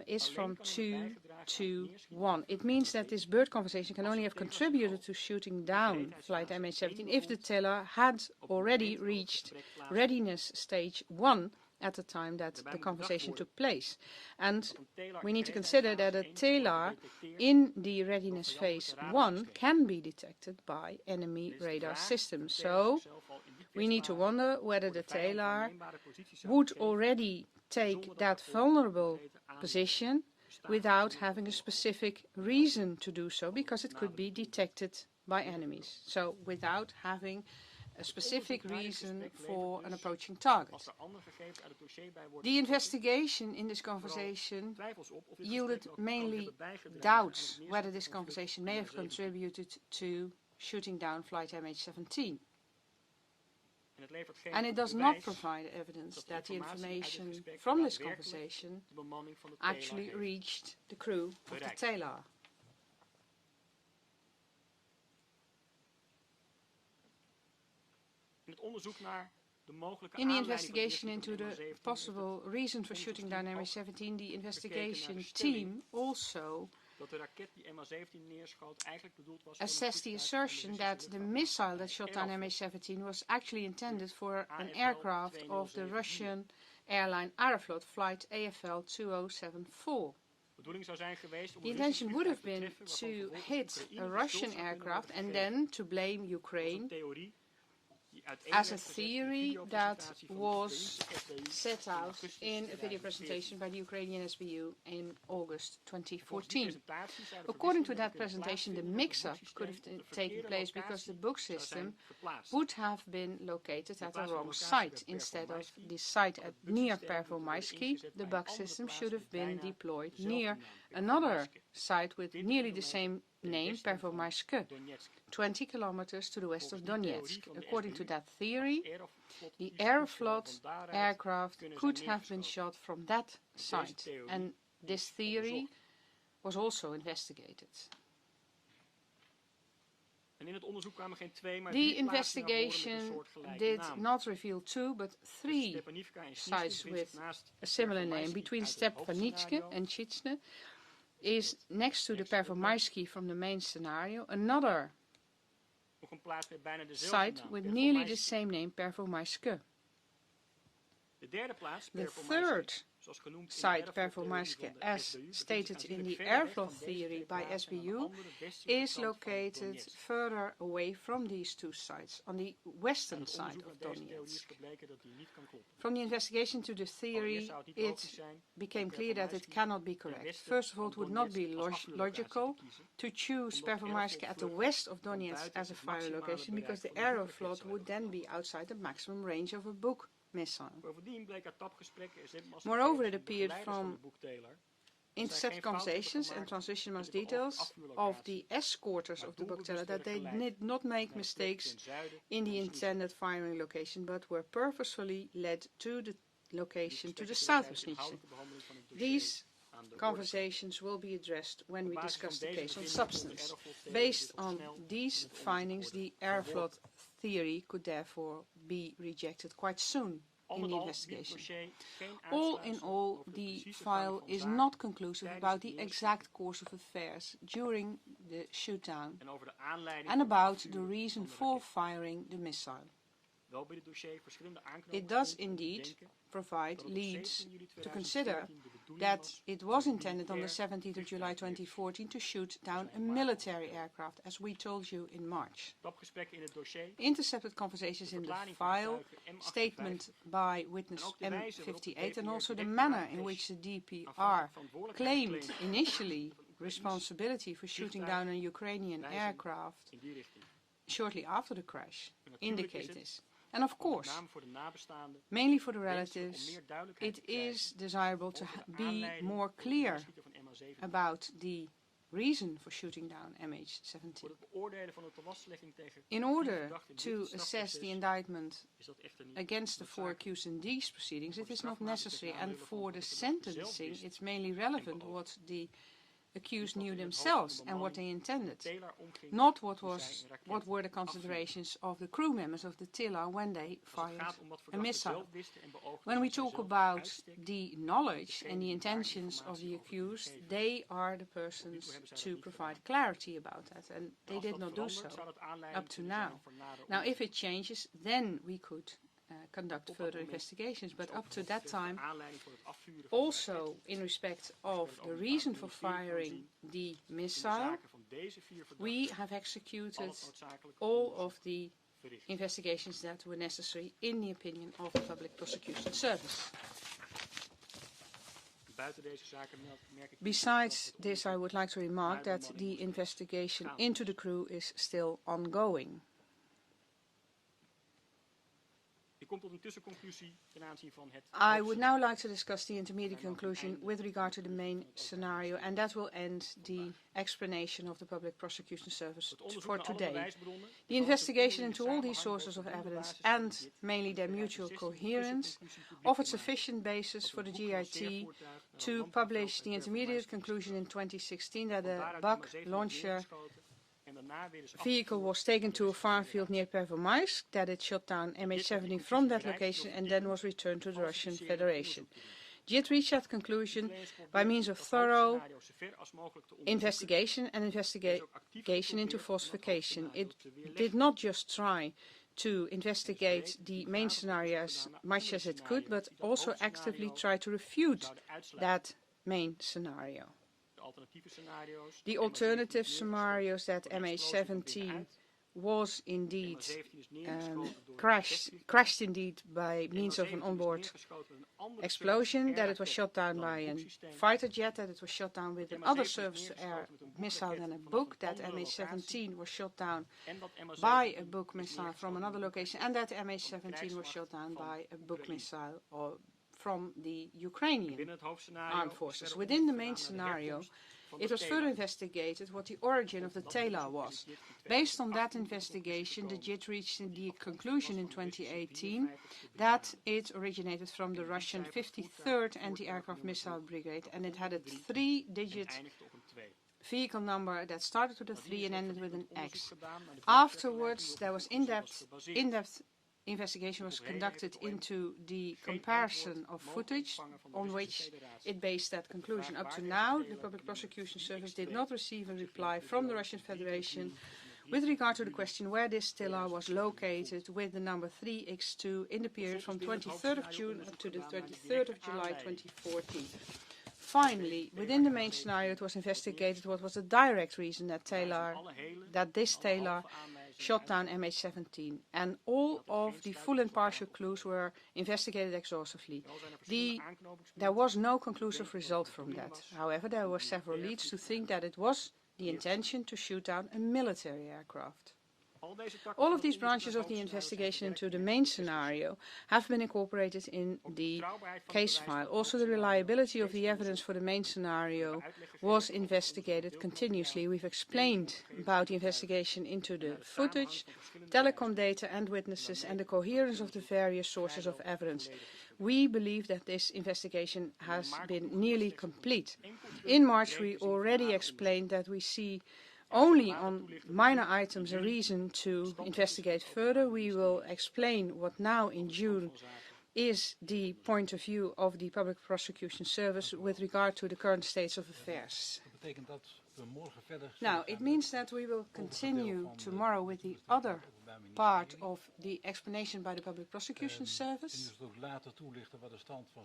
is from 2 to 1. It means that this bird conversation can only have contributed to shooting down flight MH17 if the TLR had already reached readiness stage 1 at the time that the conversation took place. And we need to consider that a TLR in the readiness phase 1 can be detected by enemy radar systems. So we need to wonder whether the TLR would already take that vulnerable position without having a specific reason to do so, because it could be detected by enemies. So without having a specific reason for an approaching target. The investigation in this conversation yielded mainly doubts whether this conversation may have contributed to shooting down flight MH17. And it does not provide evidence that the information from this conversation actually reached the crew of the TLR. In the investigation into the possible reason for shooting down MH17, the investigation team also assessed the assertion that the missile that shot down MH17 was actually intended for an aircraft of the Russian airline Aeroflot flight AFL 2074. The intention would have been to hit a Russian aircraft and then to blame Ukraine as a theory that was set out in a video presentation by the Ukrainian SBU in August 2014. According to that presentation, the mix-up could have taken place because the book system would have been located at the wrong site. Instead of the site near Pervomaisky, the bug system should have been deployed near another site with nearly the same name, Pervomaisky, 20 kilometers to the west of Donetsk. According to that theory, the Aeroflot aircraft could have been shot from that site, and this theory was also investigated. The investigation did not reveal 2 but 3 sites with a similar name. Between Stepanitske and Chitsne is next to the Pervomaisky from the main scenario another site with nearly the same name, Pervomaisky. The third site, Pervomaisky, as stated in the Aeroflot theory by SBU, is located further away from these 2 sites, on the western side of Donetsk. From the investigation to the theory, it became clear that it cannot be correct. First of all, it would not be logical to choose Pervomaisky at the west of Donetsk as a fire location, because the Aeroflot would then be outside the maximum range of a Buk missile. Moreover, it appeared from intercept conversations and transition details of the escorters of the Buk teller that they did not make mistakes in the intended firing location, but were purposefully led to the location to the south of Snitche. These conversations will be addressed when we discuss the case on substance. Based on these findings, the Aeroflot theory could therefore be rejected quite soon in the investigation. All in all, the file is not conclusive about the exact course of affairs during the shootdown and about the reason for firing the missile. It does indeed provide leads to consider that it was intended on the 17th of July 2014 to shoot down a military aircraft, as we told you in March. Intercepted conversations in the file, statement by witness M58, and also the manner in which the DPR claimed initially responsibility for shooting down a Ukrainian aircraft shortly after the crash indicate this. And of course, mainly for the relatives, it is desirable to be more clear about the reason for shooting down MH17. In order to assess the indictment against the 4 accused in these proceedings, it is not necessary, and for the sentencing, it's mainly relevant what the accused knew themselves and what they intended, not what were the considerations of the crew members of the Tiller when they fired a missile. When we talk about the knowledge and the intentions of the accused, they are the persons to provide clarity about that, and they did not do so up to now. Now, if it changes, then we could conduct further investigations, but up to that time, also in respect of the reason for firing the missile, we have executed all of the investigations that were necessary in the opinion of the Public Prosecution Service. Besides this, I would like to remark that the investigation into the crew is still ongoing. I would now like to discuss the intermediate conclusion with regard to the main scenario, and that will end the explanation of the Public Prosecution Service for today. The investigation into all these sources of evidence, and mainly their mutual coherence, offered sufficient basis for the GIT to publish the intermediate conclusion in 2016 that the Buk launcher vehicle was taken to a farm field near Pervomaisky, that it shot down MH17 from that location and then was returned to the Russian Federation. JIT reached that conclusion by means of thorough investigation and investigation into falsification. It did not just try to investigate the main scenario as much as it could, but also actively try to refute that main scenario. The alternative scenarios that MH17 was indeed crashed indeed by means of an onboard explosion, that it was shot down by a fighter jet, that it was shot down with another surface-to-air missile than a Buk, that MH17 was shot down by a Buk missile from another location, and that MH17 was shot down by a Buk missile from the Ukrainian armed forces. Within the main scenario, it was further investigated what the origin of the TELA was. Based on that investigation, the JIT reached the conclusion in 2018 that it originated from the Russian 53rd Anti-Aircraft Missile Brigade, and it had a 3-digit vehicle number that started with a 3 and ended with an X. Afterwards, there was in-depth investigation was conducted into the comparison of footage on which it based that conclusion. Up to now, the Public Prosecution Service did not receive a reply from the Russian Federation with regard to the question where this TILA was located with the number 3X2 in the period from 23rd of June up to the 23rd of July 2014. Finally, within the main scenario, it was investigated what was the direct reason that this TELA shot down MH17, and all of the full and partial clues were investigated exhaustively. There was no conclusive result from that. However, there were several leads to think that it was the intention to shoot down a military aircraft. All of these branches of the investigation into the main scenario have been incorporated in the case file. Also, the reliability of the evidence for the main scenario was investigated continuously. We've explained about the investigation into the footage, telecom data and witnesses, and the coherence of the various sources of evidence. We believe that this investigation has been nearly complete. In March, we already explained that we see only on minor items a reason to investigate further. We will explain what now in June is the point of view of the Public Prosecution Service with regard to the current states of affairs. Now, it means that we will continue tomorrow with the other part of the explanation by the Public Prosecution Service.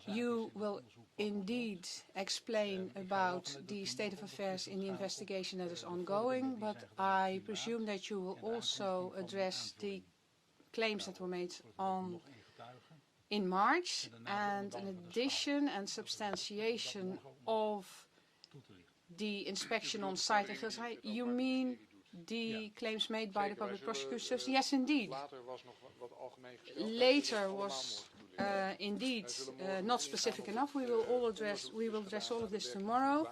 You will indeed explain about the state of affairs in the investigation that is ongoing, but I presume that you will also address the claims that were made in March, and an addition and substantiation of the inspection on site. You mean the claims made by the Public Prosecution Service? Yes, indeed. Later was indeed not specific enough. We will address all of this tomorrow.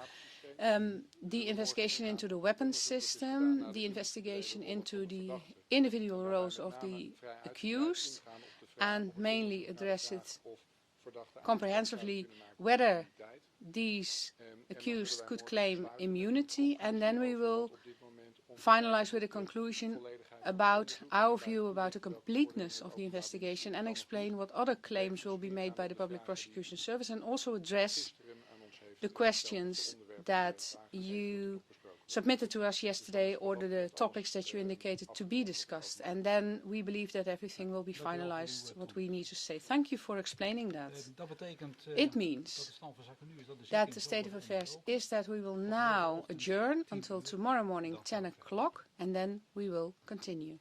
The investigation into the weapons system, the investigation into the individual roles of the accused, and mainly address it comprehensively whether these accused could claim immunity, and then we will finalize with a conclusion about our view about the completeness of the investigation and explain what other claims will be made by the Public Prosecution Service, and also address the questions that you submitted to us yesterday or the topics that you indicated to be discussed. And then we believe that everything will be finalized, what we need to say. Thank you for explaining that. It means that the state of affairs is that we will now adjourn until tomorrow morning 10 o'clock, and then we will continue.